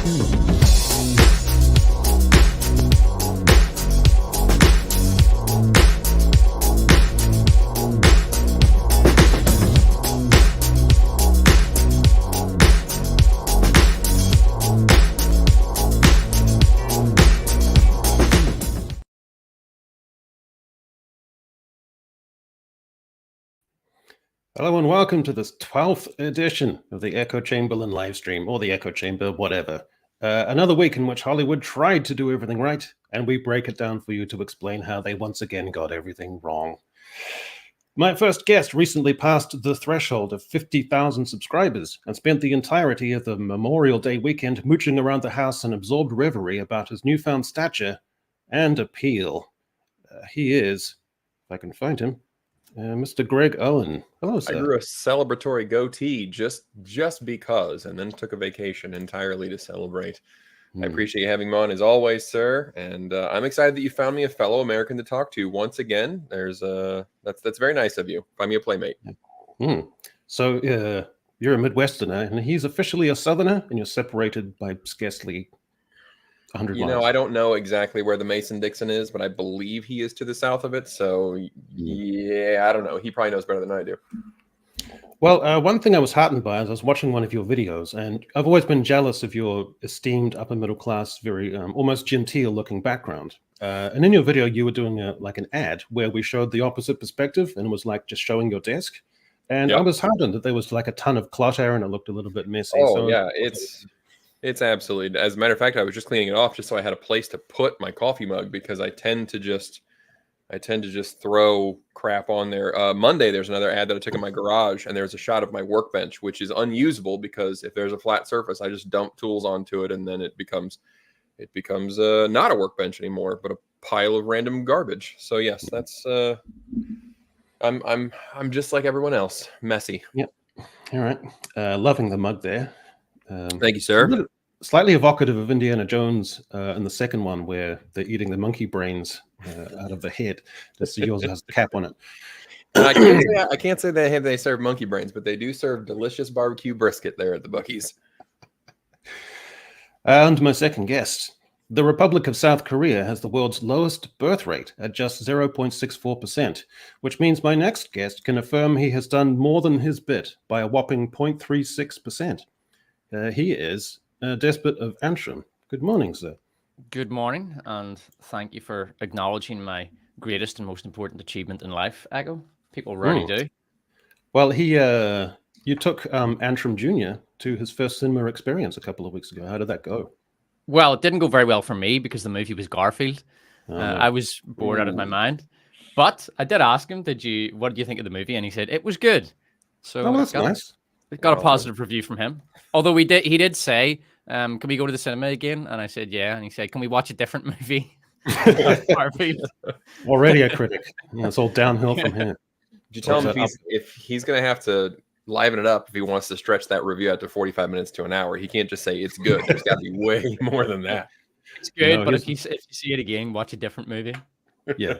Hello and welcome to this 12th edition of the Echo Chamberlain livestream, or the Echo Chamber, whatever. Another week in which Hollywood tried to do everything right, and we break it down for you to explain how they once again got everything wrong. My first guest recently passed the threshold of 50,000 subscribers and spent the entirety of the Memorial Day weekend mooching around the house in absorbed reverie about his newfound stature and appeal. He is, if I can find him, Mr. Greg Owen. Hello, sir. I grew a celebratory goatee just because, and then took a vacation entirely to celebrate. I appreciate you having me on as always, sir. And I'm excited that you found me a fellow American to talk to once again. That's very nice of you. Find me a playmate. So you're a Midwesterner, and he's officially a Southerner, and you're separated by scarcely 100 miles. I don't know exactly where the Mason-Dixon is, but I believe he is to the south of it. So, yeah, I don't know. He probably knows better than I do. Well, one thing I was heartened by is I was watching one of your videos, and I've always been jealous of your esteemed upper middle class, very almost genteel looking background. And in your video, you were doing like an ad where we showed the opposite perspective, and it was like just showing your desk. And I was heartened that there was like a ton of clutter, and it looked a little bit messy. Oh, so, yeah, it's absolutely. As a matter of fact, I was just cleaning it off just so I had a place to put my coffee mug, because I tend to just throw crap on there. Monday, there's another ad that I took in my garage, and there's a shot of my workbench, which is unusable because if there's a flat surface, I just dump tools onto it, and then it becomes not a workbench anymore, but a pile of random garbage. So yes, that's I'm just like everyone else, messy. Yep. All right. Loving the mug there. Thank you, sir. Slightly evocative of Indiana Jones in the second one, where they're eating the monkey brains out of the head. Just yours has the cap on it. I can't say they serve monkey brains, but they do serve delicious barbecue brisket there at the Buc-ee's. And my second guest. The Republic of South Korea has the world's lowest birth rate at just 0.64%, which means my next guest can affirm he has done more than his bit by a whopping 0.36%. He is Despot of Antrim. Good morning, sir. Good morning, and thank you for acknowledging my greatest and most important achievement in life, Echo. People rarely do. Well, you took Antrim Jr. to his first cinema experience a couple of weeks ago. How did that go? Well, it didn't go very well for me because the movie was Garfield. I was bored out of my mind. But I did ask him, what did you think of the movie? And he said it was good. So that's nice. Got a positive review from him. Although he did say, can we go to the cinema again? And I said, yeah. And he said, can we watch a different movie? Already a critic. Yeah, it's all downhill from here. Did you tell him if he's going to have to liven it up if he wants to stretch that review out to 45 minutes to an hour? He can't just say it's good. There's got to be way more than that. It's good, but if you see it again, watch a different movie. Yeah.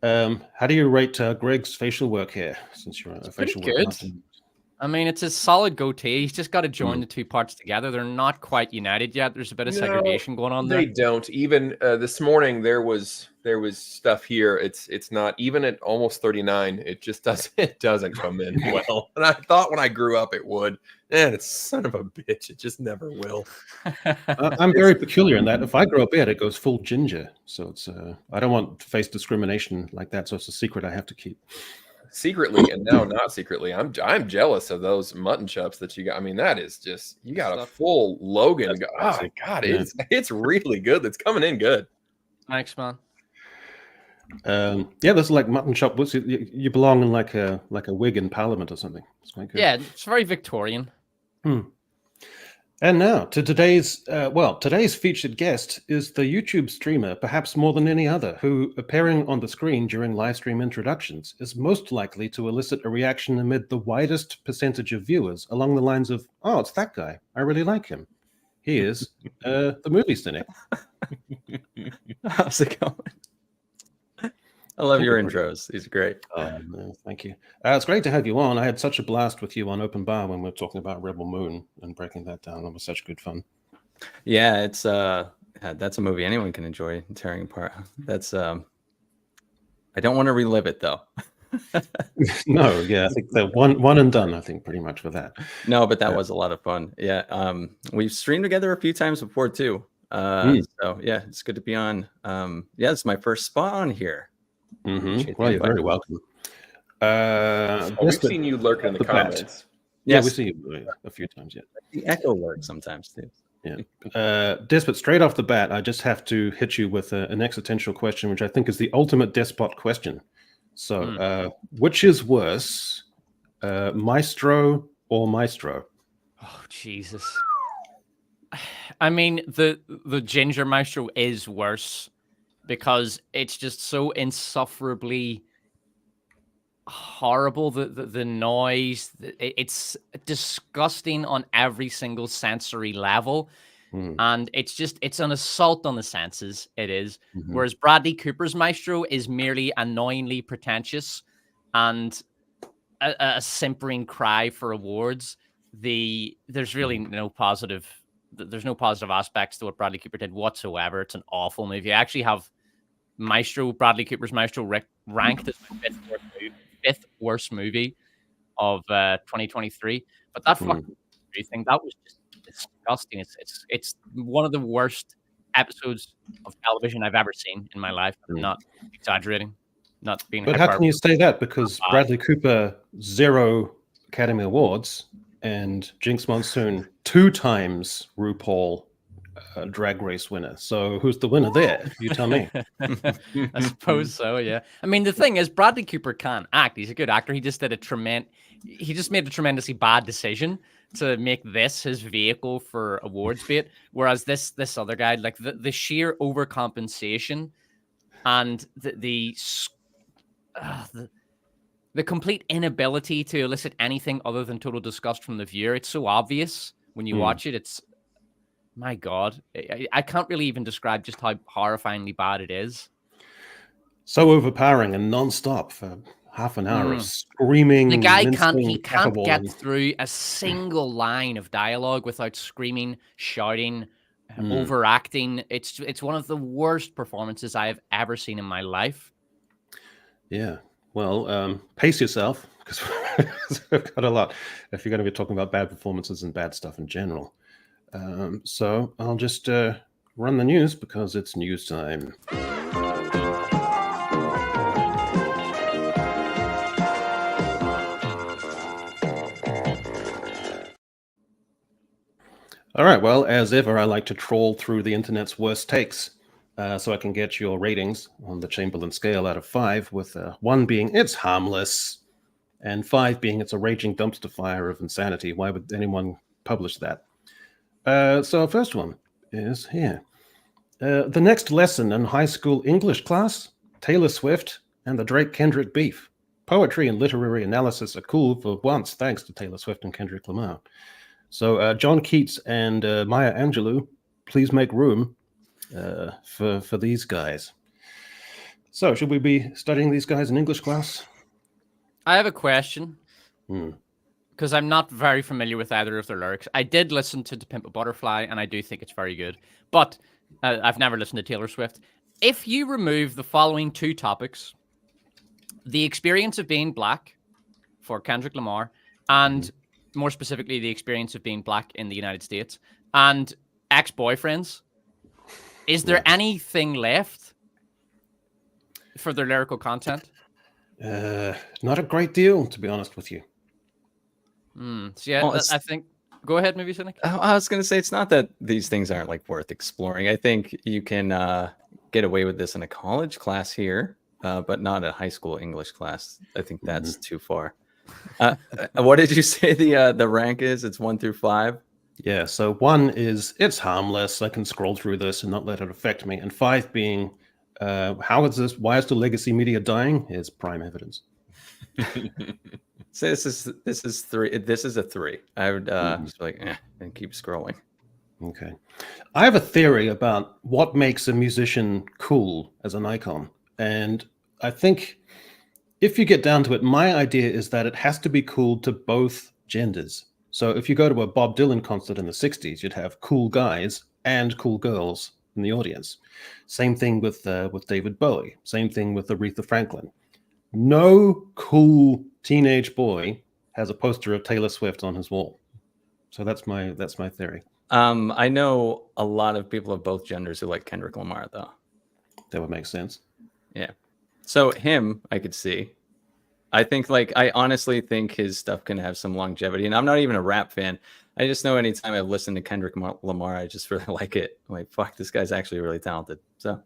How do you rate Greg's facial work here? Since you're a facial work master? I mean, it's a solid goatee. He's just got to join the two parts together. They're not quite united yet. There's a bit of segregation going on there. They don't. Even this morning, there was stuff here. It's not even at almost 39. It just doesn't come in well. And I thought when I grew up it would. And it's son of a bitch. It just never will. I'm very peculiar in that if I grow a beard, it goes full ginger. So it's I don't want to face discrimination like that. So it's a secret I have to keep. Secretly and now not secretly, I'm jealous of those mutton chops that you got. I mean, that is just, you got a full Logan. Oh my God, it's really good. It's coming in good. Thanks, man. Yeah, this is like mutton chop. You belong in like a wig in Parliament or something. It's quite good. Yeah, it's very Victorian. And now to today's featured guest is the YouTube streamer, perhaps more than any other, who, appearing on the screen during live stream introductions, is most likely to elicit a reaction amid the widest percentage of viewers along the lines of, oh, it's that guy. I really like him. He is the movie Cynic. How's it going? I love your intros. These are great. No, thank you. It's great to have you on. I had such a blast with you on Open Bar when we were talking about Rebel Moon and breaking that down. It was such good fun. Yeah, it's that's a movie anyone can enjoy tearing apart. That's I don't want to relive it though. No, yeah, I think the one and done. I think pretty much for that. No, but that was a lot of fun. Yeah, we've streamed together a few times before too. So yeah, it's good to be on. Yeah, it's my first spot on here. Well, you're very welcome. We've seen you lurking in the comments. Yeah, we see you a few times. Yeah, the echo works sometimes too. Yeah, Despot, straight off the bat, I just have to hit you with an existential question, which I think is the ultimate Despot question. So, which is worse, Maestro or Maestro? Oh, Jesus. I mean, the Ginger Maestro is worse because it's just so insufferably horrible. The noise, it's disgusting on every single sensory level. And it's an assault on the senses. It is. Whereas Bradley Cooper's Maestro is merely annoyingly pretentious and a simpering cry for awards. There's really no positive. There's no positive aspects to what Bradley Cooper did whatsoever. It's an awful movie. I actually have Bradley Cooper's Maestro ranked as my fifth worst movie of 2023. But that fucking thing, that was just disgusting. It's one of the worst episodes of television I've ever seen in my life. I'm not exaggerating. Not being. But how can you say that? Because Bradley Cooper 0 Academy Awards and Jinx Monsoon 2 times RuPaul Drag Race winner. So who's the winner there? You tell me. I suppose so. Yeah. I mean, the thing is, Bradley Cooper can't act. He's a good actor. He just made a tremendously bad decision to make this his vehicle for awards bait. Whereas this other guy, like the sheer overcompensation and the complete inability to elicit anything other than total disgust from the viewer. It's so obvious when you watch it. It's, my God, I can't really even describe just how horrifyingly bad it is. So overpowering and nonstop for half an hour of screaming. The guy can't get through a single line of dialogue without screaming, shouting, overacting. It's one of the worst performances I have ever seen in my life. Yeah. Well, pace yourself, because we've got a lot if you're going to be talking about bad performances and bad stuff in general. So I'll just run the news because it's news time. All right. Well, as ever, I like to trawl through the internet's worst takes so I can get your ratings on the Chamberlain scale out of 5, with 1 being it's harmless and 5 being it's a raging dumpster fire of insanity. Why would anyone publish that? So our first one is here. The next lesson in high school English class, Taylor Swift and the Drake-Kendrick beef. Poetry and literary analysis are cool for once, thanks to Taylor Swift and Kendrick Lamar. So John Keats and Maya Angelou, please make room for these guys. So should we be studying these guys in English class? I have a question. Because I'm not very familiar with either of their lyrics. I did listen to To Pimp a Butterfly, and I do think it's very good. But I've never listened to Taylor Swift. If you remove the following 2 topics, the experience of being black for Kendrick Lamar, and more specifically, the experience of being black in the United States, and ex-boyfriends, is there anything left for their lyrical content? Not a great deal, to be honest with you. So yeah, I think. Go ahead, maybe Cynic. I was going to say it's not that these things aren't like worth exploring. I think you can get away with this in a college class here, but not a high school English class. I think that's too far. What did you say the rank is? It's 1 through 5. Yeah. So 1 is it's harmless. I can scroll through this and not let it affect me. And 5 being, how is this? Why is the legacy media dying? Is prime evidence. So this is 3. This is a 3. I would just be like, and keep scrolling. Okay. I have a theory about what makes a musician cool as an icon. And I think if you get down to it, my idea is that it has to be cool to both genders. So if you go to a Bob Dylan concert in the 60s, you'd have cool guys and cool girls in the audience. Same thing with David Bowie. Same thing with Aretha Franklin. No cool teenage boy has a poster of Taylor Swift on his wall. So that's my theory. I know a lot of people of both genders who like Kendrick Lamar, though. That would make sense. Yeah. So him, I could see. I honestly think his stuff can have some longevity. And I'm not even a rap fan. I just know anytime I've listened to Kendrick Lamar, I just really like it. I'm like, fuck, this guy's actually really talented. So,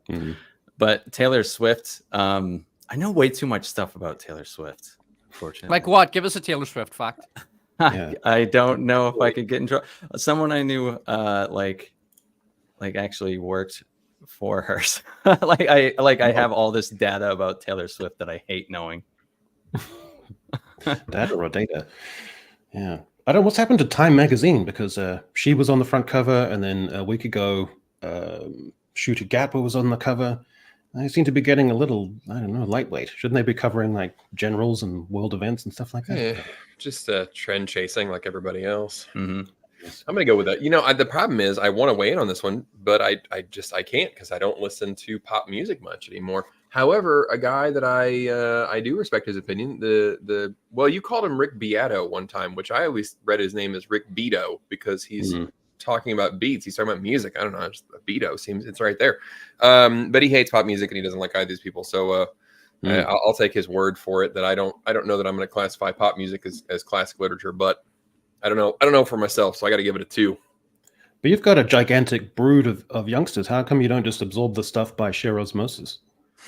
but Taylor Swift, I know way too much stuff about Taylor Swift, unfortunately. Like what? Give us a Taylor Swift fact. Yeah. I don't know if I could get in trouble. Someone I knew, like actually worked for her. I have all this data about Taylor Swift that I hate knowing. Data or data? Yeah. I don't know what's happened to Time magazine, because she was on the front cover, and then a week ago, Shooter Gatwa was on the cover. They seem to be getting a little, I don't know, lightweight. Shouldn't they be covering like generals and world events and stuff like that? Yeah, just trend chasing like everybody else. Mm-hmm. I'm gonna go with that. The problem is I want to weigh in on this one, but I can't, because I don't listen to pop music much anymore. However, a guy that I do respect his opinion. Well, you called him Rick Beato one time, which I always read his name as Rick Beato, because he's talking about beats. He's talking about music. I don't know. Just Beato seems it's right there. But he hates pop music and he doesn't like either of these people. So I'll take his word for it that I don't know that I'm going to classify pop music as classic literature, but I don't know for myself. So I got to give it a 2. But you've got a gigantic brood of youngsters. How come you don't just absorb the stuff by sheer osmosis?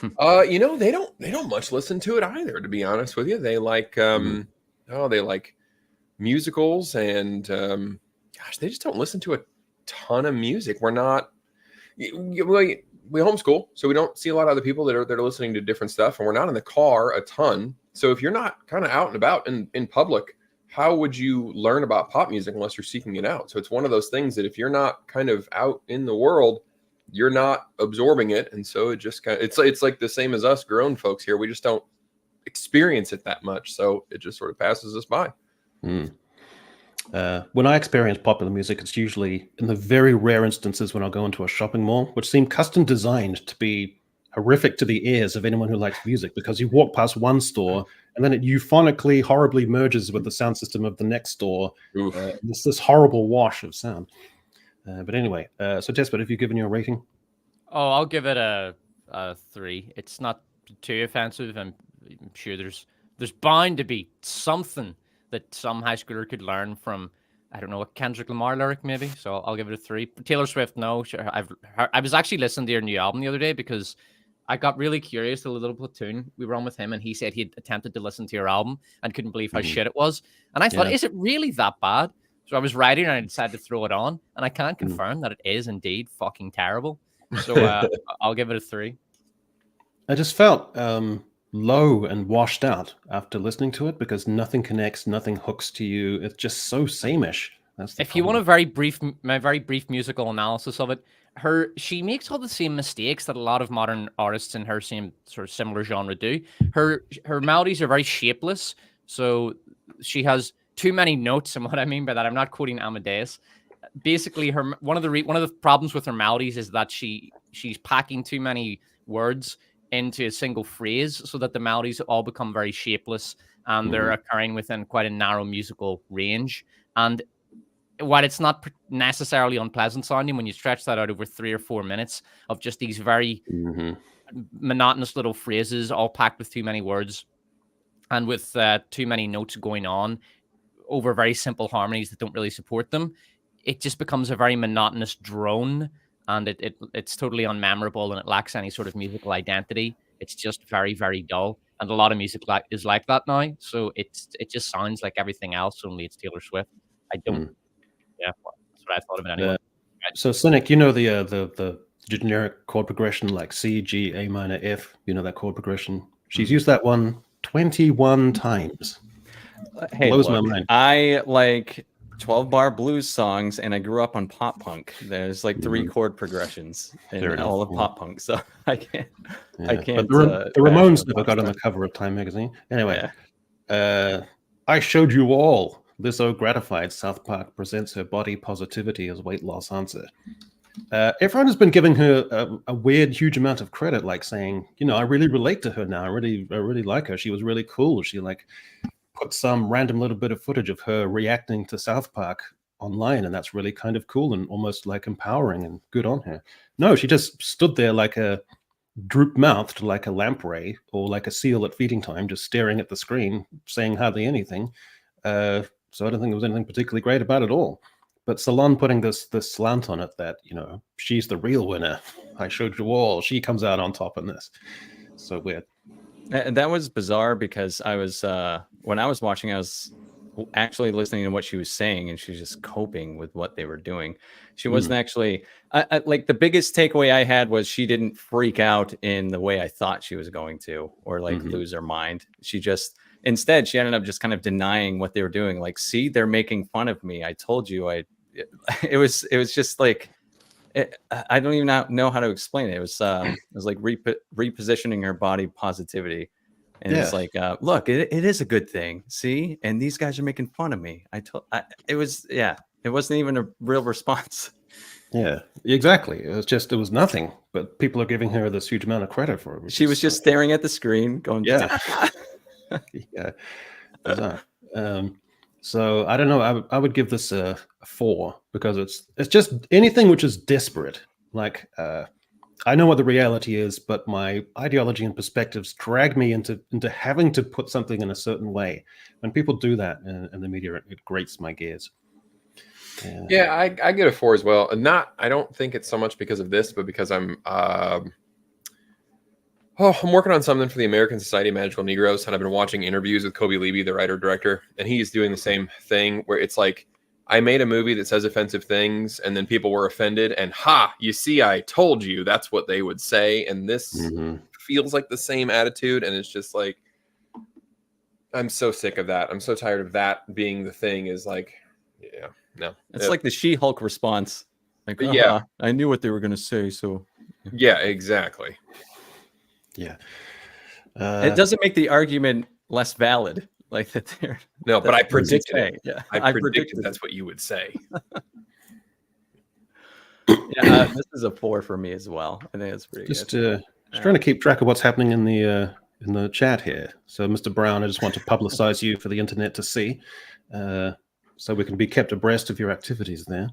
They don't much listen to it either, to be honest with you. They like they like musicals, and gosh, they just don't listen to a ton of music. We're not we homeschool, so we don't see a lot of other people that are listening to different stuff, and we're not in the car a ton. So if you're not kind of out and about in public, how would you learn about pop music unless you're seeking it out? So it's one of those things that if you're not kind of out in the world, you're not absorbing it. And so it just kind of, it's like the same as us grown folks here. We just don't experience it that much. So it just sort of passes us by. When I experience popular music, it's usually in the very rare instances when I go into a shopping mall, which seem custom designed to be horrific to the ears of anyone who likes music, because you walk past one store and then it euphonically, horribly merges with the sound system of the next store. It's this horrible wash of sound. But anyway, so Despot, have you given your rating? Oh, I'll give it a 3. It's not too offensive. I'm sure there's bound to be something that some high schooler could learn from, I don't know, a Kendrick Lamar lyric maybe. So I'll give it a 3. Taylor Swift, no. Sure, I was actually listening to her new album the other day because I got really curious. The Little Platoon, we were on with him, and he said he had attempted to listen to your album and couldn't believe how shit it was. And I thought, is it really that bad? So I was writing and I decided to throw it on, and I can confirm that it is indeed fucking terrible. So I'll give it a 3. I just felt low and washed out after listening to it, because nothing connects, nothing hooks to you. It's just so same-ish. If you want my very brief musical analysis of it, she makes all the same mistakes that a lot of modern artists in her same sort of similar genre do. Her melodies are very shapeless, so she has too many notes. And what I mean by that, I'm not quoting Amadeus. Basically, one of the problems with her melodies is that she's packing too many words into a single phrase, so that the melodies all become very shapeless, and they're occurring within quite a narrow musical range. And while it's not necessarily unpleasant sounding, when you stretch that out over 3 or 4 minutes of just these very monotonous little phrases, all packed with too many words and with too many notes going on over very simple harmonies that don't really support them, it just becomes a very monotonous drone, and it's totally unmemorable, and it lacks any sort of musical identity. It's just very, very dull. And a lot of music is like that now. So it just sounds like everything else, only it's Taylor Swift. I don't. Yeah, that's what I thought of it anyway. So Cynic, you know the generic chord progression like C, G, A minor, F. You know that chord progression. She's used that one 21 times. Hey, blows my mind. I like 12-bar blues songs, and I grew up on pop punk. There's like 3 chord progressions in all of pop punk, so I can't. I can't. But the Ramones never got on the cover of Time magazine. Anyway, I showed you all Lizzo gratified. South Park presents her body positivity as weight loss answer. Everyone has been giving her a weird, huge amount of credit, like saying, I really relate to her now. I really like her. She was really cool. She like put some random little bit of footage of her reacting to South Park online, and that's really kind of cool and almost like empowering and good on her. No, she just stood there like a droop-mouthed, like a lamprey or like a seal at feeding time, just staring at the screen, saying hardly anything. So I don't think there was anything particularly great about it all. But Salon putting this slant on it that, she's the real winner. I showed you all. She comes out on top in this. So weird. And that was bizarre because I was when I was watching, I was actually listening to what she was saying, and she's just coping with what they were doing. She wasn't actually like, the biggest takeaway I had was she didn't freak out in the way I thought she was going to, or like lose her mind. Instead, she ended up just kind of denying what they were doing. Like, see, they're making fun of me. I told you. It was just like, I don't even know how to explain it. It was like repositioning her body positivity, and it's like, look, it is a good thing. See, and these guys are making fun of me. It wasn't even a real response. Yeah, exactly. It was nothing, but people are giving her this huge amount of credit for it. She was just staring at the screen, going, yeah. Yeah. Bizarre. So I don't know. I would give this a 4 because it's just anything which is desperate. Like I know what the reality is, but my ideology and perspectives drag me into having to put something in a certain way. When people do that in the media, it grates my gears. Yeah, I get a 4 as well. And I don't think it's so much because of this, but because I'm working on something for the American Society of Magical Negroes, and I've been watching interviews with Kobe Levy, the writer-director, and he's doing the same thing where it's like, I made a movie that says offensive things, and then people were offended, and you see, I told you, that's what they would say, and this feels like the same attitude, and it's just like, I'm so sick of that. I'm so tired of that being the thing, is like, no. It's like the She-Hulk response. Like, I knew what they were going to say, so... Yeah, exactly. Yeah. It doesn't make the argument less valid. Like that they're... No, but I predicted it. Yeah, I predicted that's what you would say. This is a 4 for me as well. I think it's pretty good. Just trying to keep track of what's happening in the chat here. So, Mr. Brown, I just want to publicize you for the internet to see, so we can be kept abreast of your activities there.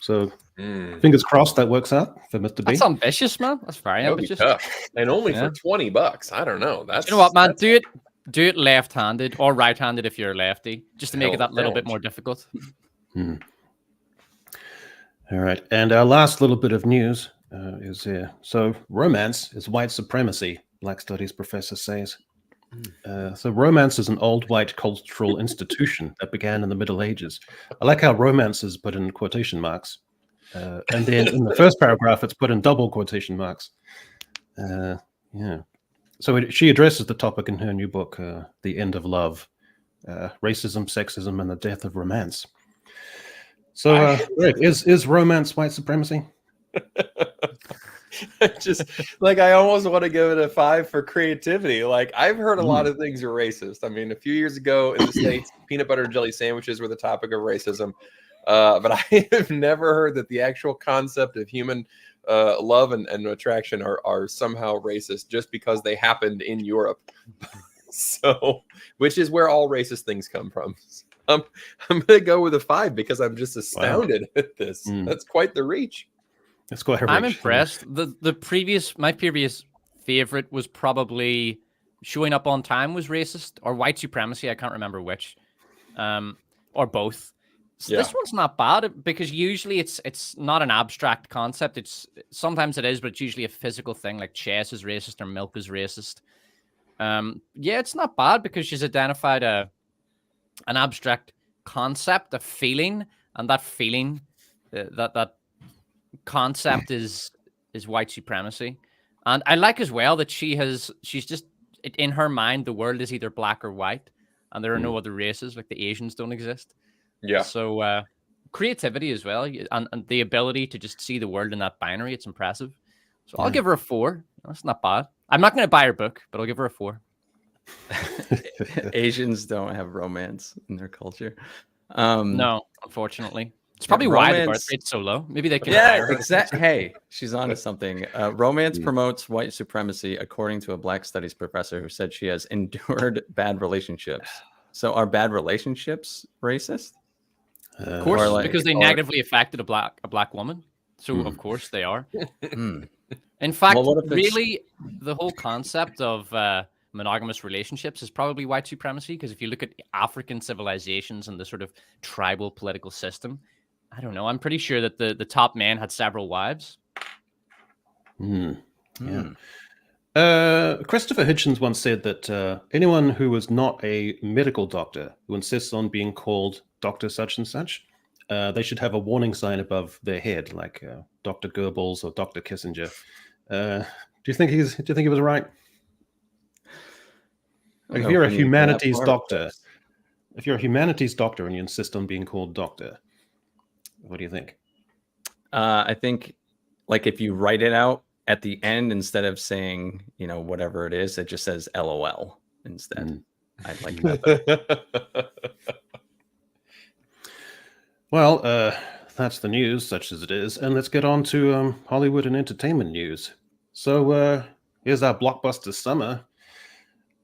So, fingers crossed that works out for Mr. B. That's ambitious, man. That's very ambitious. And only for $20. I don't know. You know what, man? Do it left-handed or right-handed if you're a lefty, just to make it that little bit more difficult. All right, and our last little bit of news is here. So, romance is white supremacy, Black Studies professor says. So romance is an old white cultural institution that began in the Middle Ages. I like how romance is put in quotation marks. And then in the first paragraph, it's put in double quotation marks. Yeah. So she addresses the topic in her new book, The End of Love, Racism, Sexism, and the Death of Romance. So, Rick, is romance white supremacy? Just like, I almost want to give it a 5 for creativity. Like, I've heard a lot of things are racist. I mean, a few years ago in the States, peanut butter and jelly sandwiches were the topic of racism. But I have never heard that the actual concept of human love and attraction are somehow racist just because they happened in Europe. So, which is where all racist things come from. I'm going to go with a 5 because I'm just astounded at this. That's quite the reach. That's quite a reach. I'm impressed. My previous favorite was probably Showing Up on Time was racist, or White Supremacy. I can't remember which, or both. So this one's not bad because usually it's not an abstract concept. Sometimes it is, but it's usually a physical thing, like chess is racist or milk is racist. It's not bad because she's identified an abstract concept, a feeling, and that feeling, that concept is white supremacy. And I like as well that she's just, in her mind, the world is either black or white, and there are no other races, like the Asians don't exist. Yeah. So creativity as well, and the ability to just see the world in that binary, it's impressive. So I'll give her a 4. That's not bad. I'm not going to buy her book, but I'll give her a 4. Asians don't have romance in their culture. No, unfortunately. It's probably why the birth rate's so low. Maybe they can hire her. Exactly. Hey, she's onto something. Romance promotes white supremacy, according to a Black Studies professor who said she has endured bad relationships. So are bad relationships racist? Of course, because they negatively affected a black woman. So of course they are. In fact, really, the whole concept of monogamous relationships is probably white supremacy, because if you look at African civilizations and the sort of tribal political system, I don't know, I'm pretty sure that the top man had several wives. Yeah. Christopher Hitchens once said that anyone who is not a medical doctor who insists on being called Dr. such and such, they should have a warning sign above their head, like Dr. Goebbels or Dr. Kissinger. Do you think he was right? Like, if you're a humanities doctor, and you insist on being called doctor, what do you think? I think, like, if you write it out at the end, instead of saying, whatever it is, it just says LOL instead. I'd like that. Well, that's the news, such as it is. And let's get on to Hollywood and entertainment news. So here's our blockbuster summer.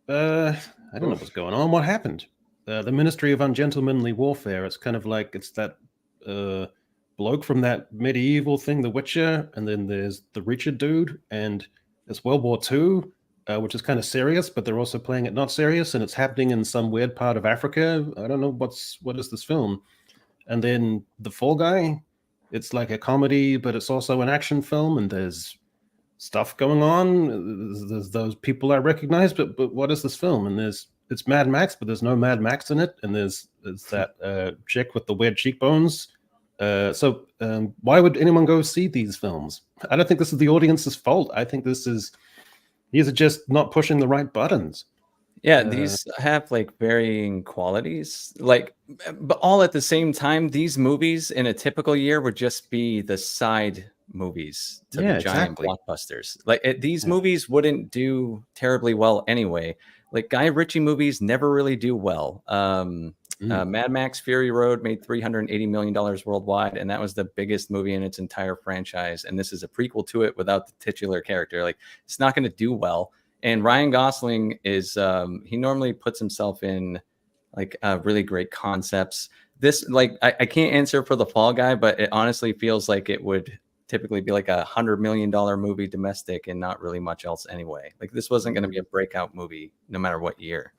I don't know what's going on. What happened? The Ministry of Ungentlemanly Warfare. It's kind of like it's that bloke from that medieval thing, The Witcher, and then there's the Reacher dude, and it's World War II, which is kind of serious, but they're also playing it not serious, and it's happening in some weird part of Africa. I don't know what is this film. And then The Fall Guy, it's like a comedy, but it's also an action film, and there's stuff going on. There's those people I recognize, but what is this film? And it's Mad Max, but there's no Mad Max in it, and there's that chick with the weird cheekbones. So why would anyone go see these films? I don't think this is the audience's fault. I think these are just not pushing the right buttons. Yeah, these have like varying qualities, but all at the same time. These movies in a typical year would just be the side movies to the giant blockbusters. These movies wouldn't do terribly well anyway. Like, Guy Ritchie movies never really do well. Mad Max Fury Road made $380 million worldwide, and that was the biggest movie in its entire franchise. And this is a prequel to it without the titular character. Like, it's not going to do well. And Ryan Gosling is he normally puts himself in like really great concepts. This, like, I can't answer for The Fall Guy, but it honestly feels like it would typically be like $100 million movie domestic and not really much else anyway. Like, this wasn't going to be a breakout movie no matter what year.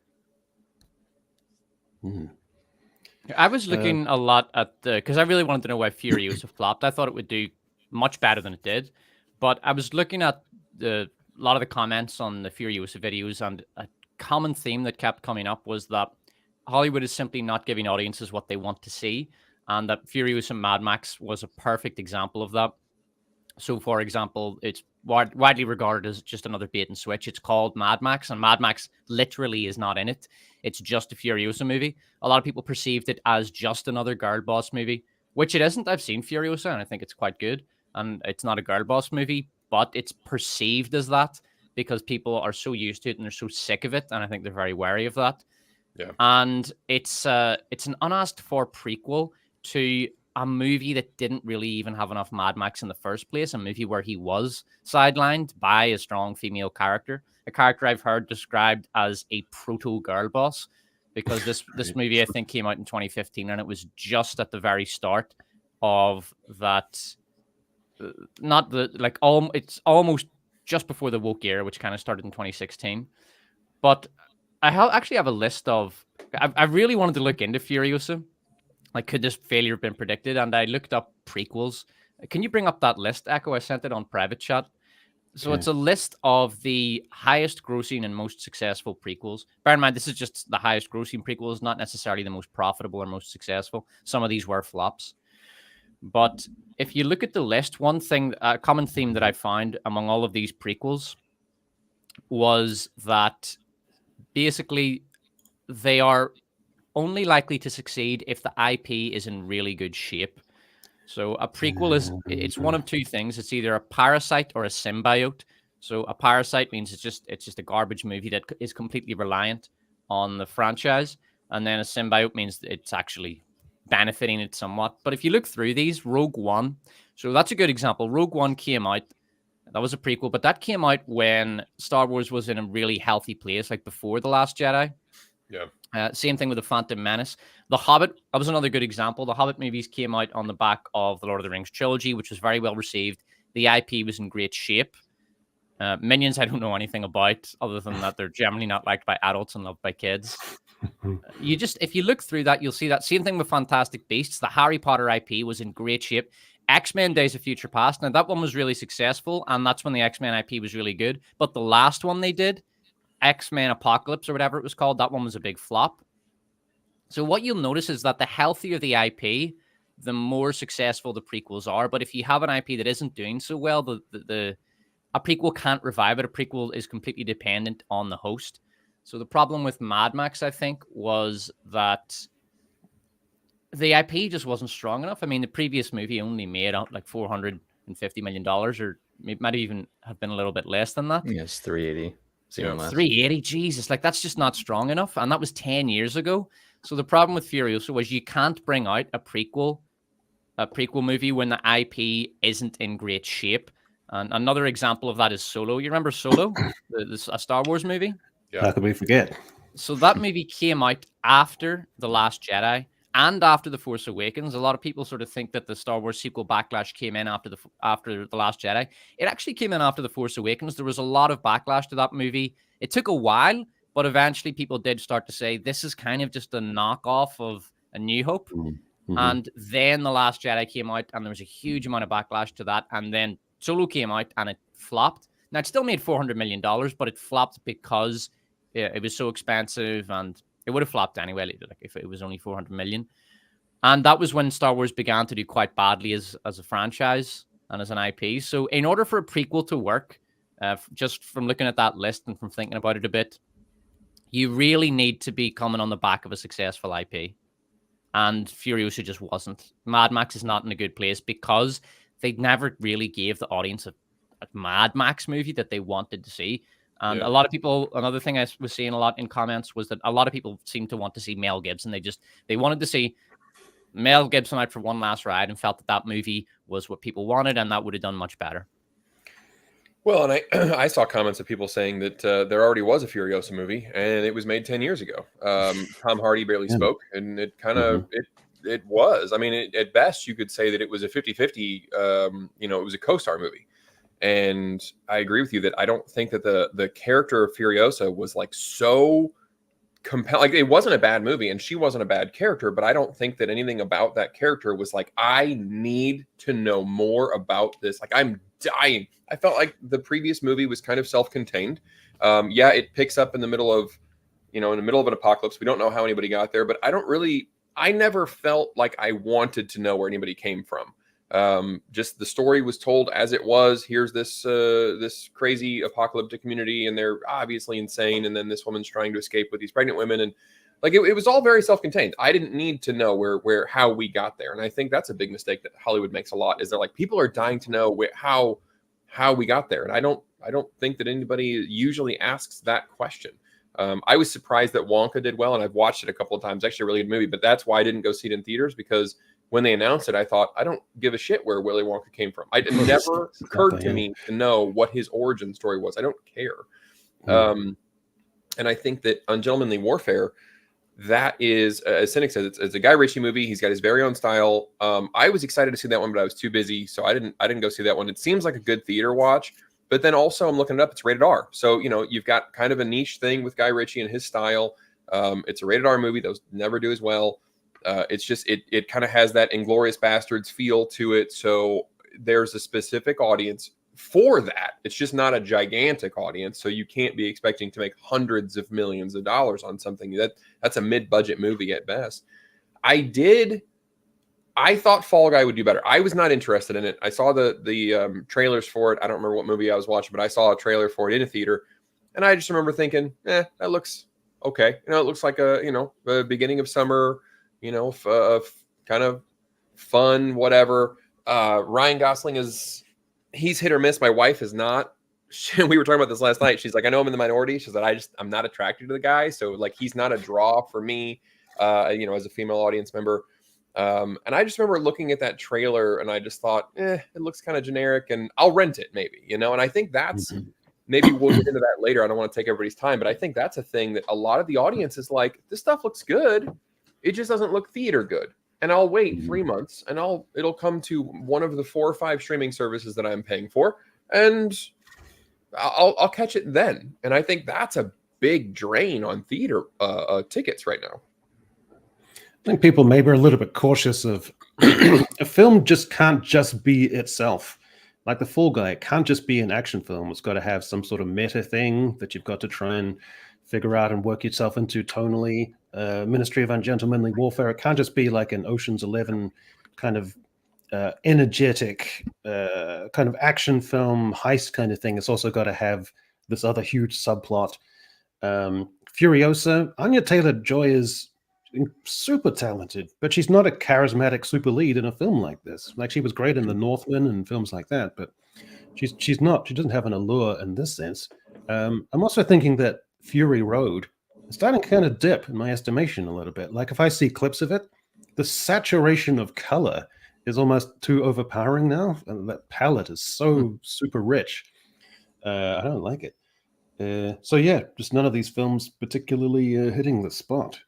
I was looking a lot at because I really wanted to know why Furiosa flopped. I thought it would do much better than it did, but I was looking at a lot of the comments on the Furiosa videos, and a common theme that kept coming up was that Hollywood is simply not giving audiences what they want to see, and that Furiosa and Mad Max was a perfect example of that. So, for example, it's widely regarded as just another bait and switch. It's called Mad Max, and Mad Max literally is not in it. It's just a Furiosa movie. A lot of people perceived it as just another girl boss movie, which it isn't. I've seen Furiosa, and I think it's quite good. And it's not a girl boss movie, but it's perceived as that because people are so used to it and they're so sick of it, and I think they're very wary of that. Yeah. And it's an unasked for prequel to a movie that didn't really even have enough Mad Max in the first place, a movie where he was sidelined by a strong female character, a character I've heard described as a proto-girl boss, because this movie, I think, came out in 2015, and it was just at the very start of that, it's almost just before the woke era, which kind of started in 2016. But I actually have a list of, I really wanted to look into Furiosa. Like, could this failure have been predicted? And I looked up prequels. Can you bring up that list, Echo? I sent it on private chat. So It's a list of the highest grossing and most successful prequels. Bear in mind, this is just the highest grossing prequels, not necessarily the most profitable or most successful. Some of these were flops. But if you look at the list, one thing, a common theme that I found among all of these prequels was that basically they are only likely to succeed if the IP is in really good shape. So a prequel it's one of two things. It's either a parasite or a symbiote. So a parasite means it's just a garbage movie that is completely reliant on the franchise. And then a symbiote means it's actually benefiting it somewhat. But if you look through these, Rogue One, so that's a good example. Rogue One came out, that was a prequel, but that came out when Star Wars was in a really healthy place, like before The Last Jedi. Yeah. Same thing with The Phantom Menace. The Hobbit, that was another good example. The Hobbit movies came out on the back of the Lord of the Rings trilogy, which was very well received. The IP was in great shape. Minions, I don't know anything about, other than that they're generally not liked by adults and loved by kids. If you look through that, you'll see that same thing with Fantastic Beasts. The Harry Potter IP was in great shape. X-Men Days of Future Past, now that one was really successful, and that's when the X-Men IP was really good. But the last one they did, X-Men Apocalypse or whatever it was called, that one was a big flop. So what you'll notice is that the healthier the IP, the more successful the prequels are. But if you have an IP that isn't doing so well, a prequel can't revive it. A prequel is completely dependent on the host. So the problem with Mad Max, I think, was that the IP just wasn't strong enough. I mean, the previous movie only made out like $450 million, or it might even have been a little bit less than that. Yes, 380. Yeah, 380, Jesus, like that's just not strong enough. And that was 10 years ago. So the problem with Furiosa was you can't bring out a prequel movie when the IP isn't in great shape. And another example of that is Solo. You remember Solo, a Star Wars movie? Yeah. How could we forget? So that movie came out after The Last Jedi and after The Force Awakens. A lot of people sort of think that the Star Wars sequel backlash came in after The Last Jedi. It actually came in after The Force Awakens. There was a lot of backlash to that movie. It took a while, but eventually people did start to say this is kind of just a knockoff of A New Hope. Mm-hmm. And then The Last Jedi came out, and there was a huge amount of backlash to that. And then Solo came out, and it flopped. Now, it still made $400 million, but it flopped because it was so expensive, and it would have flopped anyway, like if it was only 400 million. And that was when Star Wars began to do quite badly as a franchise and as an IP. So in order for a prequel to work, just from looking at that list and from thinking about it a bit, you really need to be coming on the back of a successful IP. And Furiosa just wasn't. Mad Max is not in a good place because they never really gave the audience a Mad Max movie that they wanted to see. And a lot of people, another thing I was seeing a lot in comments was that a lot of people seem to want to see Mel Gibson. They wanted to see Mel Gibson out for one last ride and felt that movie was what people wanted, and that would have done much better. Well, and I saw comments of people saying that there already was a Furiosa movie, and it was made 10 years ago. Tom Hardy barely spoke, and it kind of, it was. I mean, at best, you could say that it was a 50-50, it was a co-star movie. And I agree with you that I don't think that the character of Furiosa was like so compelling. Like, it wasn't a bad movie, and she wasn't a bad character, but I don't think that anything about that character was like, I need to know more about this. Like, I'm dying. I felt like the previous movie was kind of self-contained. It picks up in the middle of, in the middle of an apocalypse. We don't know how anybody got there, but I never felt like I wanted to know where anybody came from. Just the story was told as it was. Here's this crazy apocalyptic community, and they're obviously insane. And then this woman's trying to escape with these pregnant women, and like it was all very self-contained. I didn't need to know how we got there, and I think that's a big mistake that Hollywood makes a lot. Is they're like, people are dying to know how we got there, and I don't think that anybody usually asks that question. I was surprised that Wonka did well, and I've watched it a couple of times. Actually, a really good movie, but that's why I didn't go see it in theaters, because when they announced it, I thought, I don't give a shit where Willy Wonka came from. It never occurred to me to know what his origin story was. I don't care. And I think that Ungentlemanly Warfare, that is, as Cynic says, it's a Guy Ritchie movie. He's got his very own style. I was excited to see that one, but I was too busy, so I didn't go see that one. It seems like a good theater watch, but then also I'm looking it up. It's rated R, so you've got kind of a niche thing with Guy Ritchie and his style. It's a rated R movie. Those never do as well. It's just it kind of has that Inglourious Bastards feel to it. So there's a specific audience for that. It's just not a gigantic audience. So you can't be expecting to make hundreds of millions of dollars on something that's a mid-budget movie at best. I thought Fall Guy would do better. I was not interested in it. I saw the trailers for it. I don't remember what movie I was watching, but I saw a trailer for it in a theater, and I just remember thinking, that looks okay. It looks like the beginning of summer. Kind of fun, whatever. Ryan Gosling he's hit or miss. My wife is not. we were talking about this last night. She's like, I know I'm in the minority. She's like, I'm not attracted to the guy. So like, he's not a draw for me, as a female audience member. And I just remember looking at that trailer and I just thought, it looks kind of generic and I'll rent it maybe, and I think that's maybe we'll get into that later. I don't want to take everybody's time, but I think that's a thing that a lot of the audience is like, this stuff looks good. It just doesn't look theater good. And I'll wait 3 months and it'll come to one of the 4 or 5 streaming services that I'm paying for. And I'll catch it then. And I think that's a big drain on theater tickets right now. I think people maybe are a little bit cautious of a film just can't just be itself. Like The Fall Guy, it can't just be an action film. It's got to have some sort of meta thing that you've got to try and figure out and work yourself into tonally. Ministry of Ungentlemanly Warfare, it can't just be like an Ocean's 11 kind of energetic kind of action film heist kind of thing. It's also got to have this other huge subplot. Furiosa, Anya Taylor-Joy is super talented, but she's not a charismatic super lead in a film like this. Like, she was great in The Northman and films like that, but she doesn't have an allure in this sense. I'm also thinking that Fury Road is starting to kind of dip in my estimation a little bit. Like, if I see clips of it, the saturation of color is almost too overpowering now. And that palette is so super rich. I don't like it. So yeah, just none of these films particularly hitting the spot.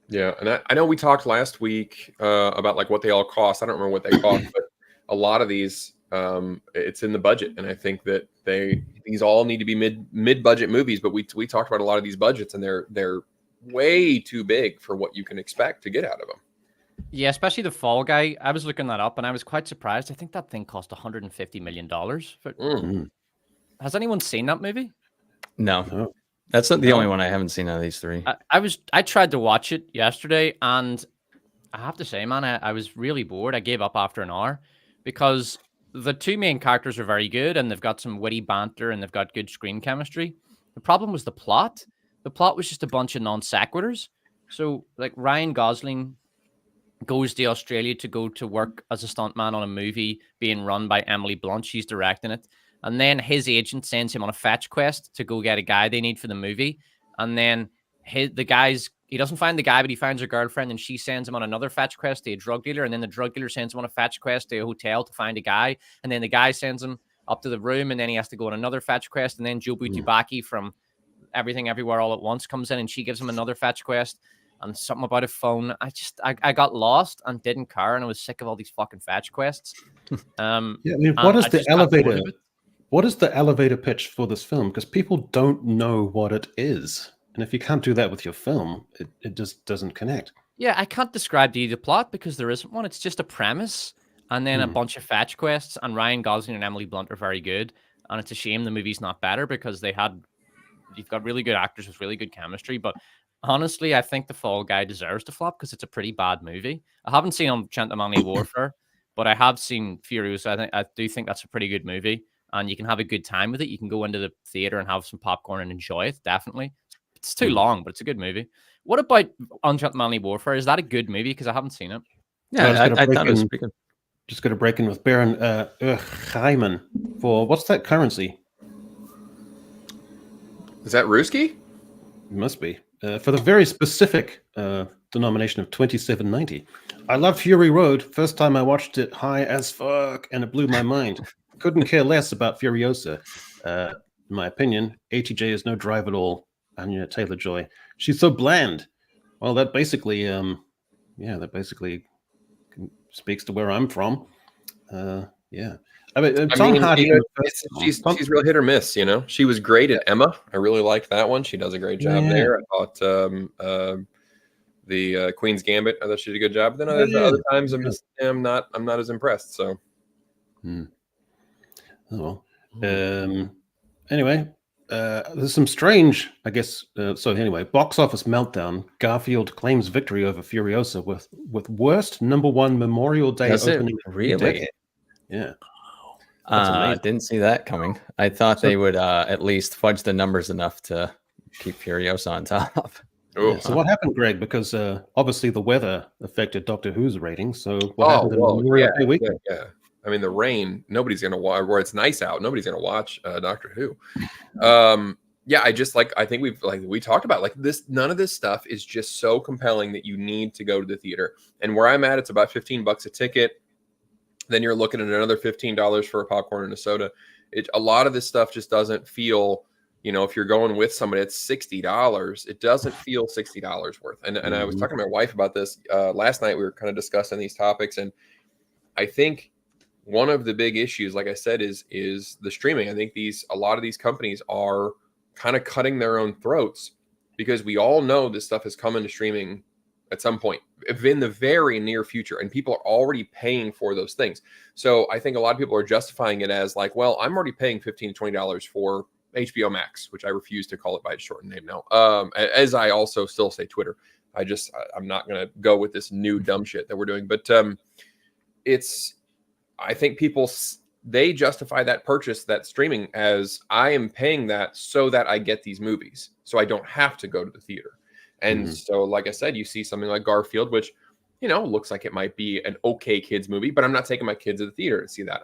Yeah, and I know we talked last week about like what they all cost. I don't remember what they cost, but a lot of these, it's in the budget, and I think that these all need to be mid-budget movies. But we talked about a lot of these budgets, and they're way too big for what you can expect to get out of them. Yeah, especially The Fall Guy. I was looking that up, and I was quite surprised. I think that thing cost $150 million. Has anyone seen that movie? No. That's not the only one I haven't seen out of these 3. I tried to watch it yesterday, and I have to say, man, I was really bored. I gave up after an hour because the 2 main characters are very good, and they've got some witty banter, and they've got good screen chemistry. The problem was the plot. The plot was just a bunch of non sequiturs. So, like, Ryan Gosling goes to Australia to go to work as a stuntman on a movie being run by Emily Blunt. She's directing it. And then his agent sends him on a fetch quest to go get a guy they need for the movie. And then he doesn't find the guy, but he finds her girlfriend, and she sends him on another fetch quest to a drug dealer. And then the drug dealer sends him on a fetch quest to a hotel to find a guy. And then the guy sends him up to the room, and then he has to go on another fetch quest. And then Joe Butibaki from Everything Everywhere All at Once comes in, and she gives him another fetch quest. And something about a phone. I got lost and didn't care, and I was sick of all these fucking fetch quests. Yeah, I mean, what is the elevator? What is the elevator pitch for this film? Because people don't know what it is, and if you can't do that with your film, it just doesn't connect. Yeah, I can't describe the plot because there isn't one. It's just a premise, and then a bunch of fetch quests. And Ryan Gosling and Emily Blunt are very good, and it's a shame the movie's not better because you've got really good actors with really good chemistry, but. Honestly, I think The Fall Guy deserves to flop because it's a pretty bad movie. I haven't seen Chamberlain Warfare, but I have seen Furiosa. I do think that's a pretty good movie, and you can have a good time with it. You can go into the theater and have some popcorn and enjoy it. Definitely, it's too long, but it's a good movie. What about Chamberlain Warfare? Is that a good movie? Because I haven't seen it. Yeah, I thought it was pretty good. Just going to break in with Baron Hyman for what's that currency? Is that Ruski? It must be. For the very specific denomination of 27.90. I love Fury Road. First time I watched it, high as fuck, and it blew my mind. Couldn't care less about Furiosa. In my opinion, ATJ is no drive at all. Anya Taylor-Joy, she's so bland. Well, that basically, speaks to where I'm from. Yeah. I mean, Tom Hardy. She's real hit or miss. She was great at Emma. I really liked that one. She does a great job there. I thought the Queen's Gambit. I thought she did a good job. But then other times, I'm not as impressed. So. Oh well. Anyway, there's some strange, I guess. So anyway, box office meltdown. Garfield claims victory over Furiosa with worst #1 Memorial Day opening. Really? Yeah. Didn't see that coming. I thought they would at least fudge the numbers enough to keep Furiosa on top. Yeah. So what happened, Greg? Because obviously the weather affected Doctor Who's ratings. So what happened in Memorial Day weekend? I mean, the rain, nobody's going to watch, where it's nice out, nobody's going to watch Doctor Who. Yeah, I think we talked about like this. None of this stuff is just so compelling that you need to go to the theater. And where I'm at, it's about $15 a ticket. Then you're looking at another $15 for a popcorn and a soda. A lot of this stuff just doesn't feel, if you're going with somebody, it's $60. It doesn't feel $60 worth. And I was talking to my wife about this last night. We were kind of discussing these topics, and I think one of the big issues, like I said, is the streaming. I think a lot of these companies are kind of cutting their own throats, because we all know this stuff is coming to streaming at some point in the very near future, and people are already paying for those things. So I think a lot of people are justifying it as like, well, I'm already paying $15 to $20 for HBO Max, which I refuse to call it by its shortened name now. As I also still say Twitter. I'm not going to go with this new dumb shit that we're doing, but I think people, they justify that purchase, that streaming, as I am paying that so that I get these movies, so I don't have to go to the theater. And so, like I said, you see something like Garfield, which, looks like it might be an okay kids movie, but I'm not taking my kids to the theater to see that.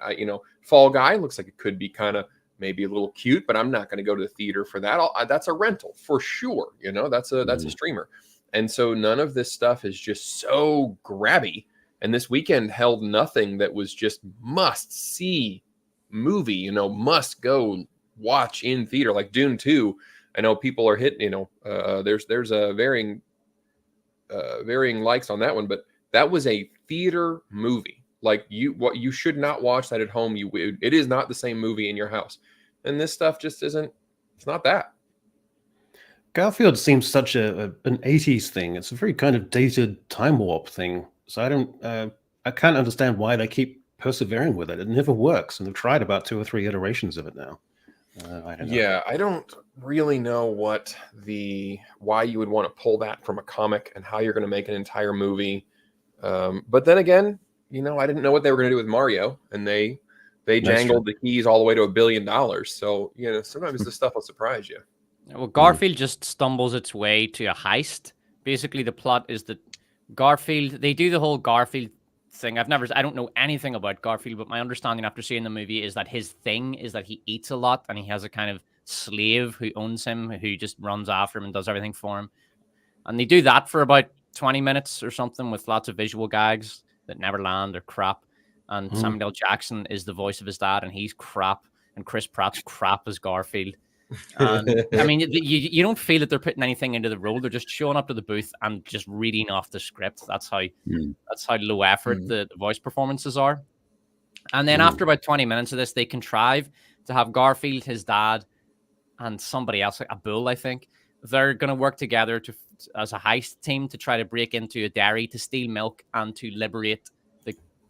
Fall Guy looks like it could be kind of maybe a little cute, but I'm not going to go to the theater for that. That's a rental for sure. That's a streamer. And so none of this stuff is just so grabby. And this weekend held nothing that was just must see movie, must go watch in theater, like Dune 2. I know people are hitting, there's a varying likes on that one, but that was a theater movie. Like you should not watch that at home. It is not the same movie in your house. And this stuff just isn't, it's not that. Garfield seems such an 80s thing. It's a very kind of dated time warp thing. So I can't understand why they keep persevering with it. It never works. And they've tried about 2 or 3 iterations of it now. I don't know. Yeah, I don't really know why you would want to pull that from a comic and how you're going to make an entire movie. But then again, I didn't know what they were going to do with Mario, and they jangled the keys all the way to $1 billion. So, sometimes this stuff will surprise you. Well, Garfield just stumbles its way to a heist. Basically, the plot is that Garfield, they do the whole Garfield thing. I don't know anything about Garfield, but my understanding after seeing the movie is that his thing is that he eats a lot, and he has a kind of slave who owns him, who just runs after him and does everything for him. And they do that for about 20 minutes or something, with lots of visual gags that never land or crap. And Samuel L. Jackson is the voice of his dad, and he's crap. And Chris Pratt's crap as Garfield. And I mean, you don't feel that they're putting anything into the role. They're just showing up to the booth and just reading off the script. That's how low effort the voice performances are. And then after about 20 minutes of this, they contrive to have Garfield, his dad, and somebody else, like a bull, I think. They're going to work together as a heist team to try to break into a dairy to steal milk and to liberate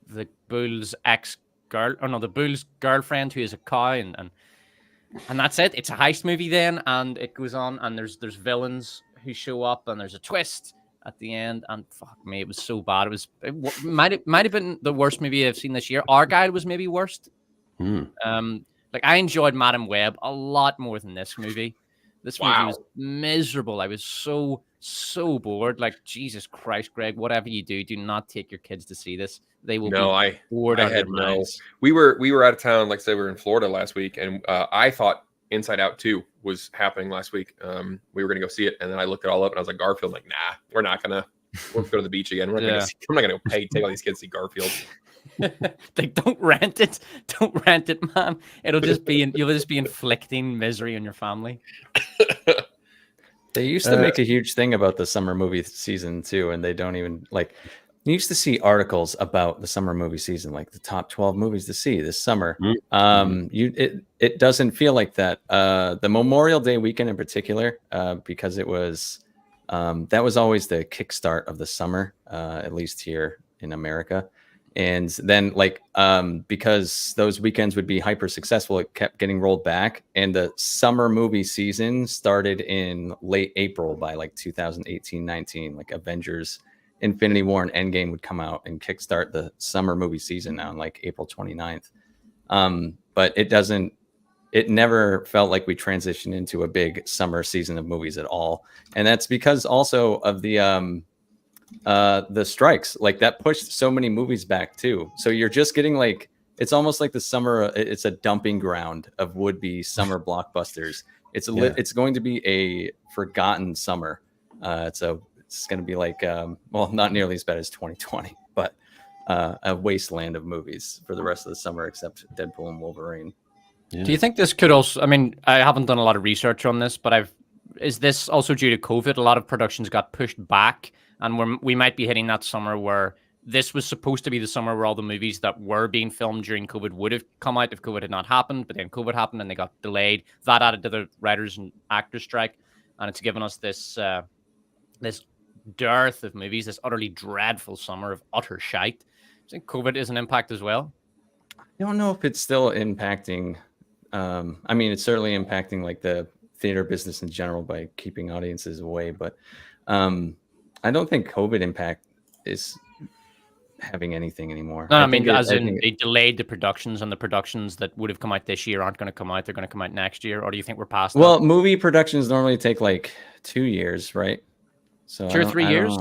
the bull's the bull's girlfriend, who is a cow, and that's it. It's a heist movie then, and it goes on, and there's villains who show up, and there's a twist at the end, and fuck me, it was so bad. It might have been the worst movie I've seen this year. Argyle was maybe worst. Like, I enjoyed Madam Web a lot more than this movie. This movie was miserable. I was so bored. Like, Jesus Christ, Greg, whatever you do not take your kids to see this. They will be bored out of their minds. We were out of town. Like I said, we were in Florida last week, and I thought Inside Out 2 was happening last week. We were going to go see it, and then I looked it all up, and I was like, Garfield, like, nah, we're not going to. We'll go to the beach again. I'm not going to take all these kids to see Garfield. Like, don't rent it. Don't rent it, man. You'll just be inflicting misery on your family. They used to make a huge thing about the summer movie season too, and they don't even like. You used to see articles about the summer movie season, like the top 12 movies to see this summer. It doesn't feel like that. The Memorial Day weekend in particular, because it was that was always the kickstart of the summer, at least here in America. And then because those weekends would be hyper successful, it kept getting rolled back. And the summer movie season started in late April by 2018-19, like Avengers, Infinity War, and Endgame would come out and kickstart the summer movie season now on April 29th. But it never felt like we transitioned into a big summer season of movies at all. And that's because also of the strikes, that pushed so many movies back too. So you're just getting It's almost like the summer. It's a dumping ground of would-be summer blockbusters. It's going to be a forgotten summer. It's going to be like well, not nearly as bad as 2020, but a wasteland of movies for the rest of the summer, except Deadpool and Wolverine. Yeah. Do you think this could also? I mean, I haven't done a lot of research on this, but is this also due to COVID? A lot of productions got pushed back, and we might be hitting that summer where this was supposed to be the summer where all the movies that were being filmed during COVID would have come out if COVID had not happened, but then COVID happened and they got delayed. That added to the writers and actors strike, and it's given us this this dearth of movies, this utterly dreadful summer of utter shite. I think COVID is an impact as well. I don't know if it's still impacting. I mean, it's certainly impacting like the theater business in general by keeping audiences away, but I don't think COVID impact is having anything anymore. No, I mean, they delayed the productions, and the productions that would have come out this year aren't going to come out. They're going to come out next year. Or do you think we're past that? Well, movie productions normally take like 2 years, right? So 2 or 3 years.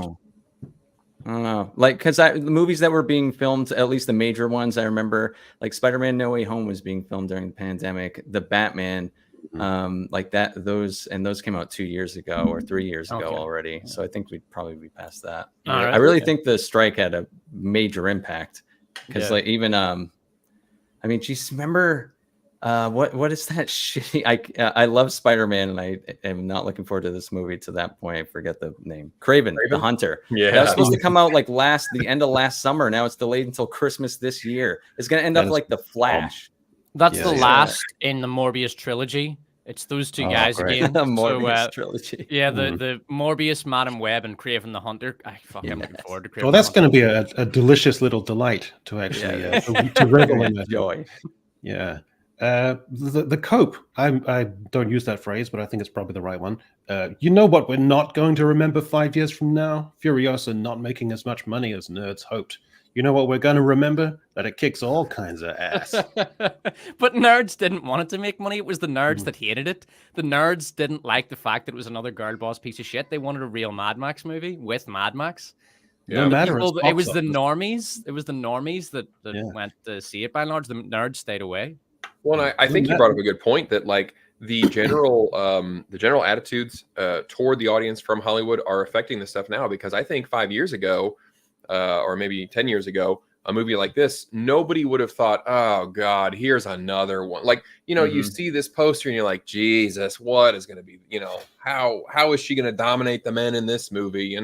I don't know. Like, because the movies that were being filmed, at least the major ones, I remember, like Spider-Man: No Way Home was being filmed during the pandemic. The Batman, like that, those came out 2 years ago or 3 years ago already. So I think we'd probably be past that. Right. I really think the strike had a major impact because, like, even I mean, geez, remember what is that shitty? I love Spider-Man, and I am not looking forward to this movie to that point. I forget the name. Craven the Hunter. Yeah, that was supposed to come out like the end of last summer. Now it's delayed until Christmas this year. It's going to end up like The Flash. That's the last in the Morbius trilogy. It's those two guys again. The Morbius trilogy. Yeah, the Morbius, Madam Web, and Craven the Hunter. I'm looking forward to Craven. Well, that's going to be a delicious little delight to actually to revel in. Joy. Yeah. The cope, I don't use that phrase, but I think it's probably the right one. You know what we're not going to remember 5 years from now? Furiosa not making as much money as nerds hoped. You know what we're going to remember? That it kicks all kinds of ass. But nerds didn't want it to make money. It was the nerds that hated it. The nerds didn't like the fact that it was another girl boss piece of shit. They wanted a real Mad Max movie with Mad Max. Yeah. No matter. It was the normies. It was the normies that went to see it by and large. The nerds stayed away. Well, and I think you brought up a good point that like the general attitudes toward the audience from Hollywood are affecting this stuff now, because I think 5 years ago, or maybe 10 years ago, a movie like this, nobody would have thought, oh God, here's another one. Like, you see this poster and you're like, Jesus, what is going to be, how is she going to dominate the men in this movie?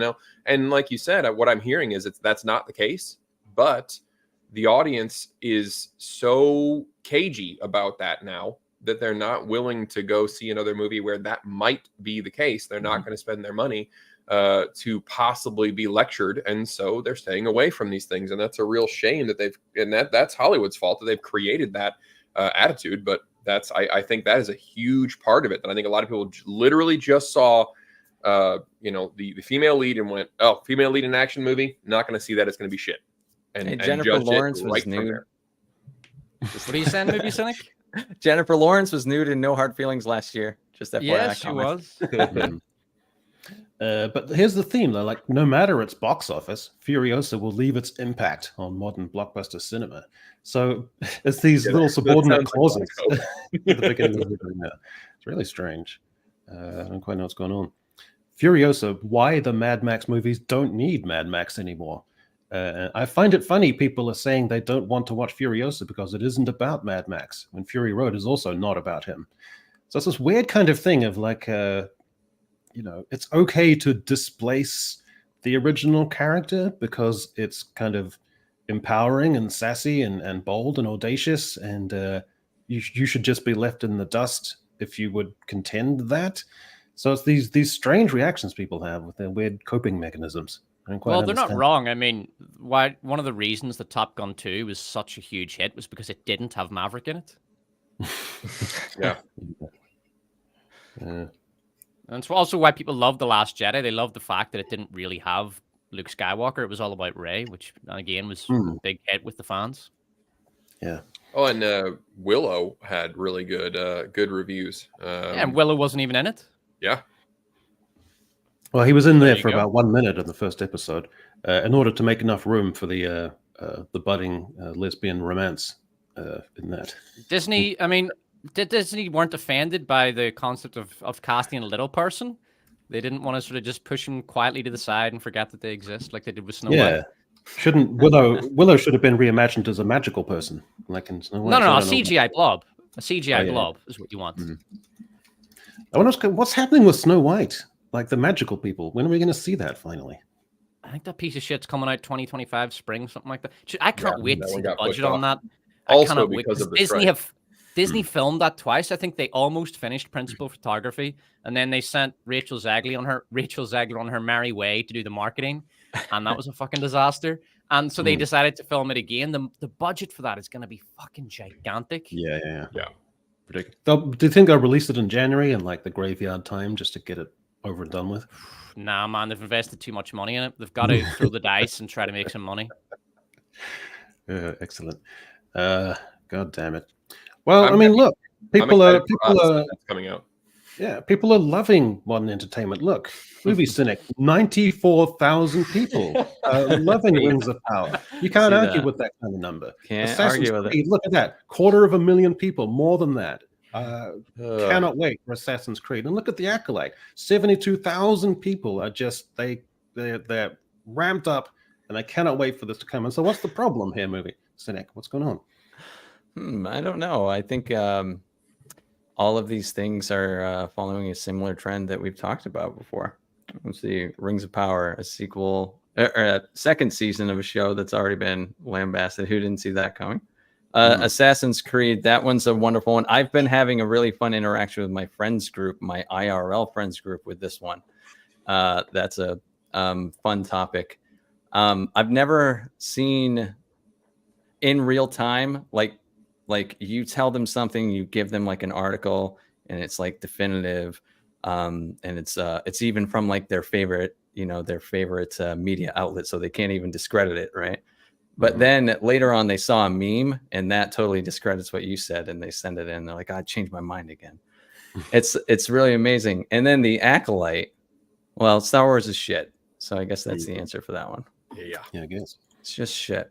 And like you said, what I'm hearing is that's not the case, but the audience is so cagey about that now that they're not willing to go see another movie where that might be the case. They're not going to spend their money to possibly be lectured, and so they're staying away from these things. And that's a real shame that that's Hollywood's fault that they've created that attitude. But I think that is a huge part of it. That I think a lot of people literally just saw the female lead and went, oh, female lead in an action movie, not going to see that, it's going to be shit. And Jennifer Lawrence was nude. What are you saying, movie Cynic? Jennifer Lawrence was nude in No Hard Feelings last year. Just FYI. Yes, she was. But here's the theme, though. Like, no matter its box office, Furiosa will leave its impact on modern blockbuster cinema. So it's these little subordinate clauses at the beginning of the video. It's really strange. I don't quite know what's going on. Furiosa, why the Mad Max movies don't need Mad Max anymore. I find it funny people are saying they don't want to watch Furiosa because it isn't about Mad Max, when Fury Road is also not about him. So it's this weird kind of thing of like, it's okay to displace the original character because it's kind of empowering and sassy and bold and audacious, and you should just be left in the dust if you would contend that. So it's these strange reactions people have with their weird coping mechanisms. Well, they're not wrong. I mean, one of the reasons that Top Gun 2 was such a huge hit was because it didn't have Maverick in it. Yeah. And it's also why people love The Last Jedi. They love the fact that it didn't really have Luke Skywalker. It was all about Rey, which, again, was a big hit with the fans. Yeah. Oh, and Willow had really good reviews. And Willow wasn't even in it. Yeah. Well, he was in there for about 1 minute in the first episode in order to make enough room for the budding lesbian romance in that. Disney, I mean, Disney weren't offended by the concept of casting a little person. They didn't want to sort of just push him quietly to the side and forget that they exist, like they did with Snow White. Shouldn't Willow should have been reimagined as a magical person, like in Snow White. No, a CGI blob. A CGI blob is what you want. I wonder what's happening with Snow White, like the magical people. When are we going to see that finally? I think that piece of shit's coming out 2025 spring, something like that. I can't wait to see the budget on that. I cannot wait because Disney filmed that twice. I think they almost finished principal photography, and then they sent Rachel Zegler on her merry way to do the marketing, and that was a fucking disaster. And so they decided to film it again. The budget for that is going to be fucking gigantic. Yeah. Ridiculous. Do you think they'll release it in January and like the graveyard time just to get it over and done with? Nah, man, they've invested too much money in it. They've got to throw the dice and try to make some money. Excellent. God damn it. Well, I mean, look, people are coming out. Yeah, people are loving modern entertainment. Look, movie Cynic, 94,000 people loving Rings of Power. You can't argue with that kind of number. Can't argue with it. Look at that, 250,000 people, more than that. Cannot wait for Assassin's Creed. And look at the accolade. 72,000 people are just they're ramped up, and they cannot wait for this to come. And so, what's the problem here, movie Cynic? What's going on? I don't know. I think all of these things are following a similar trend that we've talked about before. Let's see, Rings of Power, a sequel, or a second season of a show that's already been lambasted. Who didn't see that coming? Assassin's Creed, that one's a wonderful one. I've been having a really fun interaction with my friends group, my IRL friends group, with this one. That's a fun topic. I've never seen in real time, like you tell them something, you give them like an article, and it's like definitive, and it's even from like their favorite media outlet, so they can't even discredit it, right? But then later on, they saw a meme, and that totally discredits what you said, and they send it in. They're like, "I changed my mind again." It's really amazing. And then the Acolyte, well, Star Wars is shit, so I guess that's the answer for that one. Yeah, I guess it's just shit.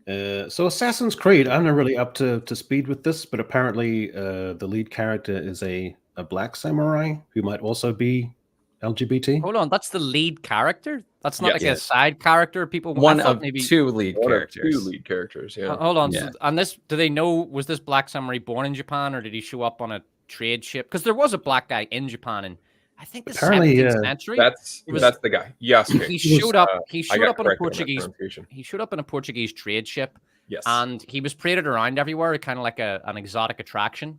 So Assassin's Creed, I'm not really up to speed with this, but apparently the lead character is a black samurai who might also be LGBT. Hold on, that's the lead character? That's not a side character? People one of maybe two lead characters. Two lead characters, yeah. Hold on. Yeah. So on this, do they know, was this black samurai born in Japan, or did he show up on a trade ship? Because there was a black guy in Japan in, I think, the 17th century. That's the guy. Yes. He showed up on a Portuguese. He showed up in a Portuguese trade ship. Yes. And he was paraded around everywhere, kind of like an exotic attraction.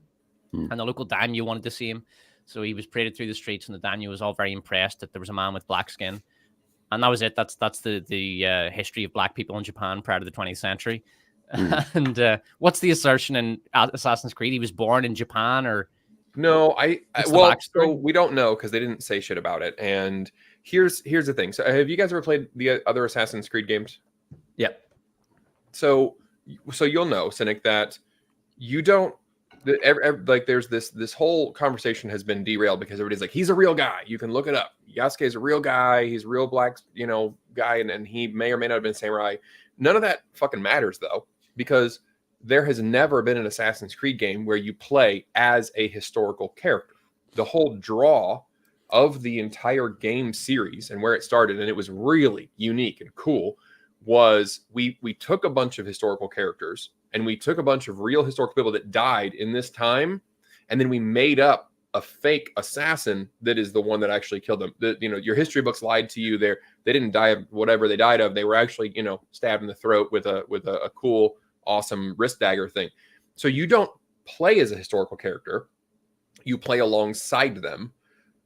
And the local daimyo wanted to see him. So he was paraded through the streets, and the daimyo was all very impressed that there was a man with black skin. And that was it. That's the history of black people in Japan prior to the 20th century. And what's the assertion in Assassin's Creed? He was born in Japan, or no? So we don't know because they didn't say shit about it. And here's the thing. So have you guys ever played the other Assassin's Creed games? Yeah. So you'll know, Cynic, that you don't. Like there's this whole conversation has been derailed because everybody's like, he's a real guy. You can look it up. Yasuke is a real guy. He's a real black, guy, and he may or may not have been samurai. None of that fucking matters though, because there has never been an Assassin's Creed game where you play as a historical character. The whole draw of the entire game series and where it started, and it was really unique and cool, was we took a bunch of historical characters and we took a bunch of real historical people that died in this time, and then we made up a fake assassin that is the one that actually killed them. Your history books lied to you. They didn't die of whatever they died of. They were actually, stabbed in the throat with a cool, awesome wrist dagger thing. So you don't play as a historical character. You play alongside them,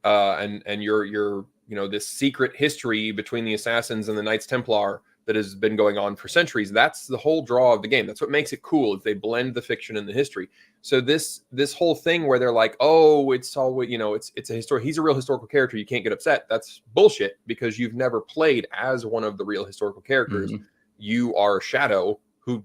and you're this secret history between the assassins and the Knights Templar that has been going on for centuries. That's the whole draw of the game. That's what makes it cool, is they blend the fiction and the history. So this whole thing where they're like, oh, it's all, it's a history. He's a real historical character. You can't get upset. That's bullshit, because you've never played as one of the real historical characters. Mm-hmm. You are a shadow who,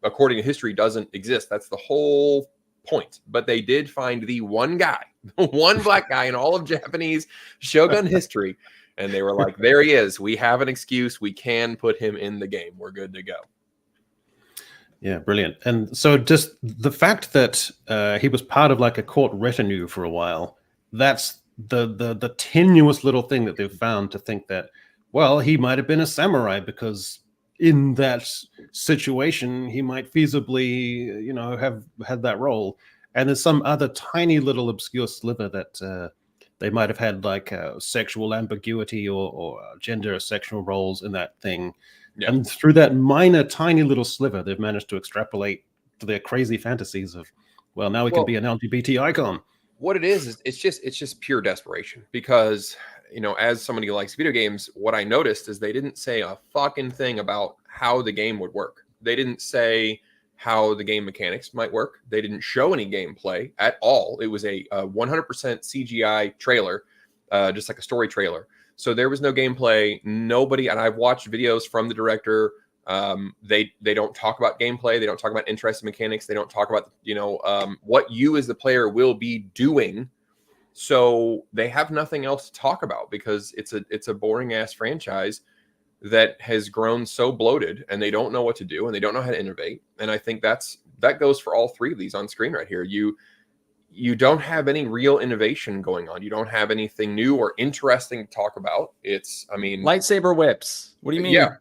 according to history, doesn't exist. That's the whole point. But they did find the one guy, one black guy in all of Japanese Shogun history. And they were like, there he is. We have an excuse. We can put him in the game. We're good to go. Yeah, brilliant. And so just the fact that he was part of like a court retinue for a while, that's the tenuous little thing that they've found to think that, well, he might have been a samurai because in that situation he might feasibly, have had that role. And there's some other tiny little obscure sliver that they might have had like sexual ambiguity or gender sexual roles in that thing. Yeah. And through that minor, tiny little sliver, they've managed to extrapolate to their crazy fantasies of, well, now we can be an LGBT icon. What it is it's just pure desperation. Because, as somebody who likes video games, what I noticed is they didn't say a fucking thing about how the game would work. They didn't say how the game mechanics might work. They didn't show any gameplay at all. It was a 100% CGI trailer, just like a story trailer. So there was no gameplay. Nobody, and I've watched videos from the director. They don't talk about gameplay. They don't talk about interesting mechanics. They don't talk about what you as the player will be doing. So they have nothing else to talk about because it's a boring ass franchise that has grown so bloated, and they don't know what to do, and they don't know how to innovate. And I think that goes for all three of these on screen right here. You don't have any real innovation going on. You don't have anything new or interesting to talk about. Lightsaber whips. What do you mean? Yeah.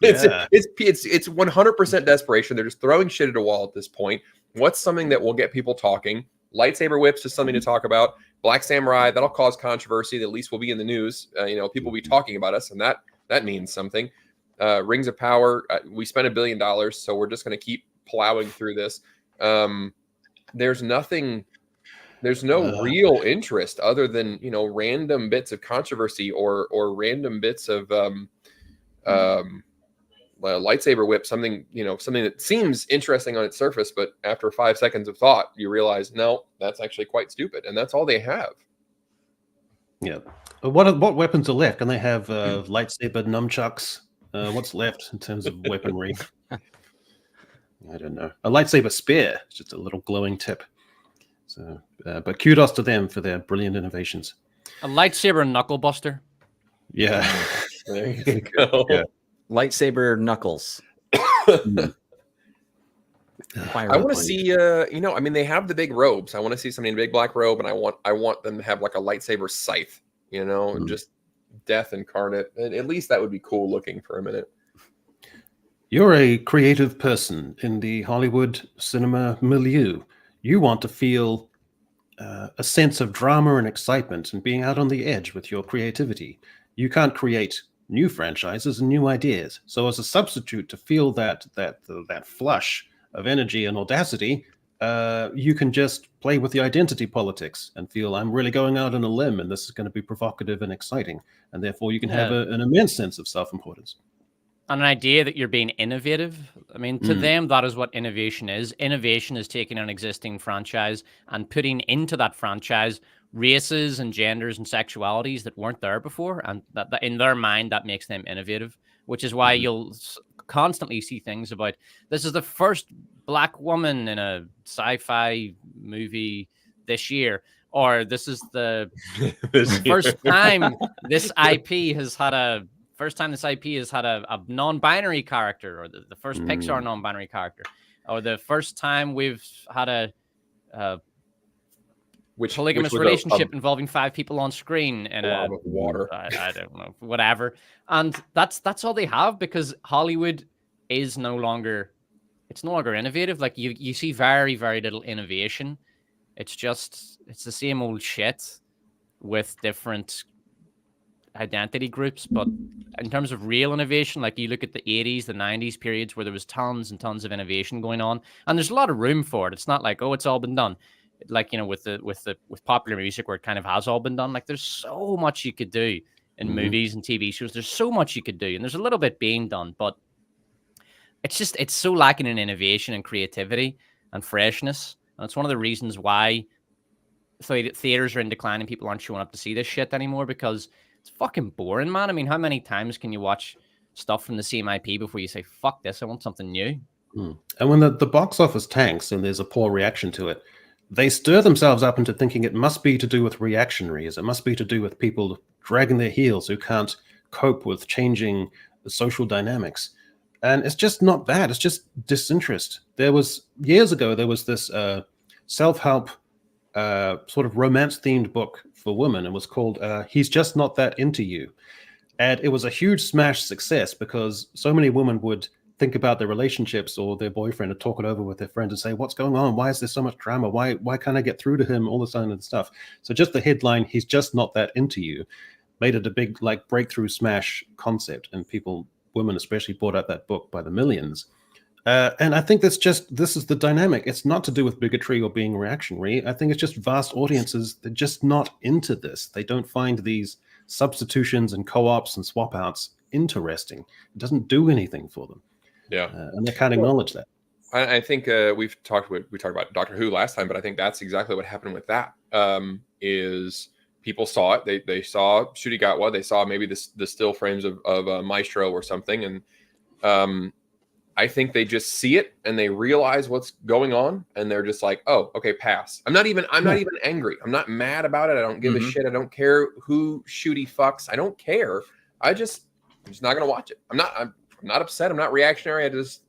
It's 100% desperation. They're just throwing shit at a wall at this point. What's something that will get people talking? Lightsaber whips is something to talk about. Black Samurai, that'll cause controversy. That at least will be in the news. People will be talking about us, and that means something. Rings of Power. We spent $1 billion, so we're just going to keep plowing through this. There's no real interest other than, random bits of controversy or random bits of lightsaber whip, something that seems interesting on its surface, but after 5 seconds of thought, you realize, no, that's actually quite stupid. And that's all they have. Yeah. What weapons are left? Can they have lightsaber nunchucks? What's left in terms of weaponry? I don't know. A lightsaber spear, it's just a little glowing tip. So, but kudos to them for their brilliant innovations. A lightsaber knuckle buster. Yeah. There you go. Yeah. Lightsaber knuckles. I want to see, they have the big robes. I want to see somebody in a big black robe, and I want them to have like a lightsaber scythe, just death incarnate. And at least that would be cool looking for a minute. You're a creative person in the Hollywood cinema milieu. You want to feel a sense of drama and excitement and being out on the edge with your creativity. You can't create new franchises and new ideas. So as a substitute to feel that flush of energy and audacity, you can just play with the identity politics and feel, I'm really going out on a limb and this is going to be provocative and exciting. And therefore you can have an immense sense of self-importance. And an idea that you're being innovative. I mean, to them, that is what innovation is. Innovation is taking an existing franchise and putting into that franchise races and genders and sexualities that weren't there before. And that in their mind, that makes them innovative, which is why you'll constantly see things about, this is the first Black woman in a sci-fi movie this year. Or this is the first time this IP has had a non-binary character, or the first Pixar non-binary character, or the first time we've had a polygamous relationship involving 5 people on screen in a water. I don't know, whatever. And that's all they have, because Hollywood is no longer innovative. Like you see very, very little innovation. It's the same old shit with different identity groups. But in terms of real innovation, like you look at the 80s, the 90s periods where there was tons and tons of innovation going on, and there's a lot of room for it. It's not like, oh, it's all been done. Like, with popular music where it kind of has all been done. Like there's so much you could do in movies and TV shows. There's so much you could do, and there's a little bit being done, but it's so lacking in innovation and creativity and freshness. And it's one of the reasons why theaters are in decline and people aren't showing up to see this shit anymore, because it's fucking boring, man. I mean, how many times can you watch stuff from the same IP before you say, fuck this, I want something new? And when the box office tanks and there's a poor reaction to it, they stir themselves up into thinking it must be to do with reactionaries. It must be to do with people dragging their heels who can't cope with changing the social dynamics. And it's just not bad. It's just disinterest. Years ago, there was this self-help sort of romance-themed book for women. It was called He's Just Not That Into You. And it was a huge smash success because so many women would think about their relationships or their boyfriend and talk it over with their friends and say, what's going on? Why is there so much drama? Why can't I get through to him? All this kind of stuff. So just the headline, He's Just Not That Into You, made it a big like breakthrough smash concept. And women especially, bought out that book by the millions. And I think this is the dynamic. It's not to do with bigotry or being reactionary. I think it's just vast audiences. They're just not into this. They don't find these substitutions and co-ops and swap outs interesting. It doesn't do anything for them. Yeah. And they can't acknowledge that. I think we talked about Doctor Who last time, but I think that's exactly what happened with that. Is people saw it. They saw Shurigatwa. They saw maybe the still frames of Maestro or something. And I think they just see it and they realize what's going on. And they're just like, oh, okay, pass. I'm not even angry. I'm not mad about it. I don't give a shit. I don't care who Shooty fucks. I don't care. I'm just not going to watch it. I'm not upset. I'm not reactionary. I just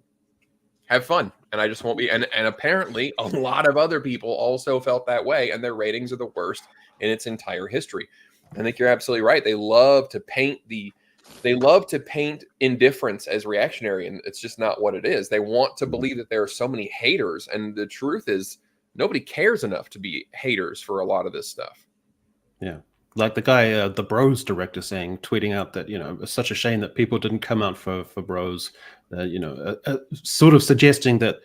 have fun. And I just won't be. And apparently a lot of other people also felt that way. And their ratings are the worst in its entire history. I think you're absolutely right. They love to paint indifference as reactionary, and it's just not what it is. They want to believe that there are so many haters, and the truth is nobody cares enough to be haters for a lot of this stuff. Yeah. Like the guy, the Bros director tweeting out that, it's such a shame that people didn't come out for Bros, sort of suggesting that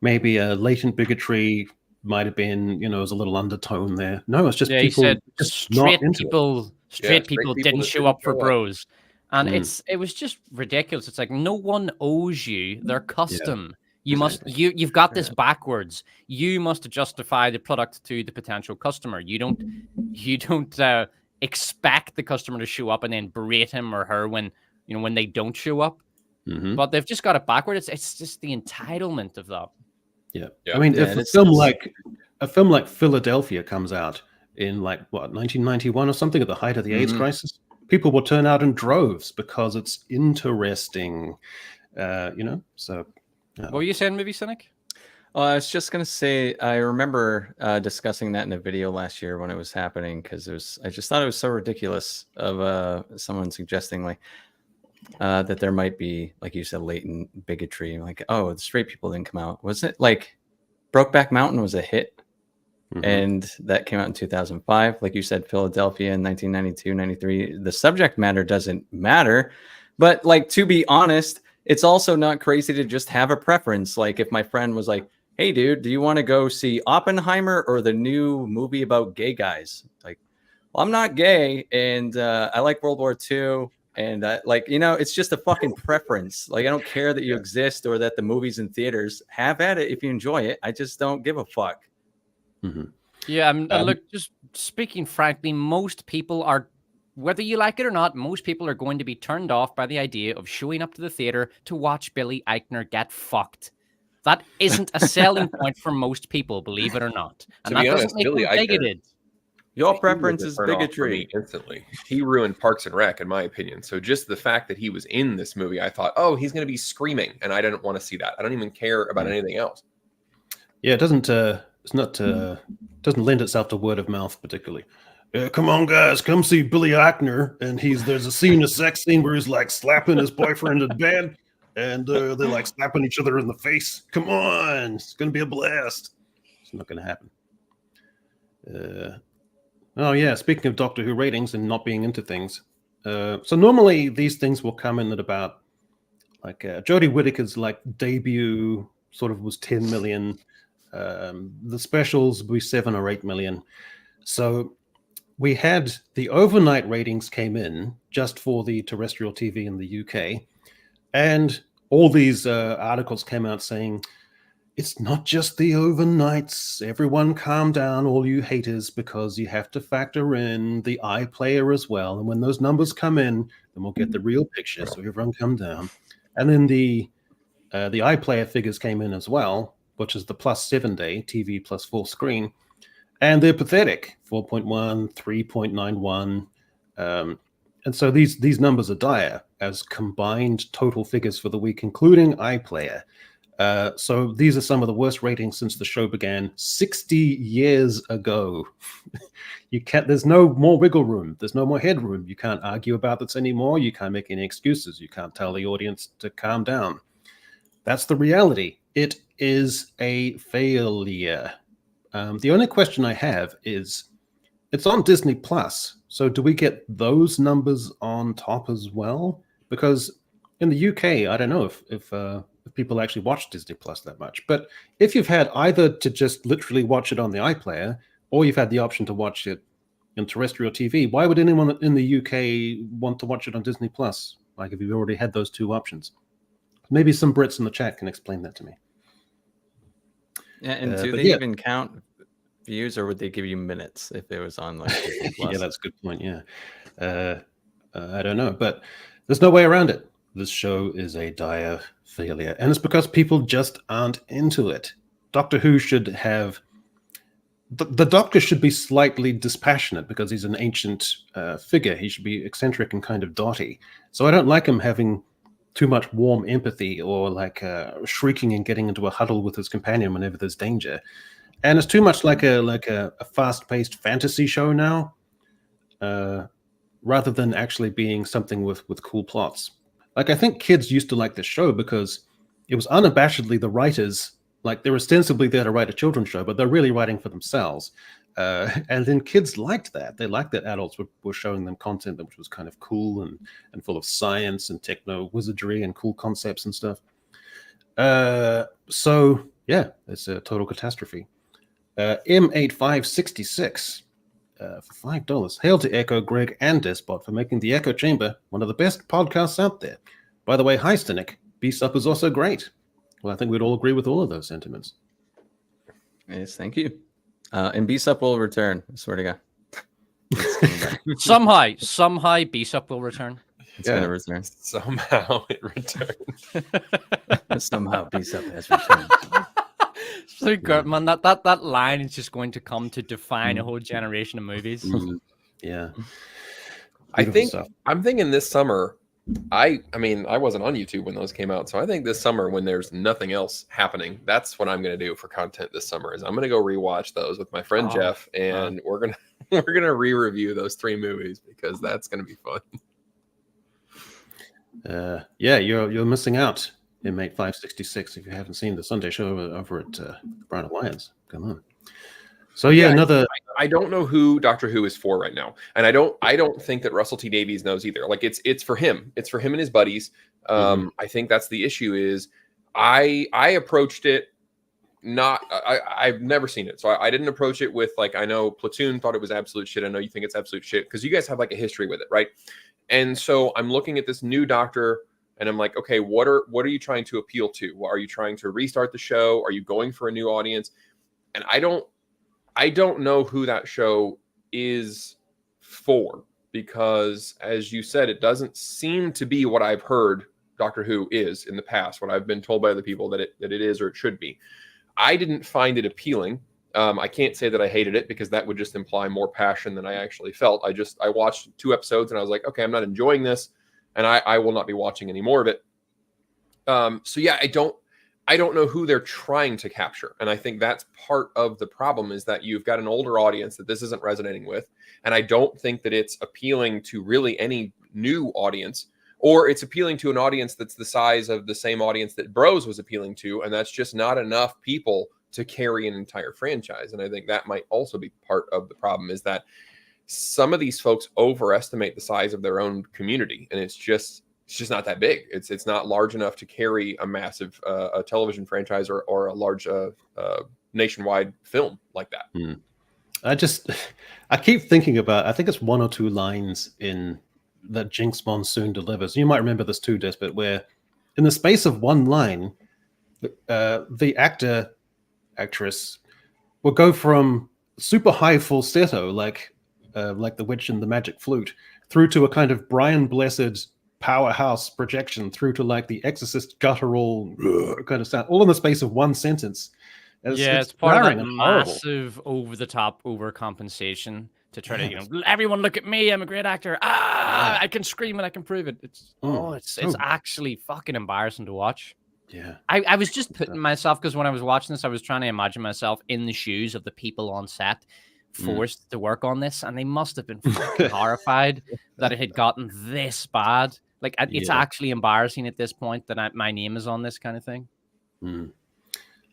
maybe a latent bigotry might have been, was a little undertone there. No, it's just people. He said just straight people didn't show up for Bros. And it was just ridiculous. It's like no one owes you their custom. Yeah, you've got this backwards. You must justify the product to the potential customer. You don't expect the customer to show up and then berate him or her when they don't show up. But they've just got it backwards. It's just the entitlement of that. Yeah. I mean, if a film like Philadelphia comes out in 1991 or something at the height of the AIDS crisis, people will turn out in droves because it's interesting, So, what were you saying, maybe Cynic? I was just gonna say I remember discussing that in a video last year when it was happening because I just thought it was so ridiculous of someone suggesting that there might be, like you said, latent bigotry. Like, oh, the straight people didn't come out. Was it like Brokeback Mountain was a hit? And that came out in 2005. Like you said, Philadelphia in 1992, 93. The subject matter doesn't matter. But to be honest, it's also not crazy to just have a preference. Like if my friend was like, hey, dude, do you want to go see Oppenheimer or the new movie about gay guys? Like, well, I'm not gay and I like World War II. And it's just a fucking preference. Like, I don't care that you exist or that the movie's in theaters. Have at it if you enjoy it. I just don't give a fuck. Yeah, look, just speaking frankly, most people are, whether you like it or not, most people are going to be turned off by the idea of showing up to the theater to watch Billy Eichner get fucked. That isn't a selling point for most people, believe it or not. And that doesn't make them bigoted. Your preference is bigotry. Instantly. He ruined Parks and Rec, in my opinion. So just the fact that he was in this movie, I thought, oh, he's going to be screaming, and I didn't want to see that. I don't even care about anything else. Yeah, it doesn't. Doesn't lend itself to word of mouth particularly. Come on, guys, come see Billy Eichner, and there's a sex scene where he's slapping his boyfriend in bed, and they're slapping each other in the face. Come on, it's gonna be a blast. It's not gonna happen. Oh yeah, speaking of Doctor Who ratings and not being into things, so normally these things will come in at about Jodie Whittaker's debut sort of was 10 million. The specials will be 7 or 8 million. So we had the overnight ratings came in just for the terrestrial TV in the UK. And all these articles came out saying, it's not just the overnights. Everyone calm down, all you haters, because you have to factor in the iPlayer as well. And when those numbers come in, then we'll get the real picture. So everyone calm down. And then the iPlayer figures came in as well, which is the plus 7 day TV plus full screen. And they're pathetic, 4.1, 3.91. And so these numbers are dire. as combined total figures for the week, including iPlayer. So these are some of the worst ratings since the show began 60 years ago. There's no more wiggle room. There's no more headroom. You can't argue about this anymore. You can't make any excuses. You can't tell the audience to calm down. That's the reality. It is a failure. The only question I have is, it's on Disney Plus. So do we get those numbers on top as well? Because in the UK, I don't know if people actually watch Disney Plus that much. But if you've had either to just literally watch it on the iPlayer, or you've had the option to watch it in terrestrial TV, why would anyone in the UK want to watch it on Disney Plus? Like, if you've already had those two options. Maybe some Brits in the chat can explain that to me. Yeah, and do they even count views, or would they give you minutes if it was on like Disney Plus? Yeah, that's a good point. Yeah, I don't know, but there's no way around it. This show is a dire failure, and it's because people just aren't into it. Doctor Who should have the Doctor should be slightly dispassionate because he's an ancient figure. He should be eccentric and kind of dotty. So I don't like him having too much warm empathy or like shrieking and getting into a huddle with his companion whenever there's danger. And it's too much like a fast-paced fantasy show now, rather than actually being something with cool plots. Like, I think kids used to like this show because it was unabashedly the writers, like, they're ostensibly there to write a children's show, but they're really writing for themselves. And then kids liked that. They liked that adults were showing them content which was kind of cool and full of science and techno wizardry and cool concepts and stuff. So yeah, it's a total catastrophe. M8566 for $5. Hail to Echo, Greg, and Despot for making the Echo Chamber one of the best podcasts out there. By the way, hi Cynic. B-Sup is also great. Well, I think we'd all agree with all of those sentiments. Yes, thank you. And B-Sup will return, I swear to God. somehow B-Sup will return. It's going to return. Somehow it returned. Somehow B-Sup has returned. So good, man. That line is just going to come to define a whole generation of movies. Yeah. I'm thinking this summer, I mean, I wasn't on YouTube when those came out, so I think this summer when there's nothing else happening, that's what I'm going to do for content this summer. Is I'm going to go rewatch those with my friend Jeff, and we're gonna re-review those 3 movies because that's going to be fun. Yeah, you're missing out, Inmate 566, if you haven't seen the Sunday show over at Brown Alliance. Come on. So yeah, another. I don't know who Doctor Who is for right now, and I don't think that Russell T Davies knows either. Like it's for him. It's for him and his buddies. I think that's the issue. Is I approached it not. I've never seen it, so I didn't approach it with like, I know Platoon thought it was absolute shit. I know you think it's absolute shit because you guys have like a history with it, right? And so I'm looking at this new Doctor, and I'm like, okay, what are you trying to appeal to? Are you trying to restart the show? Are you going for a new audience? And I don't know who that show is for, because as you said, it doesn't seem to be what I've heard Doctor Who is in the past, what I've been told by other people that it is or it should be. I didn't find it appealing. I can't say that I hated it because that would just imply more passion than I actually felt. I watched 2 episodes and I was like, okay, I'm not enjoying this, and I will not be watching any more of it. So yeah, I don't know who they're trying to capture. And I think that's part of the problem, is that you've got an older audience that this isn't resonating with. And I don't think that it's appealing to really any new audience, or it's appealing to an audience that's the size of the same audience that Bros was appealing to. And that's just not enough people to carry an entire franchise. And I think that might also be part of the problem, is that some of these folks overestimate the size of their own community. And it's just not that big. It's not large enough to carry a massive a television franchise or a large nationwide film like that. I keep thinking about, I think it's 1 or 2 lines in that Jinx Monsoon delivers. You might remember this too, Despot, where in the space of 1 line, the actress will go from super high falsetto, like the witch and the magic flute, through to a kind of Brian Blessed powerhouse projection, through to like the Exorcist guttural kind of sound, all in the space of 1 sentence. It's part of that massive over-the-top overcompensation to try to, everyone look at me. I'm a great actor. I can scream and I can prove it. It's actually fucking embarrassing to watch. Yeah. I was just putting myself, because when I was watching this, I was trying to imagine myself in the shoes of the people on set forced to work on this, and they must have been fucking horrified that it had gotten this bad. Like, it's actually embarrassing at this point that my name is on this kind of thing. And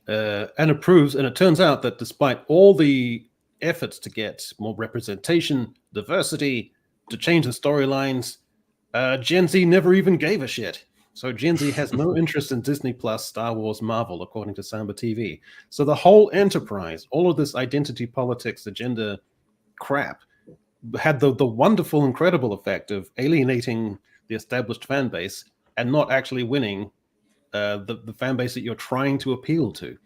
it turns out that despite all the efforts to get more representation, diversity, to change the storylines, Gen Z never even gave a shit. So Gen Z has no interest in Disney Plus, Star Wars, Marvel, according to Samba TV. So the whole enterprise, all of this identity politics, agenda crap, had the wonderful, incredible effect of alienating the established fan base and not actually winning the fan base that you're trying to appeal to.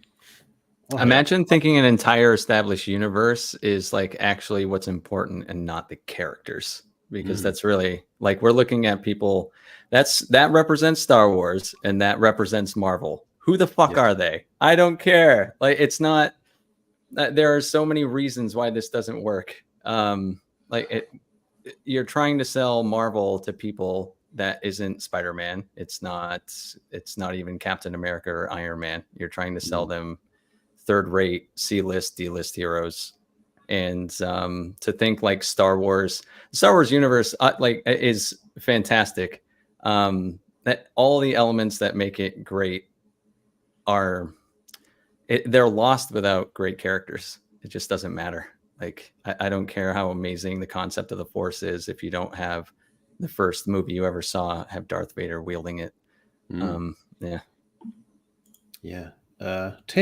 Imagine thinking an entire established universe is like actually what's important and not the characters, because that's really like, we're looking at people that represents Star Wars and that represents Marvel. Who the fuck are they? I don't care. Like, it's not, there are so many reasons why this doesn't work. You're trying to sell Marvel to people that isn't Spider-Man. It's not even Captain America or Iron Man. You're trying to sell them third-rate C-list, D-list heroes. And to think like Star Wars universe is fantastic. That all the elements that make it great they're lost without great characters. It just doesn't matter. Like, I don't care how amazing the concept of the Force is if you don't have the first movie you ever saw have Darth Vader wielding it. 10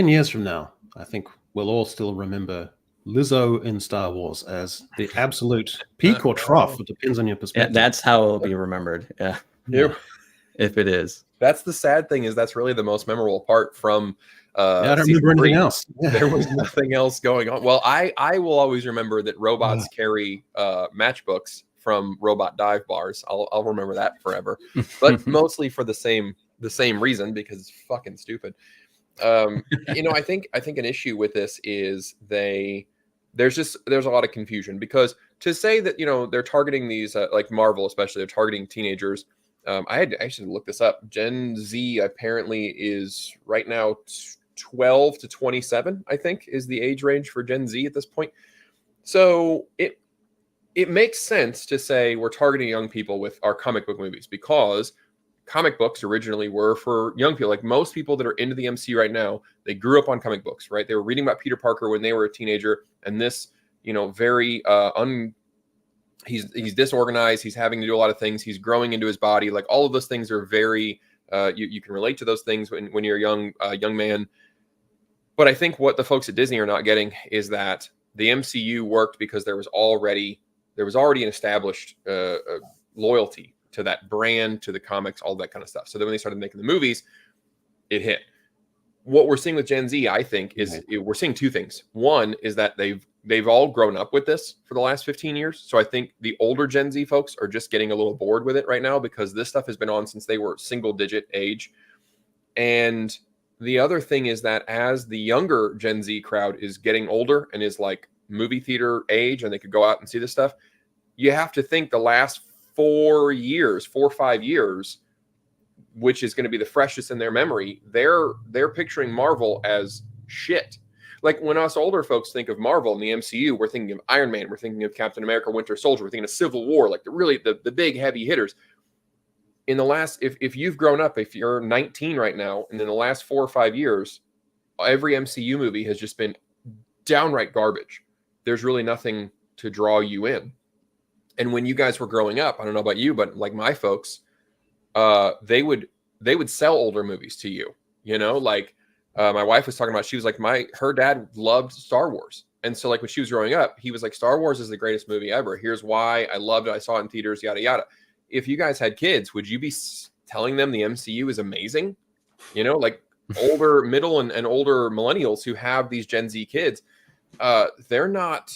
years from now, I think we'll all still remember Lizzo in Star Wars as the absolute peak or trough. It depends on your perspective. That's how it'll be remembered. Yeah. If it is. That's the sad thing, is that's really the most memorable part from I don't remember anything else. There was nothing else going on. Well, I will always remember that robots carry matchbooks from robot dive bars. I'll remember that forever, but mostly for the same reason, because it's fucking stupid. I think an issue with this is there's a lot of confusion, because to say that, they're targeting these like Marvel, especially, they're targeting teenagers. I had to actually look this up. Gen Z apparently is right now 12 to 27, I think, is the age range for Gen Z at this point. So it makes sense to say we're targeting young people with our comic book movies, because comic books originally were for young people. Like, most people that are into the MCU right now, they grew up on comic books, right? They were reading about Peter Parker when they were a teenager, and this, very he's disorganized. He's having to do a lot of things. He's growing into his body. Like, all of those things are very, you can relate to those things when you're a young man. But I think what the folks at Disney are not getting is that the MCU worked because there was already an established loyalty to that brand, to the comics, all that kind of stuff. So then when they started making the movies, it hit. What we're seeing with Gen Z, I think, is we're seeing two things. One is that they've all grown up with this for the last 15 years. So I think the older Gen Z folks are just getting a little bored with it right now, because this stuff has been on since they were single digit age. And the other thing is that as the younger Gen Z crowd is getting older and is like movie theater age, and they could go out and see this stuff, you have to think the last 4 or 5 years, which is going to be the freshest in their memory, they're picturing Marvel as shit. Like, when us older folks think of Marvel and the MCU, we're thinking of Iron Man, we're thinking of Captain America, Winter Soldier, we're thinking of Civil War, like the big heavy hitters. In the last, if you've grown up, if you're 19 right now, and in the last 4 or 5 years, every MCU movie has just been downright garbage. There's really nothing to draw you in. And when you guys were growing up, I don't know about you, but like my folks, they would sell older movies to you. Like my wife was talking about, she was like, her dad loved Star Wars. And so like when she was growing up, he was like, Star Wars is the greatest movie ever. Here's why I loved it. I saw it in theaters, yada, yada. If you guys had kids, would you be telling them the MCU is amazing? Like older, middle and older millennials who have these Gen Z kids, they're not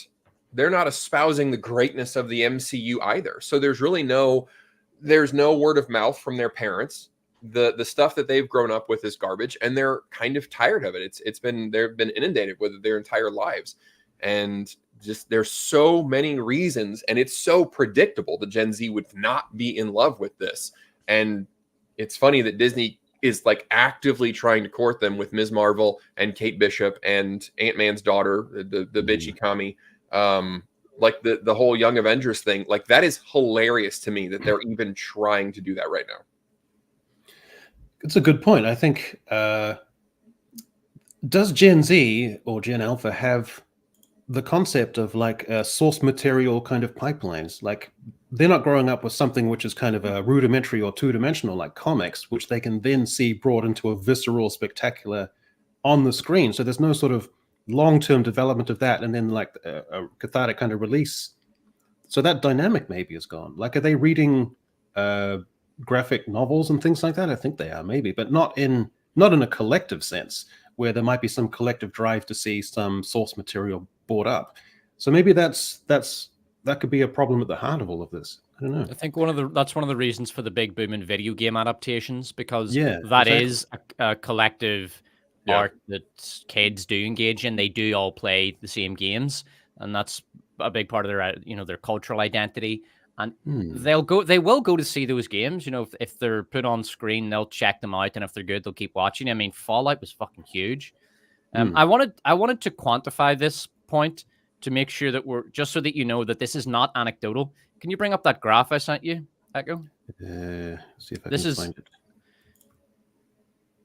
espousing the greatness of the MCU either. So there's no word of mouth from their parents. The stuff that they've grown up with is garbage, and they're kind of tired of it. They've been inundated with it their entire lives. and just there's so many reasons, and it's so predictable that Gen Z would not be in love with this. And it's funny that Disney is like actively trying to court them with Ms. Marvel and Kate Bishop and Ant-Man's daughter, the bitchy Kami. Like the whole Young Avengers thing, like that is hilarious to me that they're even trying to do that right now. It's a good point. I think, does Gen Z or Gen Alpha have the concept of like source material kind of pipelines? Like they're not growing up with something which is kind of a rudimentary or two-dimensional like comics, which they can then see brought into a visceral spectacular on the screen. So there's no sort of long-term development of that and then like a cathartic kind of release. So that dynamic maybe is gone. Like, are they reading graphic novels and things like that? I think they are, maybe, but not in a collective sense where there might be some collective drive to see some source material brought up. So maybe that could be a problem at the heart of all of this. I don't know. I think that's one of the reasons for the big boom in video game adaptations, because that exactly. is a collective art that kids do engage in. They do all play the same games, and that's a big part of their their cultural identity. And they will go to see those games. If they're put on screen, they'll check them out, and if they're good, they'll keep watching. I mean, Fallout was fucking huge. I wanted to quantify this point to make sure that just so that you know that this is not anecdotal. Can you bring up that graph I sent you, Echo? See if I can find it.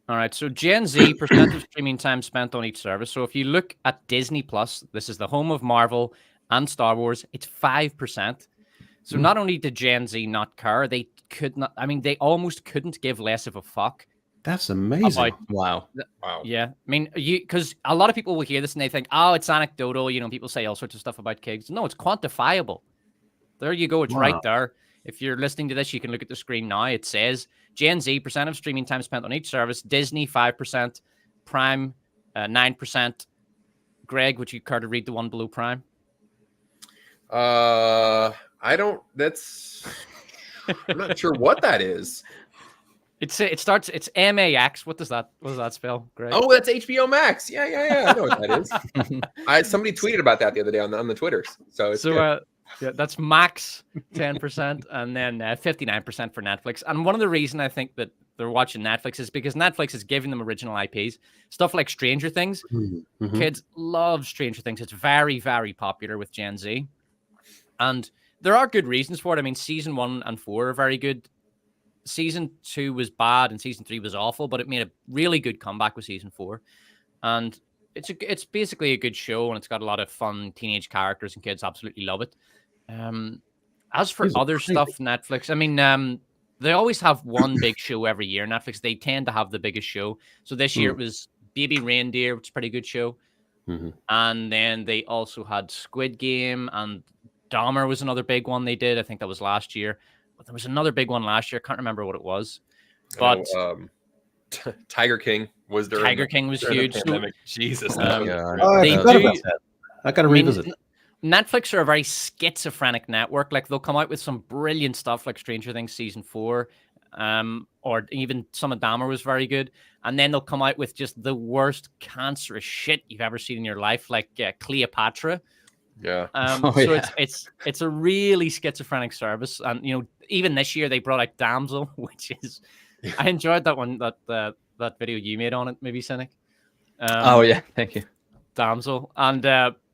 All right, so Gen Z percent of streaming time spent on each service. So if you look at Disney Plus, this is the home of Marvel and Star Wars. It's 5%. So not only did Gen Z not care, they could not. I mean, they almost couldn't give less of a fuck. That's amazing. Wow. Yeah, I mean, because a lot of people will hear this and they think, oh, it's anecdotal. People say all sorts of stuff about kids. No, it's quantifiable. There you go. It's right there. If you're listening to this, you can look at the screen now. It says Gen Z percent of streaming time spent on each service. Disney 5%, Prime 9%. Greg, would you care to read the one below Prime? I don't. I'm not sure what that is. It's MAX. What does that spell, Greg? Oh, that's HBO Max. Yeah. I know what that is. Somebody tweeted about that the other day on the Twitters. So yeah, that's Max 10%, and then 59% for Netflix. And one of the reasons I think that they're watching Netflix is because Netflix is giving them original IPs, stuff like Stranger Things. Mm-hmm. Kids love Stranger Things. It's very, very popular with Gen Z, and there are good reasons for it. I mean, season 1 and 4 are very good. Season 2 was bad, and season 3 was awful, but it made a really good comeback with season 4, and it's basically a good show, and it's got a lot of fun teenage characters, and kids absolutely love it. As for other stuff, Netflix, I mean, they always have one big show every year. Netflix, they tend to have the biggest show. So this year it was Baby Reindeer, which is a pretty good show. And then they also had Squid Game, and Dahmer was another big one they did. I think that was last year. But there was another big one last year. I can't remember what it was. But Tiger King was there. Tiger King was huge. Jesus. I got to revisit it. Netflix are a very schizophrenic network. Like, they'll come out with some brilliant stuff like Stranger Things season 4, or even some of Dahmer was very good. And then they'll come out with just the worst cancerous shit you've ever seen in your life, like Cleopatra. Yeah. It's a really schizophrenic service. And even this year they brought out Damsel, which is I enjoyed that one, that video you made on it, maybe Cynic. Thank you. Damsel. And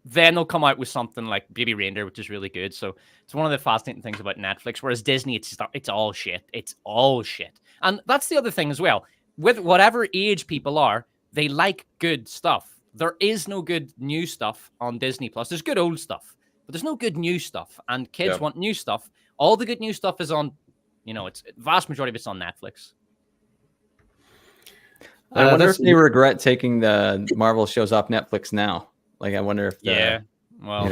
then they'll come out with something like Baby Reindeer, which is really good. So it's one of the fascinating things about Netflix. Whereas Disney, it's all shit. It's all shit. And that's the other thing as well. With whatever age people are, they like good stuff. There is no good new stuff on Disney Plus. There's good old stuff, but there's no good new stuff. And kids want new stuff. All the good new stuff is on, it's vast majority of it's on Netflix. I wonder if they regret taking the Marvel shows off Netflix now. Like, I wonder if I don't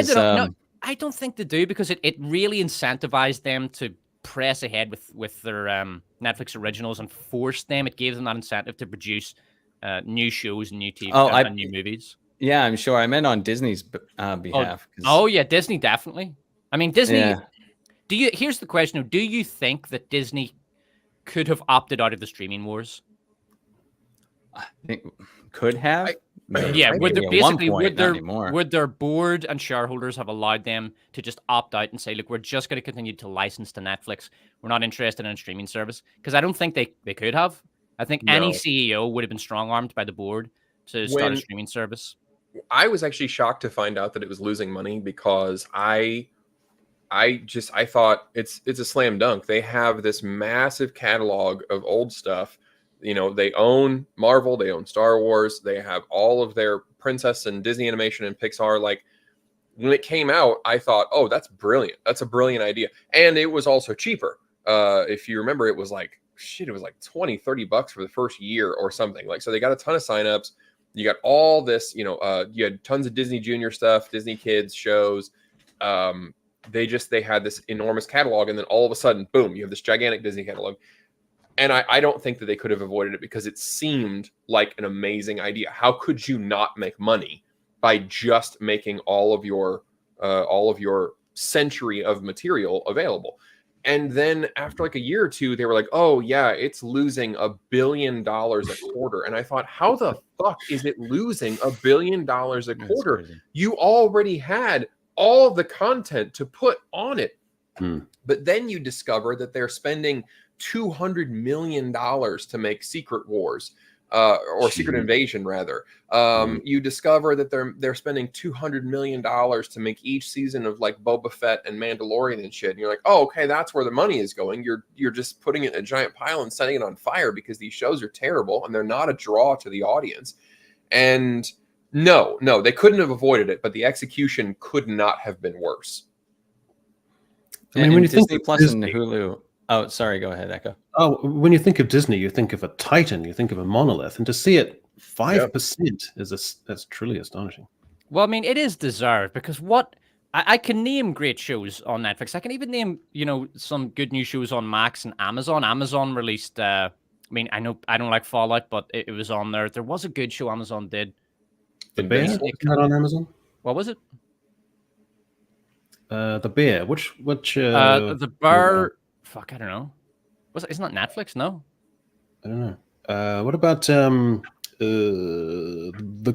know. I don't think they do, because it really incentivized them to press ahead with their Netflix originals and forced them. It gave them that incentive to produce new shows and new TV and new movies. Yeah, I'm sure. I meant on Disney's behalf. Disney definitely. I mean, Disney. Yeah. Here's the question: do you think that Disney could have opted out of the streaming wars? I think could have. Yeah, basically not anymore. Would their board and shareholders have allowed them to just opt out and say, look, we're just going to continue to license to Netflix. We're not interested in a streaming service? Because I don't think they could have. I think any CEO would have been strong-armed by the board to start a streaming service. I was actually shocked to find out that it was losing money because I thought it's a slam dunk. They have this massive catalog of old stuff. You know, they own Marvel, they own Star Wars, they have all of their Princess and Disney Animation and Pixar. Like, when it came out, I thought, oh, that's brilliant. That's a brilliant idea. And it was also cheaper. If you remember, it was like, it was like $20-$30 for the first year or something. Like, so they got a ton of signups. You got all this, you had tons of Disney Junior stuff, Disney Kids shows. They had this enormous catalog, and then all of a sudden, boom, you have this gigantic Disney catalog. And I don't think that they could have avoided it because it seemed like an amazing idea. How could you not make money by just making all of your century of material available? And then after like a year or two, they were like, oh yeah, it's losing $1 billion a quarter. And I thought, how the fuck is it losing $1 billion a quarter? You already had all the content to put on it. But then you discover that they're spending $200 million to make Secret Wars, or Secret Invasion rather. You discover that they're spending $200 million to make each season of like Boba Fett and Mandalorian and shit. And you're like, oh, okay, that's where the money is going. You're just putting it in a giant pile and setting it on fire because these shows are terrible and they're not a draw to the audience. And no, they couldn't have avoided it, but the execution could not have been worse. I mean, when you Disney think Plus Disney, and Hulu. Oh, sorry. Go ahead, Echo. Oh, when you think of Disney, you think of a titan, you think of a monolith, and to see it 5% that's truly astonishing. Well, I mean, it is deserved because I can name great shows on Netflix. I can even name, some good new shows on Max and Amazon. Amazon released. I mean, I know I don't like Fallout, but it was on there. There was a good show Amazon did. The Bear? Wasn't that on Amazon? What was it? The Bear. Which? The Bear. Fuck, I don't know. Isn't that Netflix? No. I don't know. What about the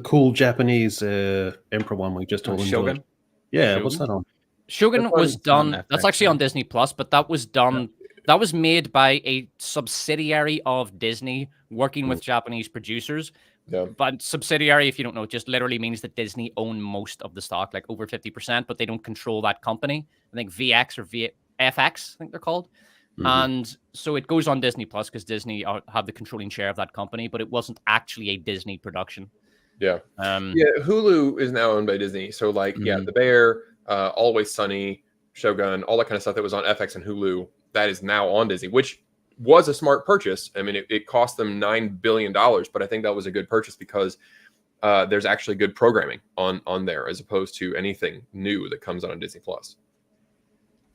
cool Japanese Emperor one we just all enjoyed? Shogun? Yeah, Shogun? What's that on? Shogun was done. That's actually on Disney Plus, but that was done. Yeah. That was made by a subsidiary of Disney working with Japanese producers. Yeah. But subsidiary, if you don't know, just literally means that Disney own most of the stock, like over 50%, but they don't control that company. I think VX or FX, I think they're called. And so it goes on Disney Plus because Disney have the controlling share of that company, but it wasn't actually a Disney production. Yeah. Hulu is now owned by Disney. So The Bear, Always Sunny, Shogun, all that kind of stuff that was on FX and Hulu, that is now on Disney, which was a smart purchase. I mean, it cost them $9 billion, but I think that was a good purchase because there's actually good programming on there as opposed to anything new that comes on Disney Plus.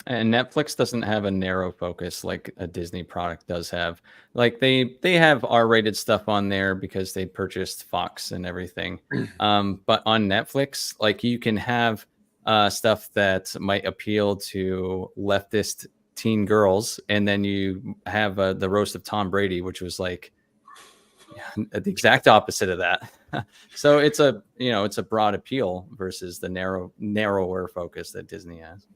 And Netflix doesn't have a narrow focus like a Disney product does have. Like they have R-rated stuff on there because they purchased Fox and everything. But on Netflix, like you can have stuff that might appeal to leftist teen girls, and then you have the roast of Tom Brady, which was like the exact opposite of that. So it's a broad appeal versus the narrower focus that Disney has.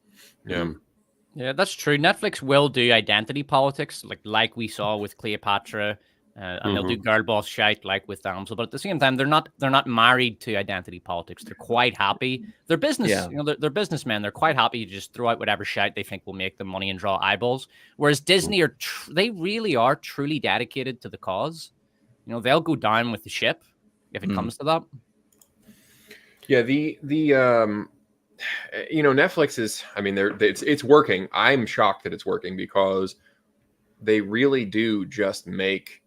Yeah, that's true. Netflix will do identity politics, like we saw with Cleopatra, and they'll do girl boss shite like with Damsel. But at the same time, they're not married to identity politics. They're quite happy. They're business, they're businessmen. They're quite happy to just throw out whatever shite they think will make them money and draw eyeballs. Whereas Disney they really are truly dedicated to the cause. They'll go down with the ship if it comes to that. Yeah, Netflix is, I mean, it's working. I'm shocked that it's working because they really do just make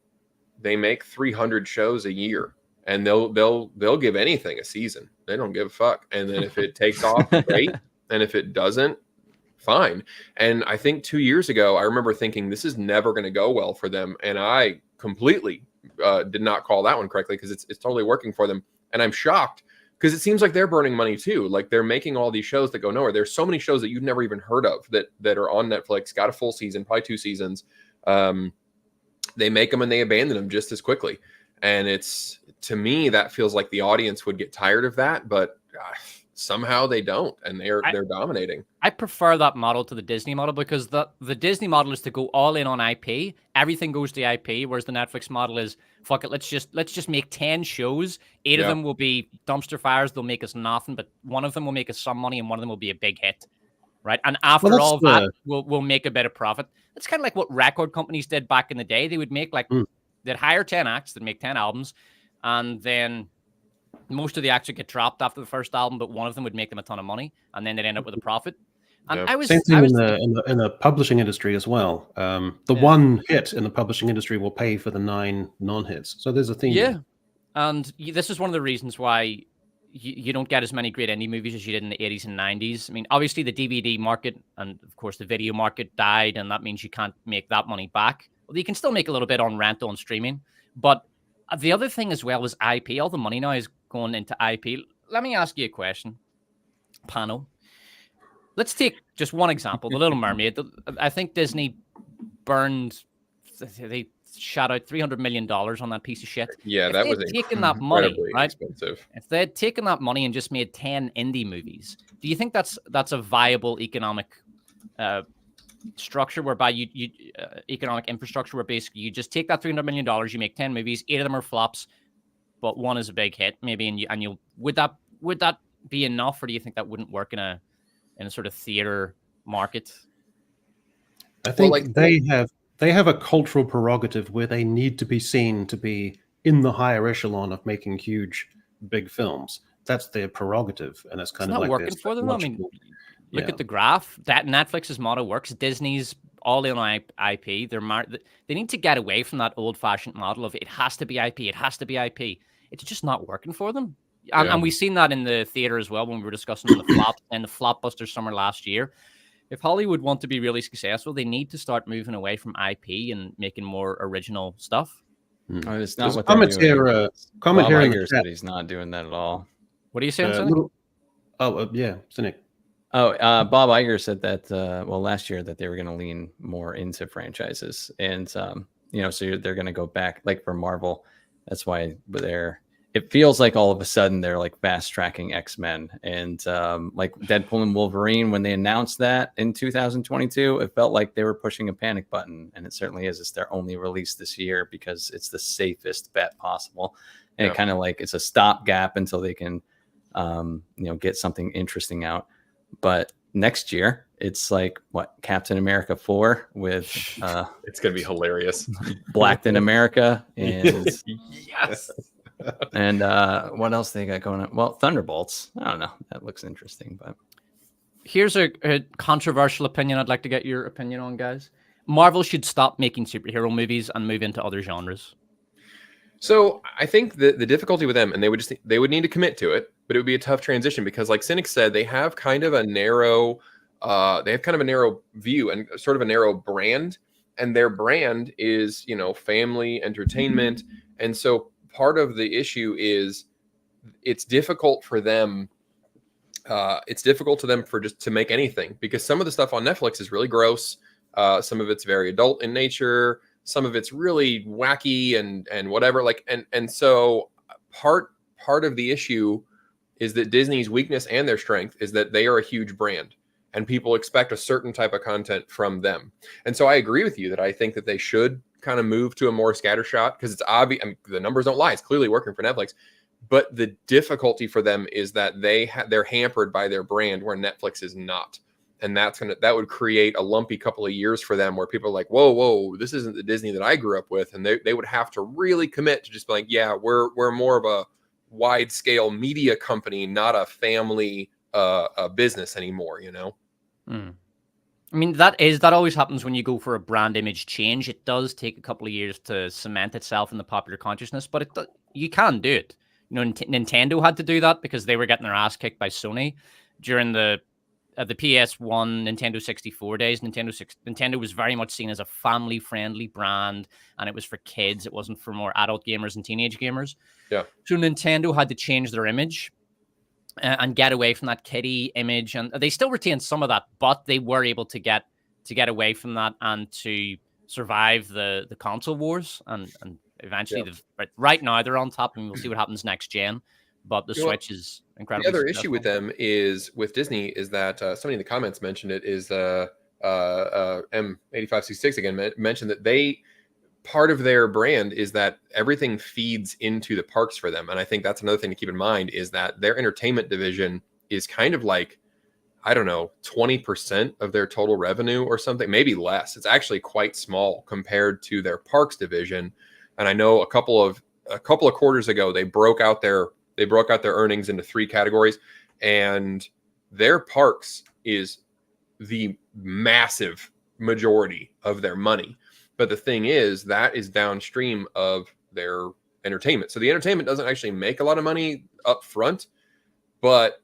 300 shows a year, and they'll give anything a season. They don't give a fuck. And then if it takes off, great. And if it doesn't, fine. And I think 2 years ago, I remember thinking this is never going to go well for them. And I completely did not call that one correctly because it's totally working for them. And I'm shocked. Because it seems like they're burning money too. Like they're making all these shows that go nowhere. There's so many shows that you've never even heard of that are on Netflix, got a full season, probably 2 seasons. They make them and they abandon them just as quickly. And it's, to me, that feels like the audience would get tired of that, but somehow they don't, and they're dominating. I prefer that model to the Disney model, because the Disney model is to go all in on IP. Everything goes to IP, whereas the Netflix model is, fuck it, let's just make 10 shows. 8 of them will be dumpster fires. They'll make us nothing, but one of them will make us some money, and one of them will be a big hit, right? And after all that, we'll make a bit of profit. It's kind of like what record companies did back in the day. They would make they'd hire 10 acts, they'd make 10 albums, and then most of the acts would get dropped after the first album, but one of them would make them a ton of money, and then they'd end up with a profit. And same thing in the publishing industry as well. The one hit in the publishing industry will pay for the 9 non-hits. So there's a theme. Yeah, and this is one of the reasons why you don't get as many great indie movies as you did in the 80s and 90s. I mean, obviously the DVD market and of course the video market died, and that means you can't make that money back. Well, you can still make a little bit on rental and streaming, but the other thing as well is IP. All the money now is going into IP. Let me ask you a question, panel. Let's take just one example, The Little Mermaid. I think Disney they shot out $300 million on that piece of shit. Yeah, that was taken that money, right? Expensive. If they had taken that money and just made 10 indie movies, do you think that's a viable economic structure, whereby you economic infrastructure, where basically you just take that $300 million, you make 10 movies, 8 of them are flops, but one is a big hit, maybe, and you'll would that be enough, or do you think that wouldn't work in a sort of theater market? I think they have a cultural prerogative where they need to be seen to be in the higher echelon of making huge, big films. That's their prerogative, and it's kind of not like working for them. I mean, look at the graph. That Netflix's model works. Disney's all in on IP. They need to get away from that old-fashioned model of it has to be IP. It has to be IP. It's just not working for them. And we've seen that in the theater as well when we were discussing the flop and the Flopbuster summer last year. If Hollywood want to be really successful, they need to start moving away from IP and making more original stuff. Oh, it's not what they're doing. Comment here in the chat. He's not doing that at all. What are you saying, Cynic? Yeah, Cynic. Oh, Bob Iger said that last year that they were going to lean more into franchises, and so they're going to go back, like for Marvel. That's why it feels like all of a sudden they're like fast tracking X-Men, and like Deadpool and Wolverine, when they announced that in 2022, it felt like they were pushing a panic button, and it certainly is. It's their only release this year because it's the safest bet possible, and it kind of like it's a stopgap until they can get something interesting out. But next year it's like Captain America 4 with it's gonna be hilarious. Blacked in America, and yes. And what else they got going on? Well, Thunderbolts. I don't know. That looks interesting, but here's a controversial opinion I'd like to get your opinion on, guys. Marvel should stop making superhero movies and move into other genres. So I think the difficulty with them, and they would need to commit to it, but it would be a tough transition because, like Cynic said, they have kind of a narrow view and sort of a narrow brand, and their brand is family entertainment, and so part of the issue is it's difficult for them. It's difficult to them for just to make anything, because some of the stuff on Netflix is really gross. Some of it's very adult in nature. Some of it's really wacky and whatever. And so part of the issue is that Disney's weakness and their strength is that they are a huge brand, and people expect a certain type of content from them. And so I agree with you that I think that they should kind of move to a more scattershot, because it's obvious. I mean, the numbers don't lie. It's clearly working for Netflix. But the difficulty for them is that they're hampered by their brand, where Netflix is not. And that would create a lumpy couple of years for them, where people are like, whoa, this isn't the Disney that I grew up with. And they would have to really commit to just be like, yeah, we're more of a wide scale media company, not a family business anymore, I mean, that always happens when you go for a brand image change. It does take a couple of years to cement itself in the popular consciousness, but you can do it. Nintendo had to do that because they were getting their ass kicked by Sony during the PS1, Nintendo 64 days. Nintendo was very much seen as a family-friendly brand, and it was for kids. It wasn't for more adult gamers and teenage gamers. Yeah. So Nintendo had to change their image and get away from that kiddie image, and they still retained some of that, but they were able to get away from that and to survive the console wars, and Eventually, right now they're on top, and we'll see what happens next gen. But the Switch is incredible. The other issue with them is with Disney is that somebody in the comments mentioned it is M8566 again mentioned that part of their brand is that everything feeds into the parks for them. And I think that's another thing to keep in mind is that their entertainment division is kind of like, I don't know, 20% of their total revenue or something, maybe less. It's actually quite small compared to their parks division. And I know a couple of quarters ago, they broke out their earnings into 3 categories, and their parks is the massive majority of their money. But the thing is, that is downstream of their entertainment. So the entertainment doesn't actually make a lot of money up front, but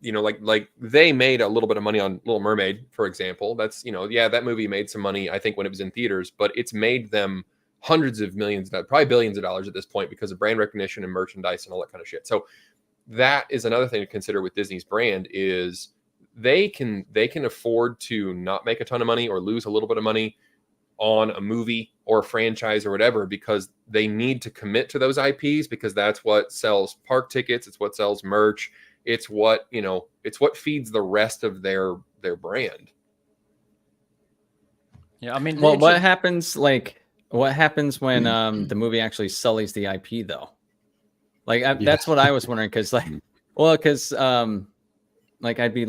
like they made a little bit of money on Little Mermaid, for example. That's, that movie made some money, I think, when it was in theaters, but it's made them hundreds of millions, probably billions of dollars at this point because of brand recognition and merchandise and all that kind of shit. So that is another thing to consider with Disney's brand is they can afford to not make a ton of money or lose a little bit of money on a movie or a franchise or whatever, because they need to commit to those IPs, because that's what sells park tickets. It's what sells merch. It's what, it's what feeds the rest of their brand. Yeah. I mean, well, what happens when the movie actually sullies the IP though? Like, that's what I was wondering. Cause I'd be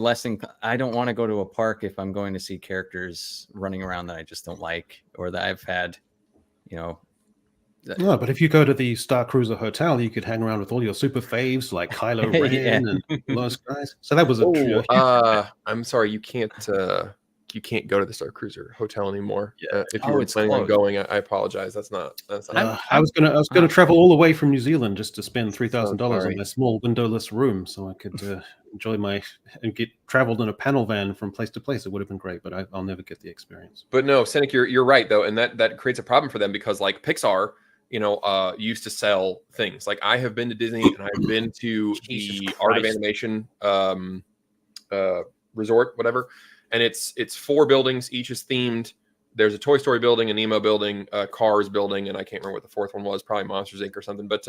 I don't want to go to a park if I'm going to see characters running around that I just don't like, or that I've had, No, but if you go to the Star Cruiser Hotel, you could hang around with all your super faves like Kylo Ren and those guys. So that was I'm sorry, you can't go to the Star Cruiser Hotel anymore. Yeah. If you were planning on going, I apologize. That's not. I was gonna travel all the way from New Zealand just to spend $3,000 on my small windowless room, so I could enjoy and get traveled in a panel van from place to place. It would have been great, but I'll never get the experience. But no, Cynic, you're right though, and that creates a problem for them because like Pixar, used to sell things. Like I have been to Disney and I've been to the Art of Animation resort, whatever. And it's 4 buildings. Each is themed. There's a Toy Story building, a Nemo building, a Cars building, and I can't remember what the 4th one was. Probably Monsters Inc. or something. But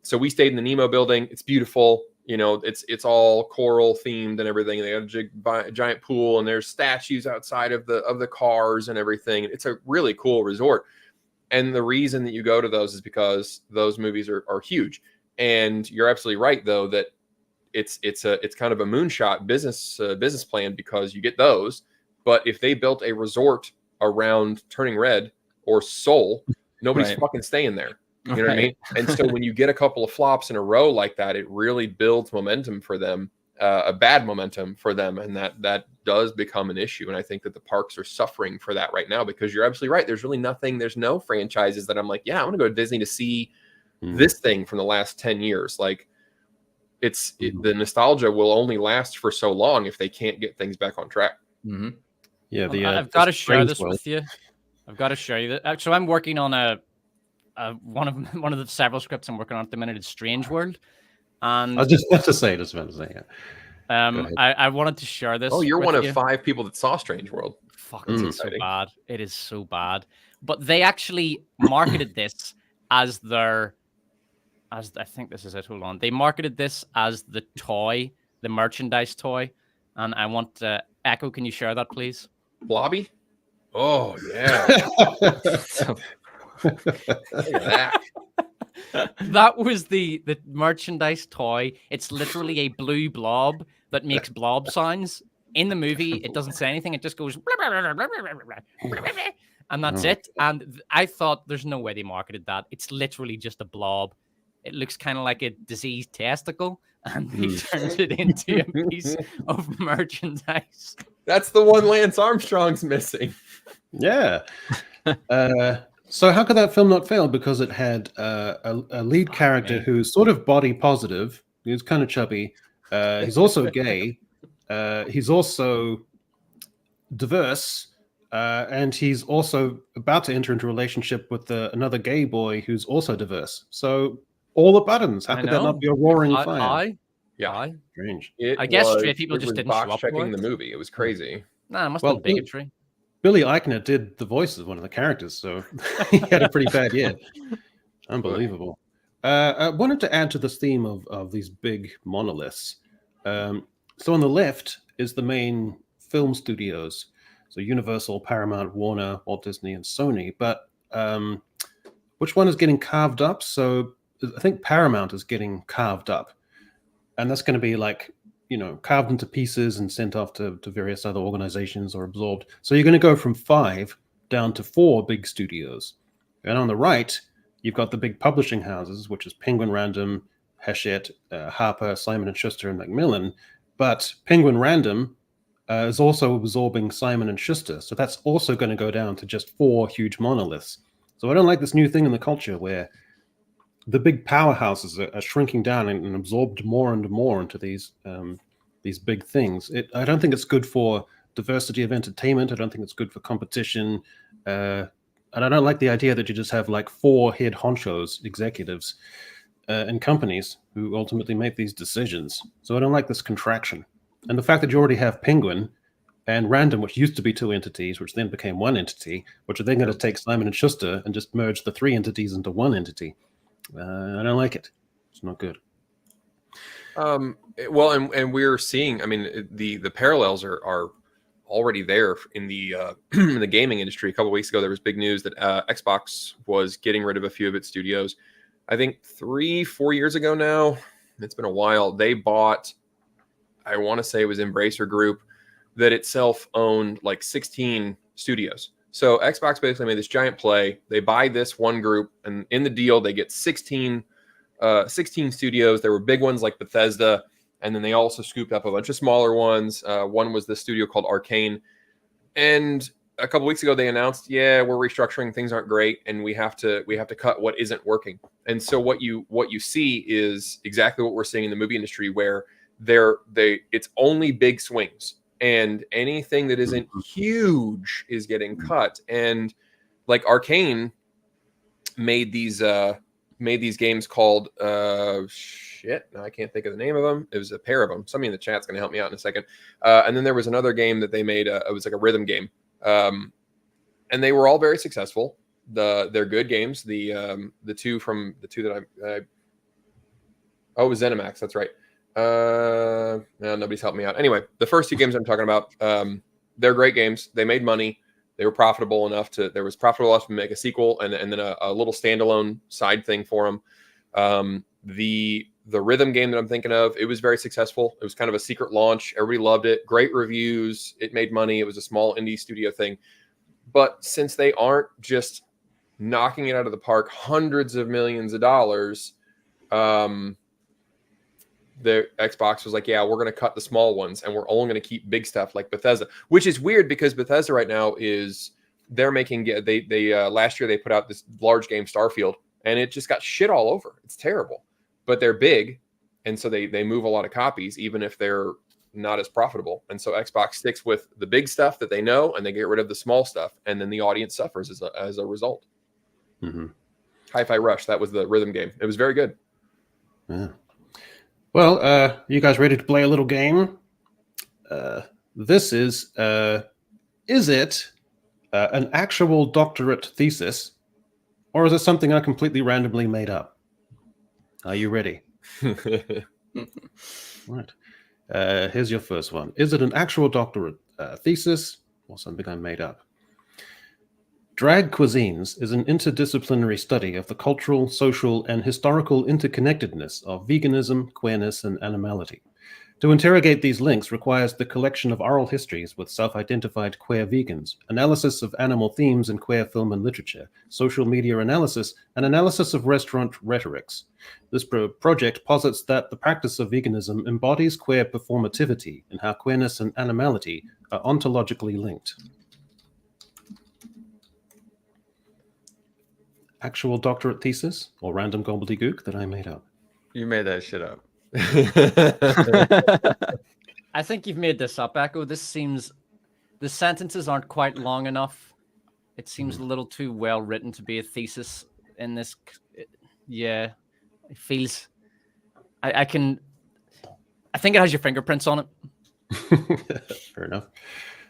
so we stayed in the Nemo building. It's beautiful. It's all coral themed and everything. They got a giant pool, and there's statues outside of the cars and everything. It's a really cool resort. And the reason that you go to those is because those movies are huge. And you're absolutely right, though, that it's kind of a moonshot business plan, because you get those, but if they built a resort around Turning Red or Soul, nobody's fucking staying there. You know what I mean? And so when you get a couple of flops in a row like that, it really builds momentum for them, a bad momentum for them, and that does become an issue. And I think that the parks are suffering for that right now, because you're absolutely right. There's really nothing. There's no franchises that I'm like, yeah, I want to go to Disney to see this thing from the last 10 years. Like, the nostalgia will only last for so long if they can't get things back on track. Mm-hmm. Yeah, I've got to share this with you. I've got to show you that. So I'm working on one of the several scripts I'm working on at the minute is Strange World, and I was just about to say. I wanted to share this. Oh, you're one of you. 5 people that saw Strange World. Fuck, it's so bad. It is so bad. But they actually marketed this as I think this is it. Hold on. They marketed this as the merchandise toy. And I want Echo, can you share that, please? Blobby? Oh, yeah. Look at that. That was the merchandise toy. It's literally a blue blob that makes blob sounds. In the movie, it doesn't say anything. It just goes... And that's it. And I thought there's no way they marketed that. It's literally just a blob. It looks kind of like a diseased testicle, and they turned it into a piece of merchandise. That's the one Lance Armstrong's missing. Yeah. So how could that film not fail? Because it had a lead character who's sort of body positive. He's kind of chubby. He's also gay. He's also diverse. And he's also about to enter into a relationship with another gay boy who's also diverse. So all the buttons. How could that not be a roaring fire? Strange. I guess straight people just didn't show up checking the movie. It was crazy. Nah, it must have been bigotry. Billy Eichner did the voice of one of the characters, so he had a pretty bad year. Unbelievable. I wanted to add to this theme of these big monoliths. So on the left is the main film studios, so Universal, Paramount, Warner, Walt Disney, and Sony. But which one is getting carved up? So I think Paramount is getting carved up, and that's going to be like, carved into pieces and sent off to various other organizations or absorbed. So you're going to go from 5 down to 4 big studios. And on the right, you've got the big publishing houses, which is Penguin Random, Hachette, Harper, Simon & Schuster, and Macmillan. But Penguin Random is also absorbing Simon & Schuster. So that's also going to go down to just 4 huge monoliths. So I don't like this new thing in the culture where the big powerhouses are shrinking down and absorbed more and more into these big things. I don't think it's good for diversity of entertainment. I don't think it's good for competition. And I don't like the idea that you just have like 4 head honchos, executives in companies who ultimately make these decisions. So I don't like this contraction. And the fact that you already have Penguin and Random, which used to be 2 entities, which then became 1 entity, which are then going to take Simon & Schuster and just merge the 3 entities into 1 entity. I don't like it. It's not good. Well, and we're seeing, I mean, the parallels are already there in the in the gaming industry. A couple of weeks ago, there was big news that Xbox was getting rid of a few of its studios. I think 3-4 years ago now, it's been a while, they bought, I want to say it was Embracer Group, that itself owned like 16 studios. So Xbox basically made this giant play. They buy this one group, and in the deal, they get 16 studios. There were big ones like Bethesda, and then they also scooped up a bunch of smaller ones. One was the studio called Arcane. And a couple weeks ago, they announced, yeah, we're restructuring. Things aren't great, and we have to cut what isn't working. And so what you see is exactly what we're seeing in the movie industry, where it's only big swings. And anything that isn't huge is getting cut. And like Arcane made these games called now I can't think of the name of them. It was a pair of them. Somebody in the chat's going to help me out in a second. And then there was another game that they made. It was like a rhythm game, and they were all very successful. They're good games. The two that it was ZeniMax. That's right. No, nobody's helping me out. Anyway, the first 2 games I'm talking about, they're great games. They made money. They were profitable enough to make a sequel and then a little standalone side thing for them. The rhythm game that I'm thinking of, it was very successful. It was kind of a secret launch. Everybody loved it. Great reviews. It made money. It was a small indie studio thing. But since they aren't just knocking it out of the park, hundreds of millions of dollars, the Xbox was like, yeah, we're going to cut the small ones and we're only going to keep big stuff like Bethesda, which is weird because Bethesda right now they're making, last year they put out this large game Starfield and it just got shit all over. It's terrible, but they're big. And so they move a lot of copies, even if they're not as profitable. And so Xbox sticks with the big stuff that they know and they get rid of the small stuff. And then the audience suffers as a result. Mm-hmm. Hi-Fi Rush, that was the rhythm game. It was very good. Yeah. Well, you guys ready to play a little game? This is it an actual doctorate thesis, or is it something I completely randomly made up? Are you ready? Right. Here's your first one. Is it an actual doctorate thesis, or something I made up? Drag cuisines is an interdisciplinary study of the cultural, social, and historical interconnectedness of veganism, queerness, and animality. To interrogate these links requires the collection of oral histories with self-identified queer vegans, analysis of animal themes in queer film and literature, social media analysis, and analysis of restaurant rhetorics. This project posits that the practice of veganism embodies queer performativity and how queerness and animality are ontologically linked. Actual doctorate thesis or random gobbledygook that I made up? You made that shit up. I think you've made this up, Echo. The sentences aren't quite long enough. It seems a little too well written to be a thesis in this. Yeah, it feels. I think it has your fingerprints on it. Fair enough.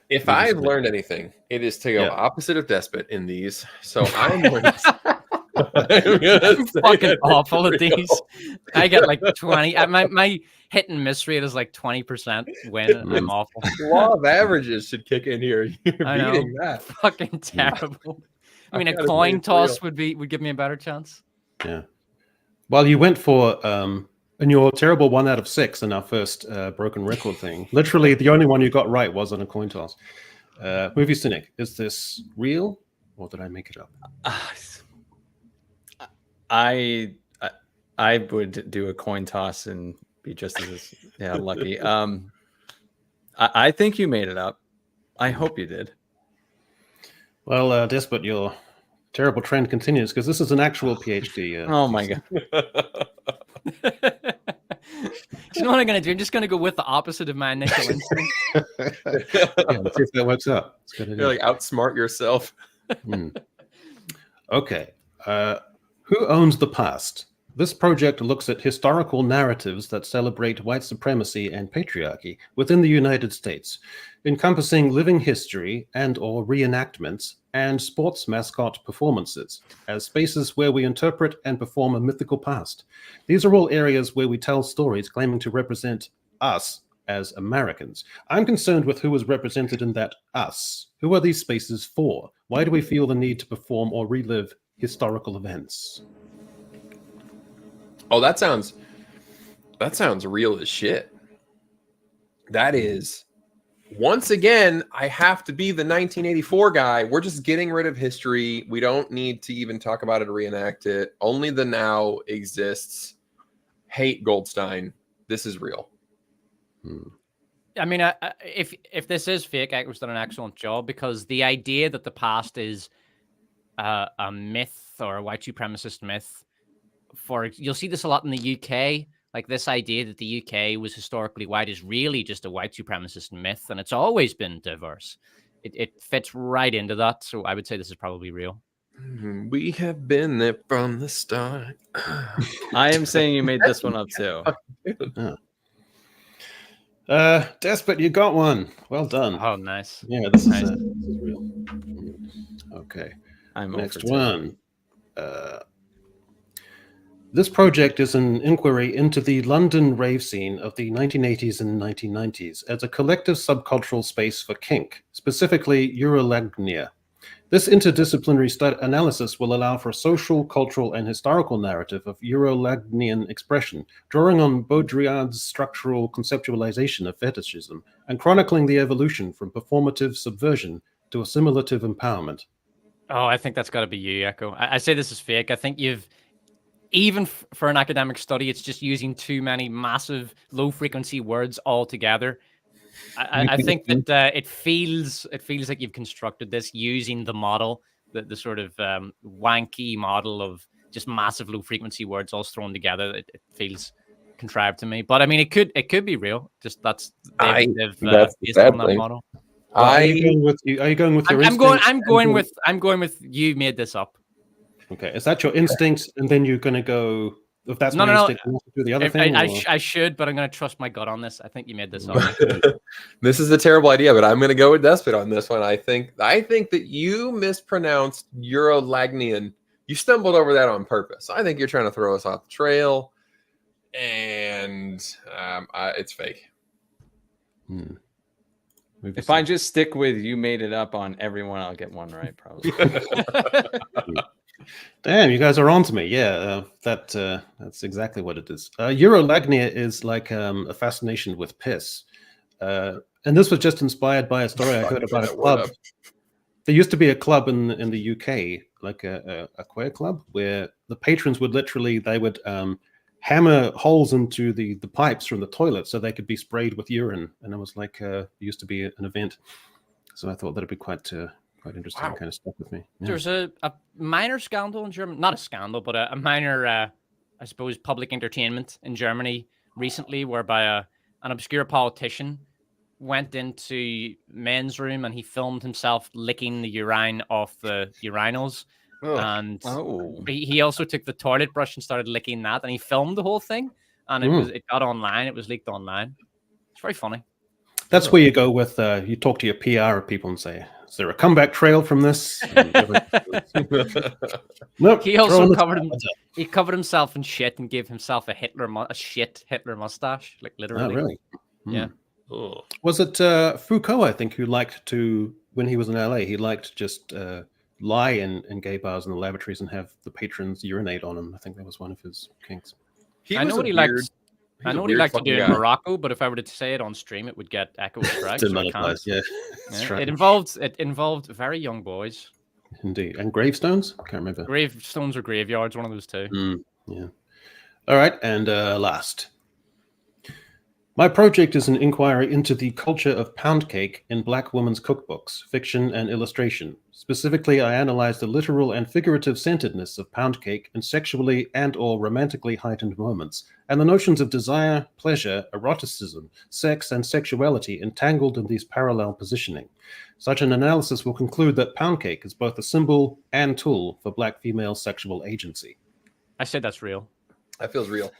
If I've learned anything, it is to go opposite of Despot in these. So I'm going to... I'm fucking awful at these. I get like 20. My hit and miss rate is like 20% win. I'm awful. Law of averages should kick in here. You're I know. beating that. Fucking terrible. I mean, a gotta say coin it's toss real. would give me a better chance. Yeah. Well, you went for and your terrible 1 out of 6 in our first broken record thing. Literally, the only one you got right was on a coin toss. Movie Cynic, is this real or did I make it up? I would do a coin toss and be just as lucky. I think you made it up. I hope you did. Well, Despot, your terrible trend continues because this is an actual PhD. Oh my god! You know what I'm going to do? I'm just going to go with the opposite of my initial instinct. Let's see if that works out. It's good. You're like outsmart yourself. Okay. Who owns the past? This project looks at historical narratives that celebrate white supremacy and patriarchy within the United States, encompassing living history and/or reenactments and sports mascot performances as spaces where we interpret and perform a mythical past. These are all areas where we tell stories claiming to represent us as Americans. I'm concerned with who is represented in that us. Who are these spaces for? Why do we feel the need to perform or relive historical events? Oh, that sounds real as shit. That is, once again, I have to be the 1984 guy. We're just getting rid of history. We don't need to even talk about it or reenact it. Only the now exists. Hate Goldstein. This is real. I mean, if this is fake, Echo's done an excellent job because the idea that the past is a myth or a white supremacist myth, you'll see this a lot in the UK. Like this idea that the UK was historically white is really just a white supremacist myth, and it's always been diverse. It fits right into that, so I would say this is probably real. We have been there from the start. I am saying you made this one up too. Despot, you got one. Well done. Oh, nice. Yeah, this is real. Okay. Next one. This project is an inquiry into the London rave scene of the 1980s and 1990s as a collective subcultural space for kink, specifically Eurolagnia. This interdisciplinary analysis will allow for a social, cultural, and historical narrative of Eurolagnian expression, drawing on Baudrillard's structural conceptualization of fetishism and chronicling the evolution from performative subversion to assimilative empowerment. Oh, I think that's got to be you, Echo. I say this is fake. I think you've, even for an academic study, it's just using too many massive low-frequency words all together. I think that it feels like you've constructed this using the model, the sort of wanky model of just massive low frequency words all thrown together. It feels contrived to me, but I mean, it could be real. Just that's based on that model. Are you going with your instinct? I'm going with you made this up. Okay, is that your instinct, and then you're going to go? If that's my instinct, you do the other thing. I should, but I'm going to trust my gut on this. I think you made this up. This is a terrible idea, but I'm going to go with Despot on this one. I think that you mispronounced Eurolagnian. You stumbled over that on purpose. I think you're trying to throw us off the trail, and it's fake. If I just stick with you made it up on everyone, I'll get one right, probably. Damn, you guys are on to me. Yeah, that's exactly what it is. Eurolagnia is like a fascination with piss. And this was just inspired by a story I heard about a club. There used to be a club in the UK, like a queer club, where the patrons would hammer holes into the pipes from the toilet so they could be sprayed with urine. And it was like, it used to be an event. So I thought that'd be quite interesting. Wow. Kind of stuck with me. Yeah. There's a minor scandal in Germany, not a scandal, but a minor, I suppose, public entertainment in Germany recently, whereby an obscure politician went into men's room and he filmed himself licking the urine off the urinals. And he also took the toilet brush and started licking that, and he filmed the whole thing, and it got online. It was leaked online. It's very funny. That's where you go with you talk to your PR people and say, Is there a comeback trail from this? Nope. He also covered himself in shit and gave himself a Hitler mustache, like literally. Oh, really? Yeah. Was it Foucault, I think, who liked to, when he was in LA, he liked to just lie in gay bars in the lavatories and have the patrons urinate on him. I think that was one of his kinks. I know what he liked to do in Morocco, but if I were to say it on stream, it would get echo strikes. Yeah. Right. It involved very young boys. Indeed. And gravestones? I can't remember. Gravestones or graveyards, one of those two. Yeah. All right, and last. My project is an inquiry into the culture of pound cake in Black women's cookbooks, fiction, and illustration. Specifically, I analyze the literal and figurative centeredness of pound cake in sexually and/or romantically heightened moments, and the notions of desire, pleasure, eroticism, sex, and sexuality entangled in these parallel positioning. Such an analysis will conclude that pound cake is both a symbol and tool for Black female sexual agency. I said that's real. That feels real.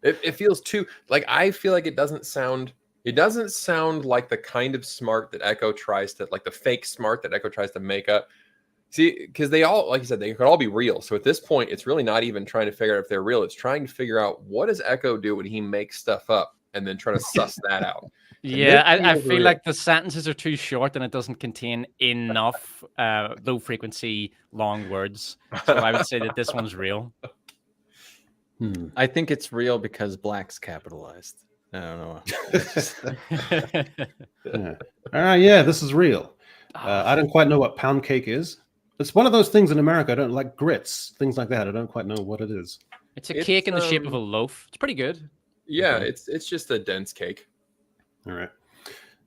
It feels too like, I feel like it doesn't sound like the kind of smart that Echo tries to, like the fake smart that Echo tries to make up. See, because they all, like you said, they could all be real. So at this point, it's really not even trying to figure out if they're real. It's trying to figure out, what does Echo do when he makes stuff up, and then trying to suss that out. Yeah, I feel like the sentences are too short and it doesn't contain enough low frequency long words. So I would say that this one's real. I think it's real because Black's capitalized. I don't know. Yeah, this is real. I don't quite know what pound cake is. It's one of those things in America. I don't like grits, things like that. I don't quite know what it is. It's a cake in the shape of a loaf. It's pretty good. Yeah, okay. It's just a dense cake. All right.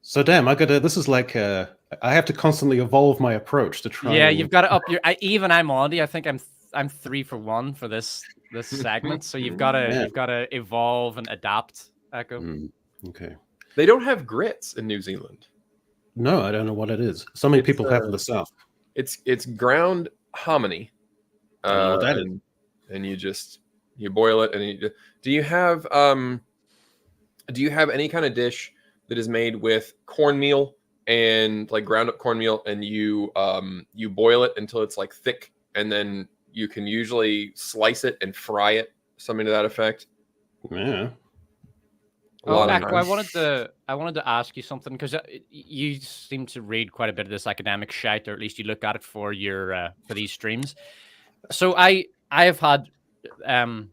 So damn, this is like I have to constantly evolve my approach to try. Yeah, you've got to up your. I'm Andy. I think I'm 3 for 1 for this segment. So you've got to evolve and adapt. Echo. Okay. They don't have grits in New Zealand. No, I don't know what it is. So many people have in the South. It's ground hominy. I don't know what that is. And you boil it, and do you have any kind of dish that is made with cornmeal and like ground up cornmeal, and you boil it until it's like thick, and then you can usually slice it and fry it, something to that effect? Yeah. Echo, I wanted to ask you something, because you seem to read quite a bit of this academic shite, or at least you look at it for your for these streams. So I have had and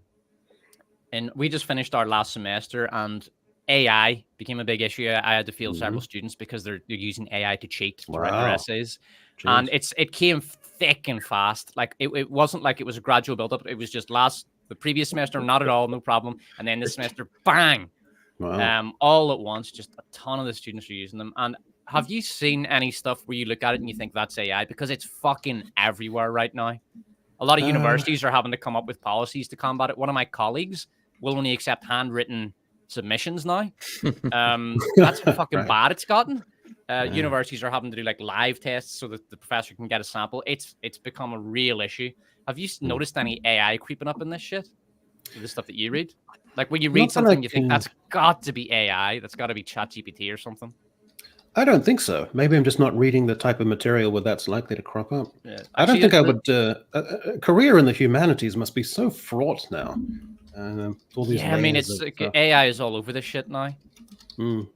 we just finished our last semester, and AI became a big issue. I had to field several students because they're using AI to cheat to write their essays. Jeez. And it came thick and fast. Like it wasn't like it was a gradual build-up. It was just the previous semester, not at all, no problem. And then this semester, bang. Wow. All at once, just a ton of the students are using them. And have you seen any stuff where you look at it and you think that's AI? Because it's fucking everywhere right now. A lot of universities are having to come up with policies to combat it. One of my colleagues will only accept handwritten submissions now. That's how fucking bad it's gotten. Universities are having to do like live tests so that the professor can get a sample. It's become a real issue. Have you noticed any AI creeping up in this shit? The stuff that you read? Like when you read something, you think that's got to be AI. That's got to be ChatGPT or something. I don't think so. Maybe I'm just not reading the type of material where that's likely to crop up. Yeah. I don't think I would. A career in the humanities must be so fraught now. All these I mean, AI is all over this shit now. You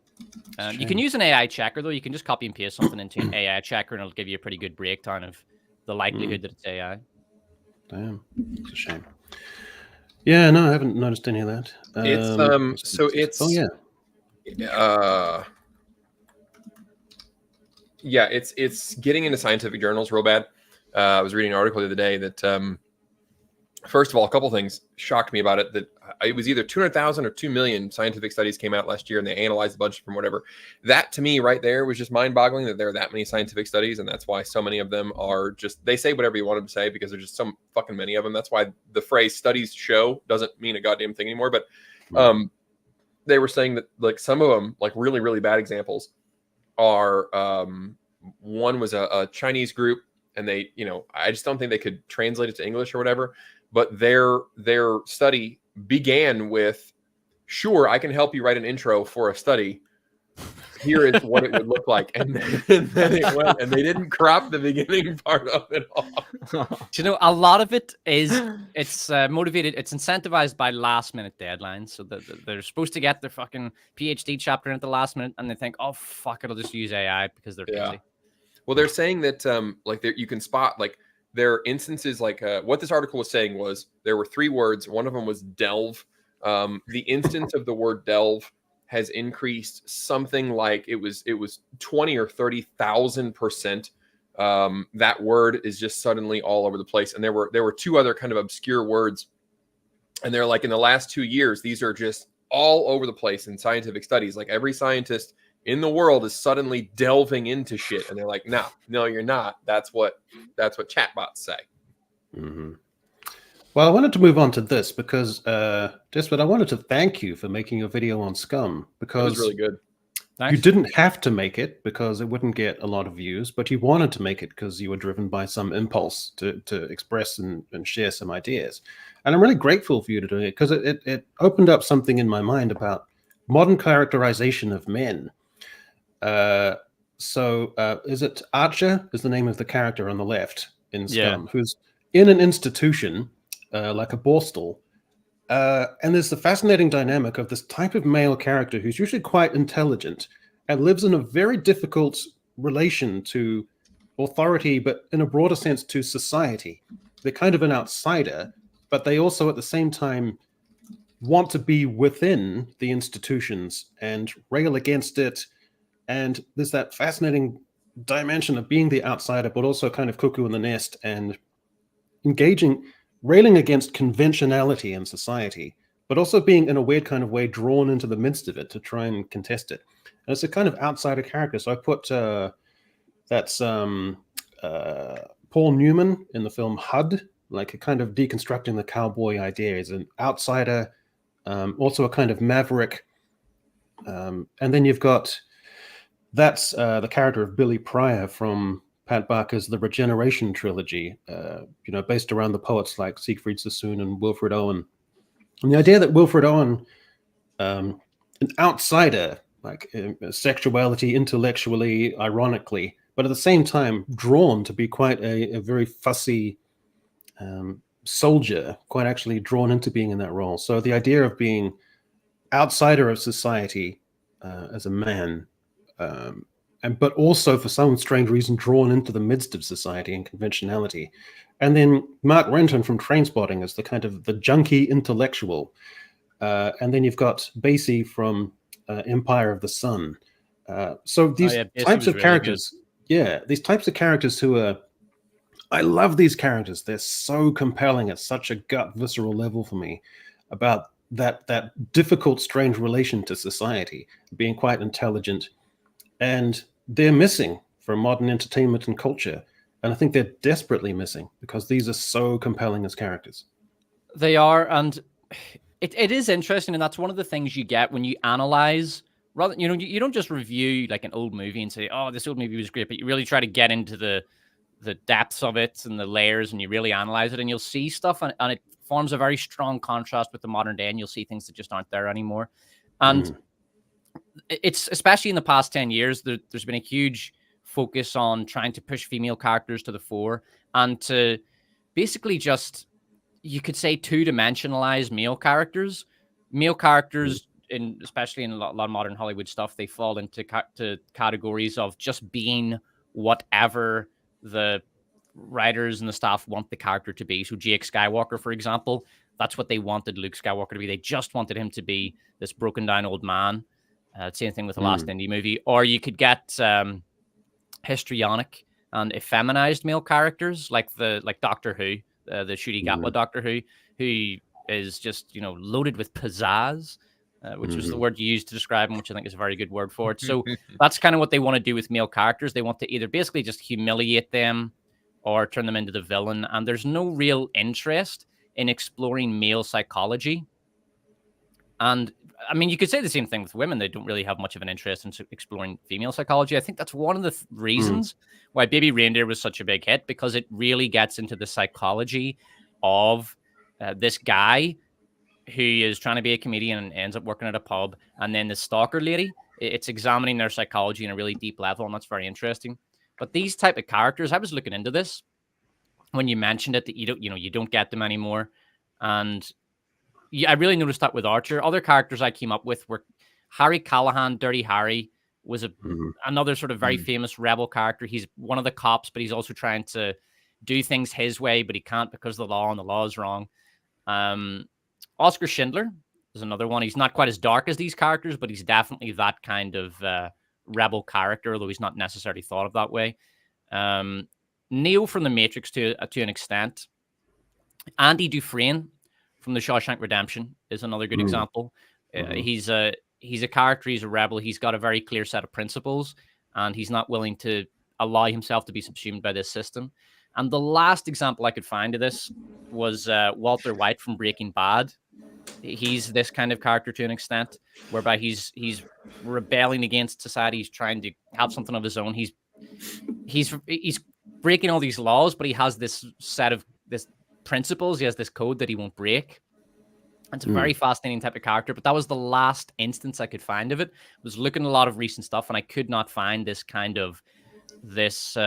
can use an AI checker, though. You can just copy and paste something into an AI checker, and it'll give you a pretty good breakdown of the likelihood that it's AI. Damn, it's a shame. Yeah, no, I haven't noticed any of that. It's getting into scientific journals real bad. I was reading an article the other day that first of all, a couple things shocked me about it. That it was either 200,000 or 2 million scientific studies came out last year, and they analyzed a bunch from whatever. That to me right there was just mind-boggling, that there are that many scientific studies, and that's why so many of them are just, they say whatever you want them to say because there's just so fucking many of them. That's why the phrase studies show doesn't mean a goddamn thing anymore. But they were saying that like some of them, like really, really bad examples are one was a Chinese group, and they, I just don't think they could translate it to English or whatever. But their study began with, sure, I can help you write an intro for a study, here is what it would look like. And then it went, and they didn't crop the beginning part of it off. You know, a lot of it is it's motivated, it's incentivized by last minute deadlines. So they're supposed to get their fucking PhD chapter in at the last minute, and they think, oh fuck, it'll just use AI because they're busy. Well, they're saying that like you can spot like there are instances like what this article was saying was there were 3 words. One of them was delve. The instance of the word delve has increased something like it was 20 or 30,000%. That word is just suddenly all over the place. And there were 2 other kind of obscure words, and they're like in the last 2 years, these are just all over the place in scientific studies. Like every scientist in the world is suddenly delving into shit, and they're like, no, you're not. That's what chatbots say. Mm-hmm. Well, I wanted to move on to this because, Despot, I wanted to thank you for making a video on Scum, because It was really good. Nice. You didn't have to make it because it wouldn't get a lot of views, but you wanted to make it because you were driven by some impulse to express and share some ideas. And I'm really grateful for you to do it because it opened up something in my mind about modern characterization of men. Is it Archer is the name of the character on the left in Scum, who's in an institution like a Borstal. And there's the fascinating dynamic of this type of male character who's usually quite intelligent and lives in a very difficult relation to authority, but in a broader sense to society. They're kind of an outsider, but they also at the same time want to be within the institutions and rail against it. And there's that fascinating dimension of being the outsider, but also kind of cuckoo in the nest and railing against conventionality in society, but also being in a weird kind of way drawn into the midst of it to try and contest it. And it's a kind of outsider character. So I put that's Paul Newman in the film HUD, like a kind of deconstructing the cowboy idea as an outsider, also a kind of maverick. And then you've got that's the character of Billy Pryor from Pat Barker's The Regeneration trilogy, based around the poets like Siegfried Sassoon and Wilfred Owen. And the idea that Wilfred Owen, an outsider, like sexuality, intellectually, ironically, but at the same time drawn to be quite a very fussy soldier, quite actually drawn into being in that role. So the idea of being outsider of society as a man, but also for some strange reason drawn into the midst of society and conventionality. And then Mark Renton from Trainspotting is the kind of the junkie intellectual. And then you've got Basie from Empire of the Sun. So these types of characters, these types of characters who are, I love these characters. They're so compelling at such a gut visceral level for me about that difficult, strange relation to society, being quite intelligent. And they're missing from modern entertainment and culture. And I think they're desperately missing because these are so compelling as characters. They are. And it is interesting. And that's one of the things you get when you analyze, rather, you don't just review like an old movie and say, oh, this old movie was great, but you really try to get into the depths of it and the layers, and you really analyze it, and you'll see stuff and it forms a very strong contrast with the modern day, and you'll see things that just aren't there anymore. And it's especially in the past 10 years, there's been a huge focus on trying to push female characters to the fore and to basically just, you could say, two-dimensionalize male characters. Male characters, especially in a lot of modern Hollywood stuff, they fall into categories of just being whatever the writers and the staff want the character to be. So Jake Skywalker, for example, that's what they wanted Luke Skywalker to be. They just wanted him to be this broken down old man. Same thing with the last indie movie. Or you could get histrionic and effeminized male characters like Doctor Who, the Ncuti Gatwa Doctor Who is just, loaded with pizzazz, which was the word you used to describe him, which I think is a very good word for it. So that's kind of what they want to do with male characters. They want to either basically just humiliate them or turn them into the villain. And there's no real interest in exploring male psychology. And I mean, you could say the same thing with women. They don't really have much of an interest in exploring female psychology. I think that's one of the reasons why Baby Reindeer was such a big hit, because it really gets into the psychology of this guy who is trying to be a comedian and ends up working at a pub. And then the stalker lady It's examining their psychology in a really deep level, and that's very interesting. But these type of characters, I was looking into this when you mentioned it, that you don't get them anymore, and I really noticed that with Archer. Other characters I came up with were Harry Callahan. Dirty Harry was another sort of very famous rebel character. He's one of the cops, but he's also trying to do things his way, but he can't because of the law, and the law is wrong. Oscar Schindler is another one. He's not quite as dark as these characters, but he's definitely that kind of rebel character, although he's not necessarily thought of that way. Neo from The Matrix to an extent. Andy Dufresne from The Shawshank Redemption is another good example. He's a character, he's a rebel, he's got a very clear set of principles, and he's not willing to allow himself to be subsumed by this system. And the last example I could find of this was Walter White from Breaking Bad. He's this kind of character to an extent, whereby he's rebelling against society. He's trying to have something of his own. He's breaking all these laws, but he has this set of this principles. He has this code that he won't break. It's a very fascinating type of character, but that was the last instance I could find of it. I was looking at a lot of recent stuff, and I could not find this kind of this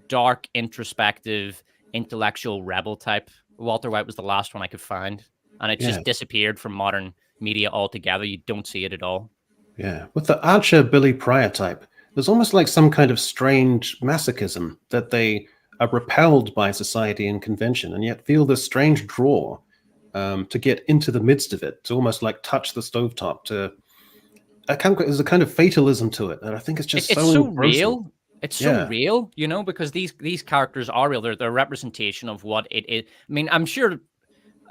dark, introspective, intellectual rebel type. Walter White was the last one I could find, and it just disappeared from modern media altogether. You don't see it at all. Yeah, with the Archer Billy Pryor type, there's almost like some kind of strange masochism that they are repelled by society and convention, and yet feel this strange draw to get into the midst of it, to almost like touch the stovetop. There's a kind of fatalism to it, and I think it's just so real. It's so real, because these characters are real. They're a representation of what it is. I mean, I'm sure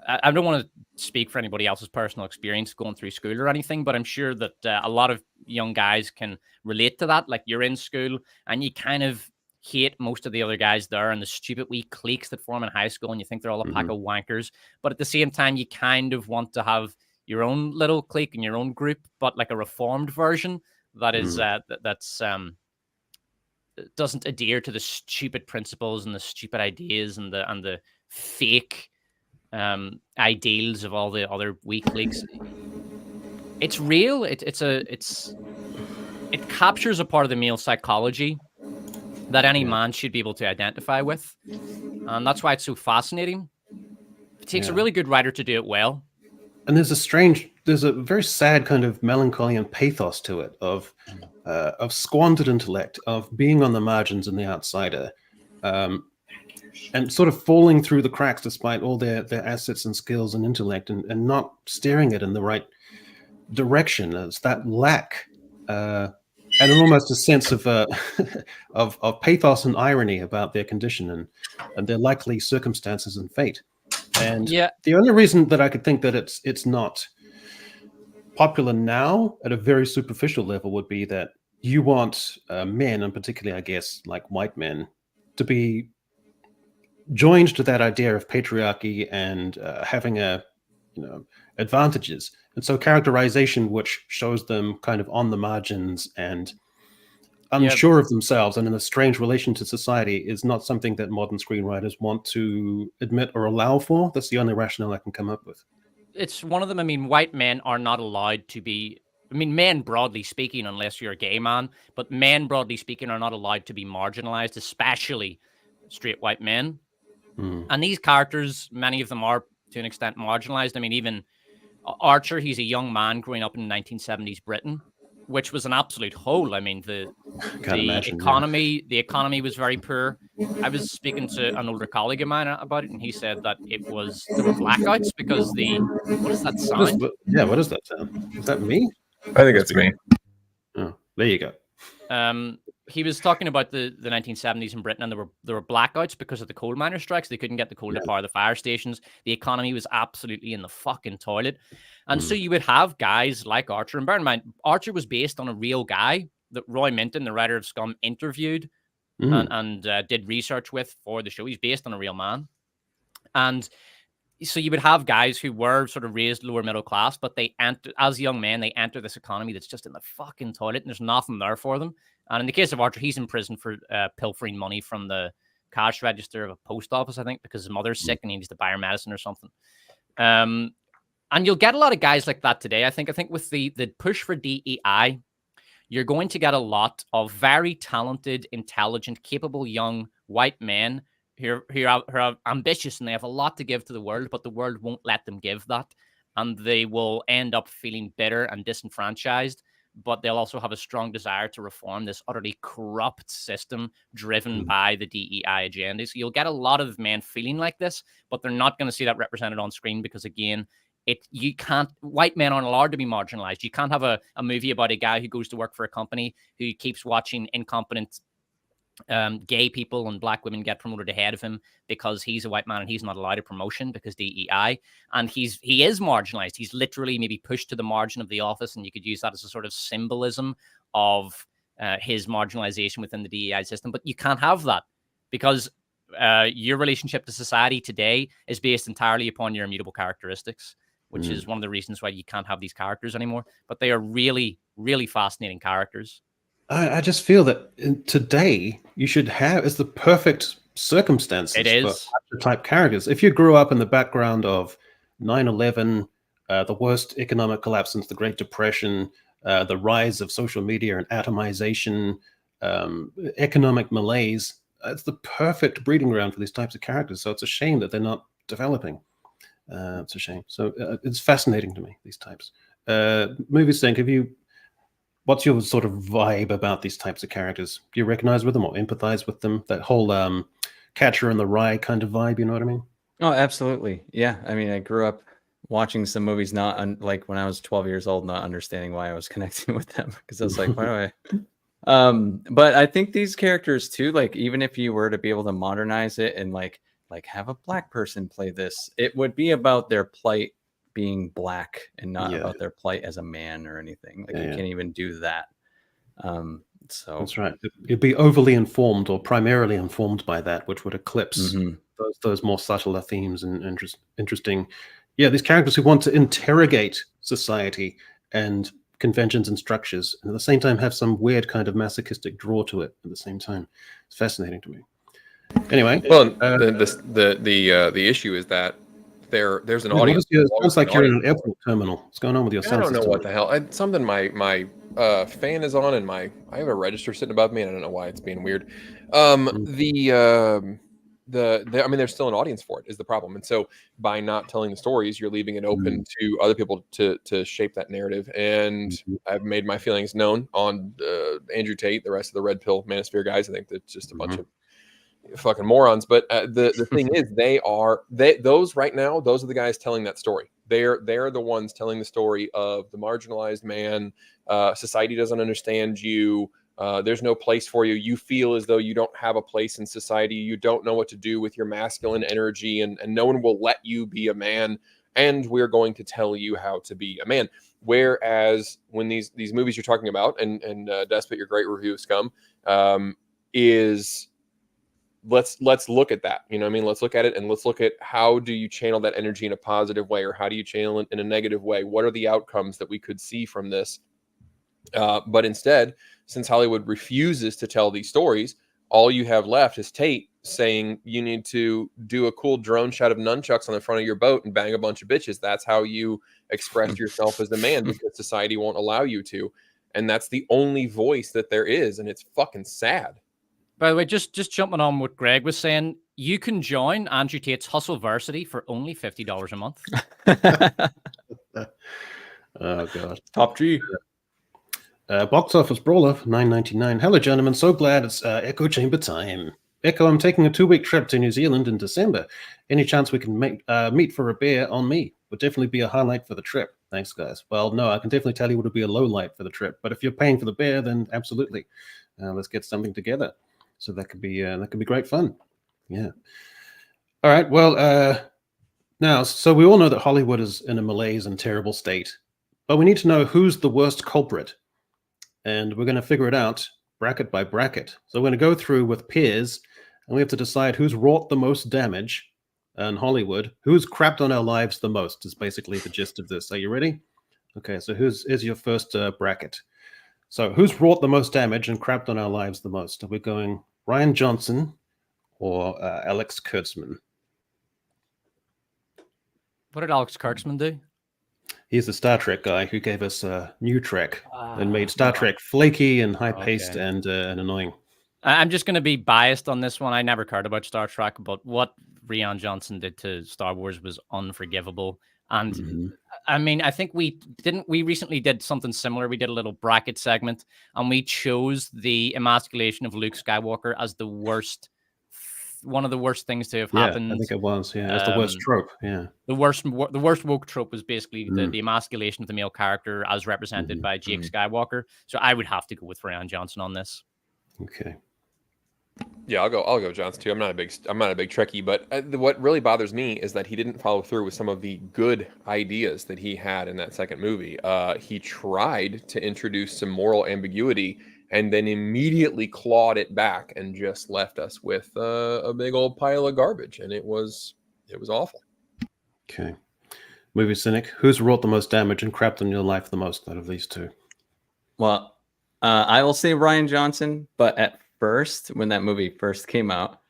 I don't want to speak for anybody else's personal experience going through school or anything, but I'm sure that a lot of young guys can relate to that. Like, you're in school and you kind of hate most of the other guys there and the stupid wee cliques that form in high school, and you think they're all a pack of wankers. But at the same time, you kind of want to have your own little clique and your own group, but like a reformed version that is doesn't adhere to the stupid principles and the stupid ideas and the fake ideals of all the other weak cliques. It's real. It captures a part of the male psychology that any man should be able to identify with, and that's why it's so fascinating. It takes a really good writer to do it well. And there's a very sad kind of melancholy and pathos to it of squandered intellect, of being on the margins and the outsider, and sort of falling through the cracks despite all their assets and skills and intellect, and not steering it in the right direction. It's that lack, and almost a sense of of pathos and irony about their condition and their likely circumstances and fate. And the only reason that I could think that it's not popular now at a very superficial level would be that you want men, and particularly, I guess, like white men, to be joined to that idea of patriarchy and having advantages. And so characterization which shows them kind of on the margins and unsure of themselves and in a strange relation to society is not something that modern screenwriters want to admit or allow for. That's the only rationale I can come up with. It's one of them. I mean, white men are not allowed to be, men broadly speaking, unless you're a gay man, but men broadly speaking are not allowed to be marginalized, especially straight white men. And these characters, many of them are to an extent marginalized. I mean, even Archer, he's a young man growing up in 1970s Britain, which was an absolute hole. I mean, the economy was very poor. I was speaking to an older colleague of mine about it, and he said that there were blackouts because what is that sound? What is that sound? Is that me? I think that's me. Oh, there you go. He was talking about the 1970s in Britain, and there were blackouts because of the coal miner strikes. They couldn't get the coal to power the fire stations. The economy was absolutely in the fucking toilet. And so you would have guys like Archer, and bear in mind, Archer was based on a real guy that Roy Minton, the writer of Scum, interviewed and did research with for the show. He's based on a real man. And so you would have guys who were sort of raised lower middle class, but as young men, they enter this economy that's just in the fucking toilet, and there's nothing there for them. And in the case of Archer, he's in prison for pilfering money from the cash register of a post office, I think, because his mother's sick and he needs to buy her medicine or something. And And you'll get a lot of guys like that today. I think with the push for DEI, you're going to get a lot of very talented, intelligent, capable young white men who are ambitious and they have a lot to give to the world, but the world won't let them give that. And they will end up feeling bitter and disenfranchised, but they'll also have a strong desire to reform this utterly corrupt system driven by the DEI agenda. So you'll get a lot of men feeling like this, but they're not going to see that represented on screen because, again, white men aren't allowed to be marginalized. You can't have a movie about a guy who goes to work for a company who keeps watching incompetent gay people and black women get promoted ahead of him because he's a white man and he's not allowed a promotion because DEI, and he is marginalized. He's literally maybe pushed to the margin of the office, and you could use that as a sort of symbolism of his marginalization within the DEI system. But you can't have that because your relationship to society today is based entirely upon your immutable characteristics, which is one of the reasons why you can't have these characters anymore. But they are really, really fascinating characters. I just feel that today you should have is the perfect circumstances for type characters. If you grew up in the background of 9/11, the worst economic collapse since the Great Depression, the rise of social media and atomization, economic malaise, it's the perfect breeding ground for these types of characters. So it's a shame that they're not developing. It's a shame. So it's fascinating to me, these types. Movie Stink, what's your sort of vibe about these types of characters? Do you recognize with them or empathize with them? That whole Catcher in the Rye kind of vibe, you know what I mean? Oh, absolutely. Yeah. I mean, I grew up watching some movies, like when I was 12 years old, not understanding why I was connecting with them because I was like, why do I? But I think these characters too, like even if you were to be able to modernize it and like have a black person play this, it would be about their plight being black and not about their plight as a man or anything. Like you can't even do that. So that's right. It'd be overly informed or primarily informed by that, which would eclipse those more subtler themes and interesting. Yeah, these characters who want to interrogate society and conventions and structures, and at the same time have some weird kind of masochistic draw to it. At the same time, it's fascinating to me. Anyway, well, the issue is that there's an audience. It sounds like you're in an airport terminal. What's going on with your sound system? I don't know what the hell. Something my fan is on, and I have a register sitting above me, and I don't know why it's being weird. I mean, there's still an audience for it is the problem, and so by not telling the stories, you're leaving it open to other people to shape that narrative. And I've made my feelings known on Andrew Tate, the rest of the Red Pill Manosphere guys. I think that's just a bunch of fucking morons. But the thing is, those right now, those are the guys telling that story. They're the ones telling the story of the marginalized man. Society doesn't understand you. There's no place for you. You feel as though you don't have a place in society. You don't know what to do with your masculine energy, and no one will let you be a man. And we're going to tell you how to be a man. Whereas when these movies you're talking about, and Despot, your great review of Scum, is let's look at that. You know what I mean? Let's look at it, and let's look at how do you channel that energy in a positive way, or how do you channel it in a negative way? What are the outcomes that we could see from this? But instead, since Hollywood refuses to tell these stories, all you have left is Tate saying you need to do a cool drone shot of nunchucks on the front of your boat and bang a bunch of bitches. That's how you express yourself as a man, because society won't allow you to. And that's the only voice that there is. And it's fucking sad. By the way, just jumping on what Greg was saying, you can join Andrew Tate's Hustleversity for only $50 a month. Oh, God. Top G. Box office brawler, $9.99. Hello, gentlemen. So glad it's Echo Chamber time. Echo, I'm taking a 2-week trip to New Zealand in December. Any chance we can meet for a beer on me? Would definitely be a highlight for the trip. Thanks, guys. Well, no, I can definitely tell you what would be a low light for the trip. But if you're paying for the beer, then absolutely. Let's get something together. So that could be great fun. Yeah. All right. Well, now, so we all know that Hollywood is in a malaise and terrible state, but we need to know who's the worst culprit. And we're going to figure it out bracket by bracket. So we're going to go through with peers, and we have to decide who's wrought the most damage in Hollywood, who's crapped on our lives the most is basically the gist of this. Are you ready? Okay, so here's your first bracket. So who's wrought the most damage and crapped on our lives the most? Are we going Ryan Johnson or Alex Kurtzman? What did Alex Kurtzman do? He's the Star Trek guy who gave us New Trek and made Star Trek flaky and high-paced and annoying. I'm just going to be biased on this one. I never cared about Star Trek, but what Rian Johnson did to Star Wars was unforgivable. And I mean, I think we recently did something similar. We did a little bracket segment, and we chose the emasculation of Luke Skywalker as the worst, one of the worst things to have happened. I think it was. Yeah, it's the worst trope. Yeah, the worst woke trope was basically the emasculation of the male character as represented by Jake Skywalker. So I would have to go with Rian Johnson on this. Okay. Yeah, I'll go Johnson too. I'm not a big Trekkie, but what really bothers me is that he didn't follow through with some of the good ideas that he had in that second movie. He tried to introduce some moral ambiguity and then immediately clawed it back and just left us with a big old pile of garbage, and it was awful. Okay. Movie Cynic, who's wrought the most damage and crapped on your life the most out of these two? Well, I will say Rian Johnson, but at first, when that movie first came out,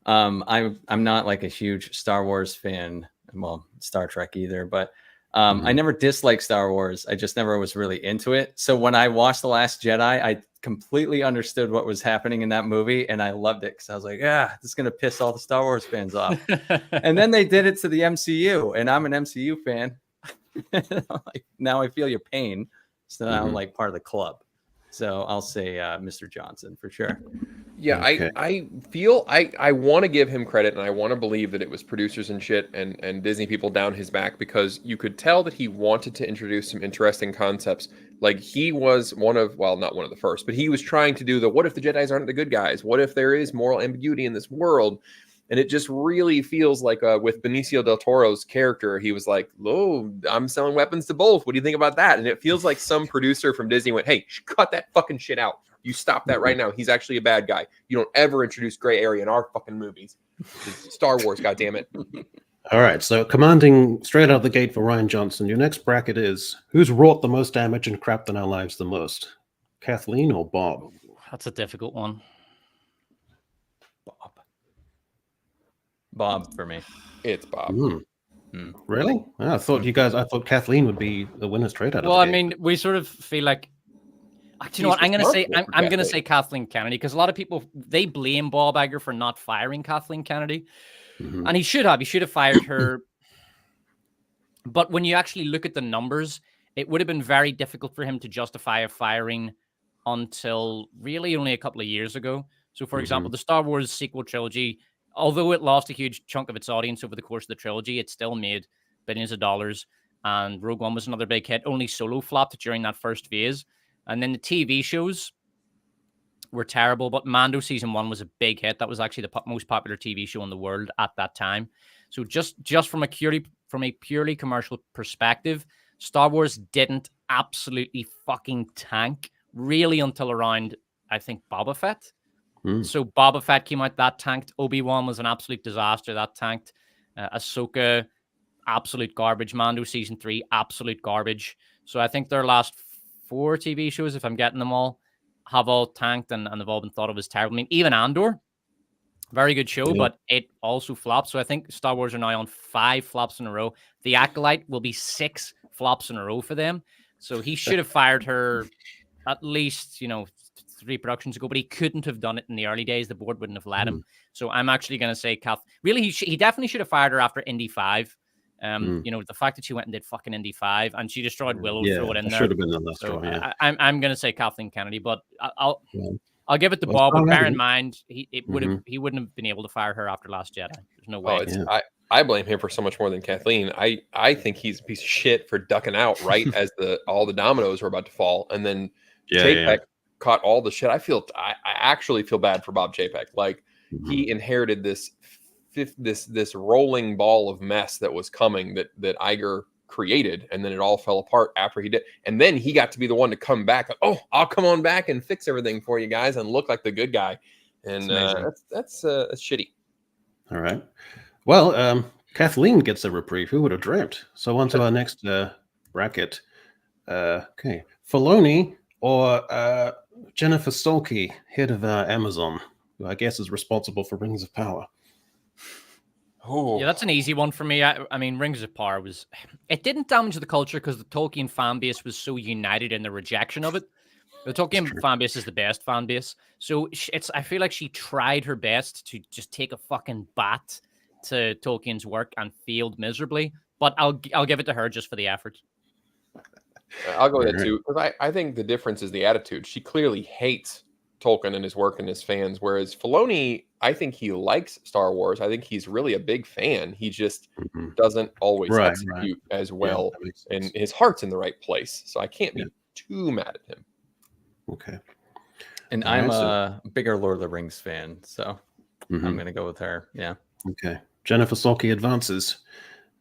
I'm not like a huge Star Wars fan, well, Star Trek either, but I never disliked Star Wars. I just never was really into it. So when I watched The Last Jedi, I completely understood what was happening in that movie, and I loved it because I was like, this is going to piss all the Star Wars fans off. And then they did it to the MCU, and I'm an MCU fan. Like, now I feel your pain. So now I'm like part of the club. So I'll say Mr. Johnson for sure. Yeah, okay. I feel I want to give him credit, and I want to believe that it was producers and shit and Disney people down his back, because you could tell that he wanted to introduce some interesting concepts. Like, he was not one of the first, but he was trying to do what if the Jedis aren't the good guys? What if there is moral ambiguity in this world? And it just really feels like with Benicio del Toro's character, he was like, "Oh, I'm selling weapons to both. What do you think about that?" And it feels like some producer from Disney went, "Hey, cut that fucking shit out. You stop that right now. He's actually a bad guy. You don't ever introduce gray area in our fucking movies. It's Star Wars, goddammit." All right, so commanding straight out the gate for Rian Johnson, your next bracket is, who's wrought the most damage and crapped in our lives the most? Kathleen or Bob? That's a difficult one. Bob for me. It's Bob. Really? I thought Kathleen would be the winner straight out of the gate. Well, I mean, we sort of feel like, you know what? I'm going to say Kathleen Kennedy, because a lot of people, they blame Bob Iger for not firing Kathleen Kennedy, and he should have. He should have fired her. But when you actually look at the numbers, it would have been very difficult for him to justify a firing until really only a couple of years ago. So, for example, the Star Wars sequel trilogy, although it lost a huge chunk of its audience over the course of the trilogy, it still made billions of dollars. And Rogue One was another big hit. Only Solo flopped during that first phase. And then the TV shows were terrible, but Mando season 1 was a big hit. That was actually the most popular TV show in the world at that time. So just from a purely commercial perspective, Star Wars didn't absolutely fucking tank really until around, I think, Boba Fett. So Boba Fett came out, that tanked. Obi-Wan was an absolute disaster, that tanked. Ahsoka, absolute garbage. Mando season 3, absolute garbage. So I think their last 4 TV shows, if I'm getting them all, have all tanked and they've all been thought of as terrible. I mean, even Andor, very good show, but it also flopped. So I think Star Wars are now on 5 flops in a row. The Acolyte will be 6 flops in a row for them. So he should have fired her at least, 3 productions ago, but he couldn't have done it in the early days. The board wouldn't have let him. So I'm actually going to say Kath. Really, he definitely should have fired her after Indy 5. The fact that she went and did fucking Indy 5 and she destroyed Willow, throw it in there. Should have been the last So one. I'm going to say Kathleen Kennedy, but I'll give it to Bob. But bear in mind, he wouldn't have been able to fire her after Last Jedi. There's no way. I blame him for so much more than Kathleen. I think he's a piece of shit for ducking out right as all the dominoes were about to fall, and then Chapek caught all the shit. I actually feel bad for Bob Chapek. Like, he inherited this rolling ball of mess that was coming that Iger created, and then it all fell apart after he did. And then he got to be the one to come back. Like, oh, I'll come on back and fix everything for you guys and look like the good guy. And that's shitty. All right. Well, Kathleen gets a reprieve. Who would have dreamt? So on to our next bracket. Okay. Filoni or Jennifer Stolke, head of Amazon, who I guess is responsible for Rings of Power. Oh, Yeah, that's an easy one for me. I mean, Rings of Power it didn't damage the culture because the Tolkien fan base was so united in the rejection of it. The Tolkien fan base is the best fan base. So I feel like she tried her best to just take a fucking bat to Tolkien's work and failed miserably. But I'll give it to her just for the effort. I'll go with that too, because I think the difference is the attitude. She clearly hates Tolkien and his work and his fans, whereas Filoni, I think he likes Star Wars. I think he's really a big fan. He just doesn't always execute as well, and his heart's in the right place. So I can't be too mad at him. Okay. And I'm a bigger Lord of the Rings fan, so I'm going to go with her. Yeah. Okay. Jennifer Salke advances,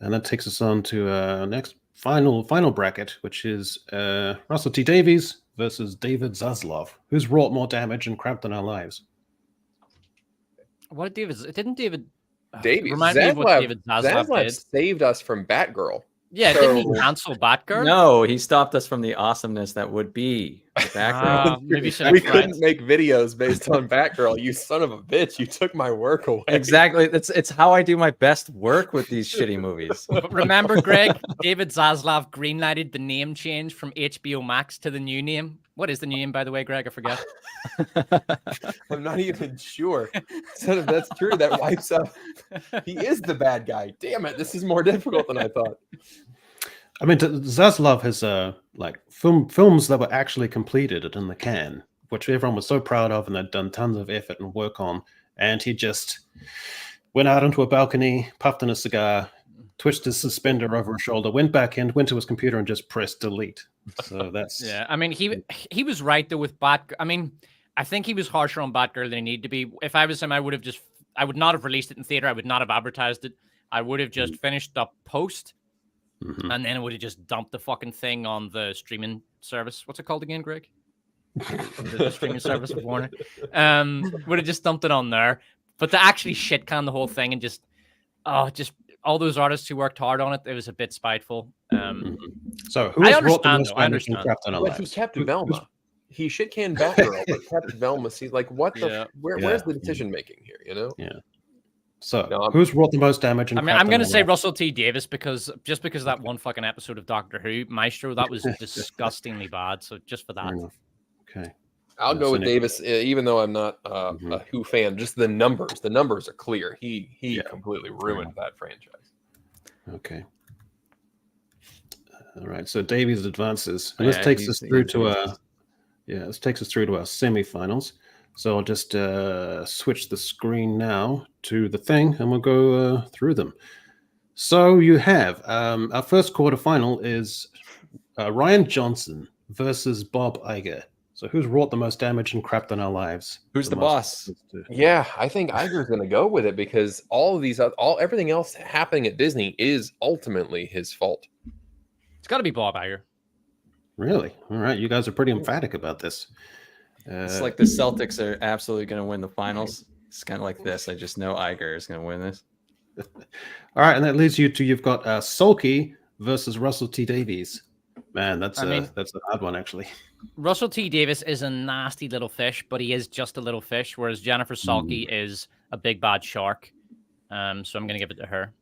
and that takes us on to next final bracket, which is Russell T Davies versus David Zaslav. Who's wrought more damage and cramped in our lives? What did David Davies remind me of what David Zaslav did? Saved us from Batgirl. Yeah, didn't he cancel Batgirl? No, he stopped us from the awesomeness that would be Batgirl. We couldn't make videos based on Batgirl. You son of a bitch! You took my work away. Exactly. It's how I do my best work with these shitty movies. But remember, Greg, David Zaslav greenlighted the name change from HBO Max to the new name. What is the new name, by the way, Greg? I forget. I'm not even sure. So if that's true, that wipes out. He is the bad guy. Damn it! This is more difficult than I thought. I mean, Zaslav has like films that were actually completed in the can, which everyone was so proud of and they'd done tons of effort and work on. And he just went out onto a balcony, puffed in a cigar, twitched his suspender over his shoulder, went back in, went to his computer, and just pressed delete. So that's yeah. I mean, he was right though with Batgirl. I mean, I think he was harsher on Batgirl than he needed to be. If I was him, I would not have released it in theater. I would not have advertised it. I would have just finished the post. And then it would have just dumped the fucking thing on the streaming service. What's it called again, Greg? the streaming service of Warner. Would have just dumped it on there. But to actually shit can the whole thing and just all those artists who worked hard on it, it was a bit spiteful. So who wrote the most damage and cramped in our lives? He kept Velma. He shit canned Batgirl, but kept Velma. See, like what the where's the decision making here? You know? Yeah. So, who's wrought the most damage? I mean, I'm going to say Russell T Davis because that one fucking episode of Doctor Who, Maestro, that was disgustingly bad. So just for that. Okay. I'll go with Davis, even though I'm not a Who fan. Just the numbers. The numbers are clear. He completely ruined that franchise. Okay. All right. So Davies advances, and this takes us through to our semifinals. So I'll just switch the screen now to the thing, and we'll go through them. So you have our first quarterfinal is Ryan Johnson versus Bob Iger. So who's wrought the most damage and crapped in our lives? Who's the boss? Yeah, I think Iger's going to go with it because everything else happening at Disney is ultimately his fault. It's got to be Bob Iger. Really? All right. You guys are pretty emphatic about this. It's like the Celtics are absolutely going to win the finals. It's kind of like this. I just know Iger is going to win this. All right, and that leads you to you've got Sulky versus Russell T Davies. Man, that's a hard one actually. Russell T Davis is a nasty little fish, but he is just a little fish, whereas Jennifer Salke is a big bad shark. So I'm going to give it to her.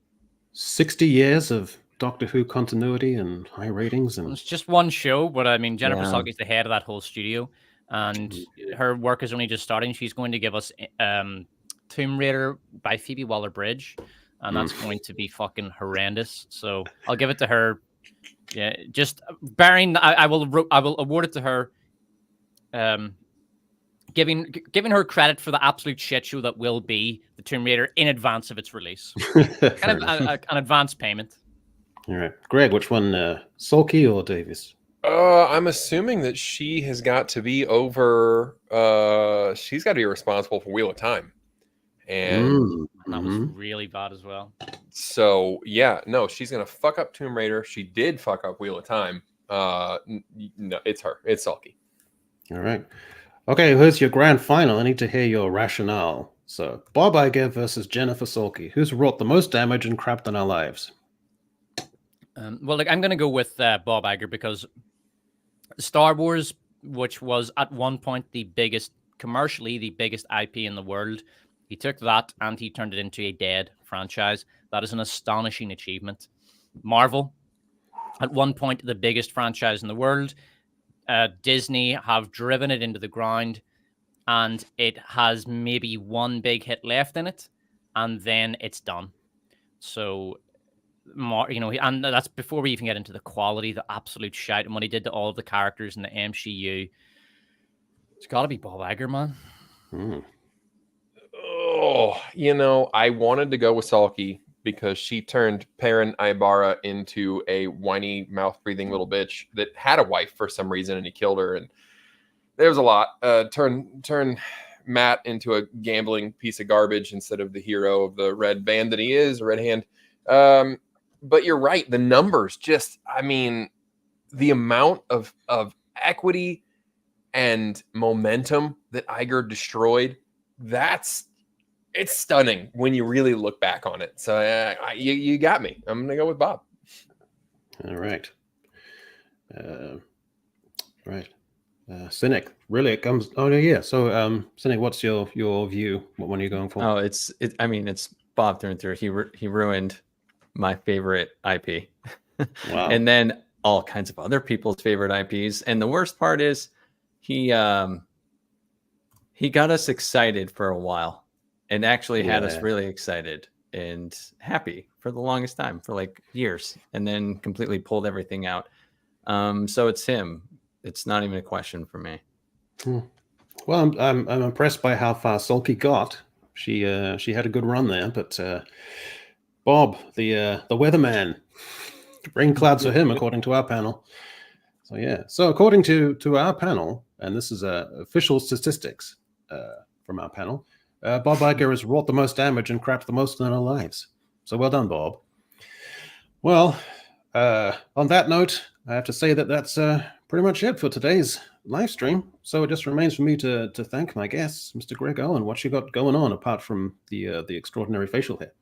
60 years of Doctor Who continuity and high ratings, and it's just one show, but I mean Jennifer Salke is the head of that whole studio. And her work is only just starting. She's going to give us Tomb Raider by Phoebe Waller-Bridge, and that's going to be fucking horrendous. So I'll give it to her. Yeah, just bearing, I will award it to her. Giving her credit for the absolute shit show that will be the Tomb Raider in advance of its release, kind of an advance payment. All right, Greg, which one, Sulky or Davis? I'm assuming that she has got to be over. She's got to be responsible for Wheel of Time, and that was really bad as well. So yeah, no, she's gonna fuck up Tomb Raider. She did fuck up Wheel of Time. No, it's her. It's Sulky. All right. Okay, here's your grand final. I need to hear your rationale. So Bob Iger versus Jennifer Salke. Who's wrought the most damage and crapped in our lives? Well, I'm going to go with Bob Iger because Star Wars, which was at one point commercially the biggest IP in the world, He took that and he turned it into a dead franchise. That is an astonishing achievement. Marvel, at one point, the biggest franchise in the world. Disney have driven it into the ground, and it has maybe one big hit left in it, and then it's done. So, and that's before we even get into the quality, the absolute shite, and what he did to all of the characters in the MCU. It's got to be Bob Iger, man. Oh, I wanted to go with Salky because she turned Perrin Ibarra into a whiny, mouth-breathing little bitch that had a wife for some reason, and he killed her. And there was a lot. Turn Matt into a gambling piece of garbage instead of the hero of the red band that he is, Red Hand. But you're right. The numbers the amount of equity and momentum that Iger destroyed, it's stunning when you really look back on it. So you got me. I'm going to go with Bob. All right. Right. Cynic, really it comes. Oh yeah. So Cynic, what's your view? What one are you going for? Oh, it's Bob through and through. He ruined my favorite IP. Wow. And then all kinds of other people's favorite IPs. And the worst part is he got us excited for a while and actually had us really excited and happy for the longest time, for like years, and then completely pulled everything out. So it's him. It's not even a question for me. Well, I'm impressed by how far Sulky got. She had a good run there, but Bob, the weatherman, rain clouds for him, according to our panel. So yeah. So according to our panel, and this is official statistics from our panel, Bob Iger has wrought the most damage and crapped the most in our lives. So well done, Bob. Well, on that note, I have to say that that's pretty much it for today's live stream. So it just remains for me to thank my guests, Mr. Greg Owen. What you got going on apart from the extraordinary facial hair?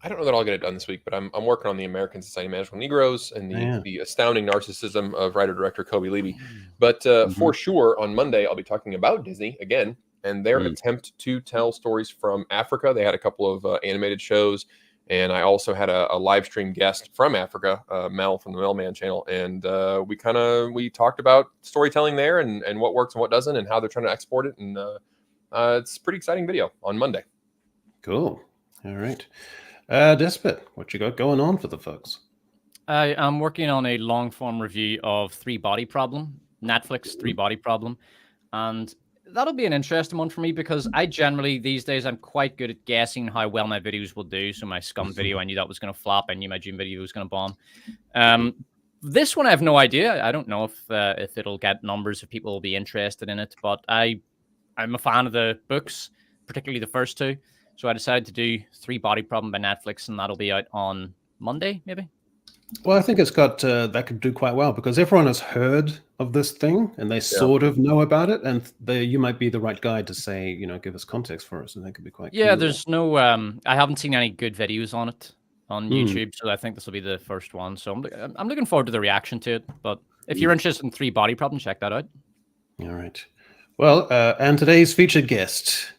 I don't know that I'll get it done this week, but I'm working on the American Society of Magical Negroes and the astounding narcissism of writer-director Kobe Levy. But for sure, on Monday, I'll be talking about Disney again and their attempt to tell stories from Africa. They had a couple of animated shows, and I also had a live stream guest from Africa, Mel from the Mailman channel, and we talked about storytelling there and what works and what doesn't and how they're trying to export it. And it's a pretty exciting video on Monday. Cool. All right. Despot, what you got going on for the folks? I'm working on a long-form review of Three Body Problem, Netflix Three Body Problem, and that'll be an interesting one for me because I generally, these days, I'm quite good at guessing how well my videos will do. So my Scum video, I knew that was going to flop. I knew my June video was going to bomb. This one, I have no idea. I don't know if it'll get numbers, if people will be interested in it, but I'm a fan of the books, particularly the first two. So I decided to do Three Body Problem by Netflix, and that'll be out on Monday, maybe. Well, I think it's got that could do quite well because everyone has heard of this thing and they sort of know about it, and you might be the right guy to say, give us context for us, and that could be quite. Yeah, cool. there's no. I haven't seen any good videos on it on YouTube, so I think this will be the first one. So I'm looking forward to the reaction to it. But if you're interested in Three Body Problem, check that out. All right. Well, and today's featured guest.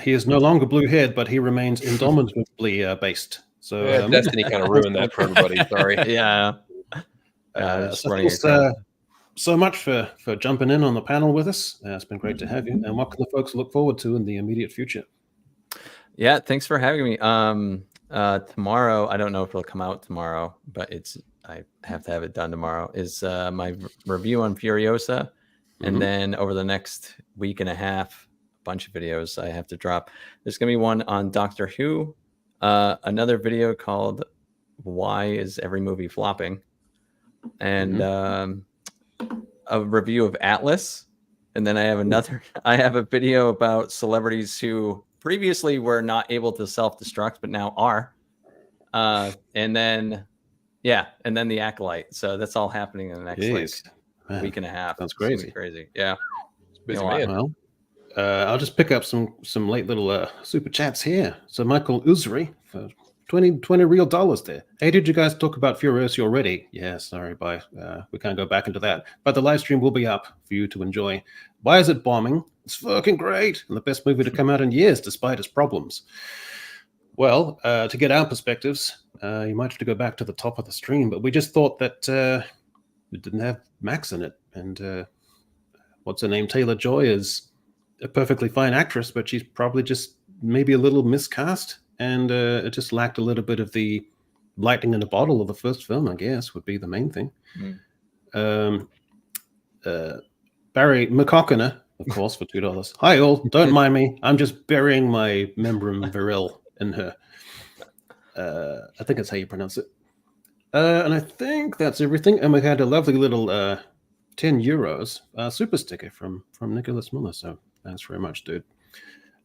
He is no longer blue-haired, but he remains indomitably based. So Destiny kind of ruined that for everybody. Sorry. Yeah. So much for jumping in on the panel with us. It's been great to have you. And what can the folks look forward to in the immediate future? Yeah, thanks for having me. Tomorrow, I don't know if it'll come out tomorrow, but I have to have it done tomorrow, is my review on Furiosa. And then over the next week and a half, bunch of videos I have to drop. There's gonna be one on Doctor Who, another video called "Why Is Every Movie Flopping," and a review of Atlas. And then I have a video about celebrities who previously were not able to self-destruct but now are, and then the Acolyte. So that's all happening in the next week and a half. That's crazy. Yeah. Busy man. Well, I'll just pick up some late little super chats here. So Michael Uzri, for 20 real dollars there. Hey, did you guys talk about Furiosa already? Yeah, sorry, bye. We can't go back into that. But the live stream will be up for you to enjoy. Why is it bombing? It's fucking great. And the best movie to come out in years, despite its problems. Well, to get our perspectives, you might have to go back to the top of the stream, but we just thought that it didn't have Max in it. And what's her name? Taylor-Joy is a perfectly fine actress, but she's probably just maybe a little miscast. And it just lacked a little bit of the lightning in a bottle of the first film, I guess, would be the main thing. Barry McCockiner, of course, for $2. Hi, all. Don't mind me. I'm just burying my membrum viril in her. I think that's how you pronounce it. And I think that's everything. And we had a lovely little €10 super sticker from Nicholas Miller. So thanks very much, dude.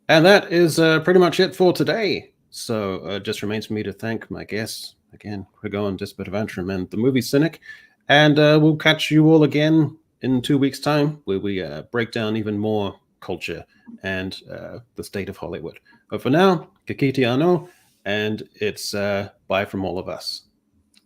And that is pretty much it for today. So it just remains for me to thank my guests again, Owen, Despot of Antrim, and the movie Cynic. And we'll catch you all again in 2 weeks' time, where we break down even more culture and the state of Hollywood. But for now, Kakiti Ano, and it's bye from all of us.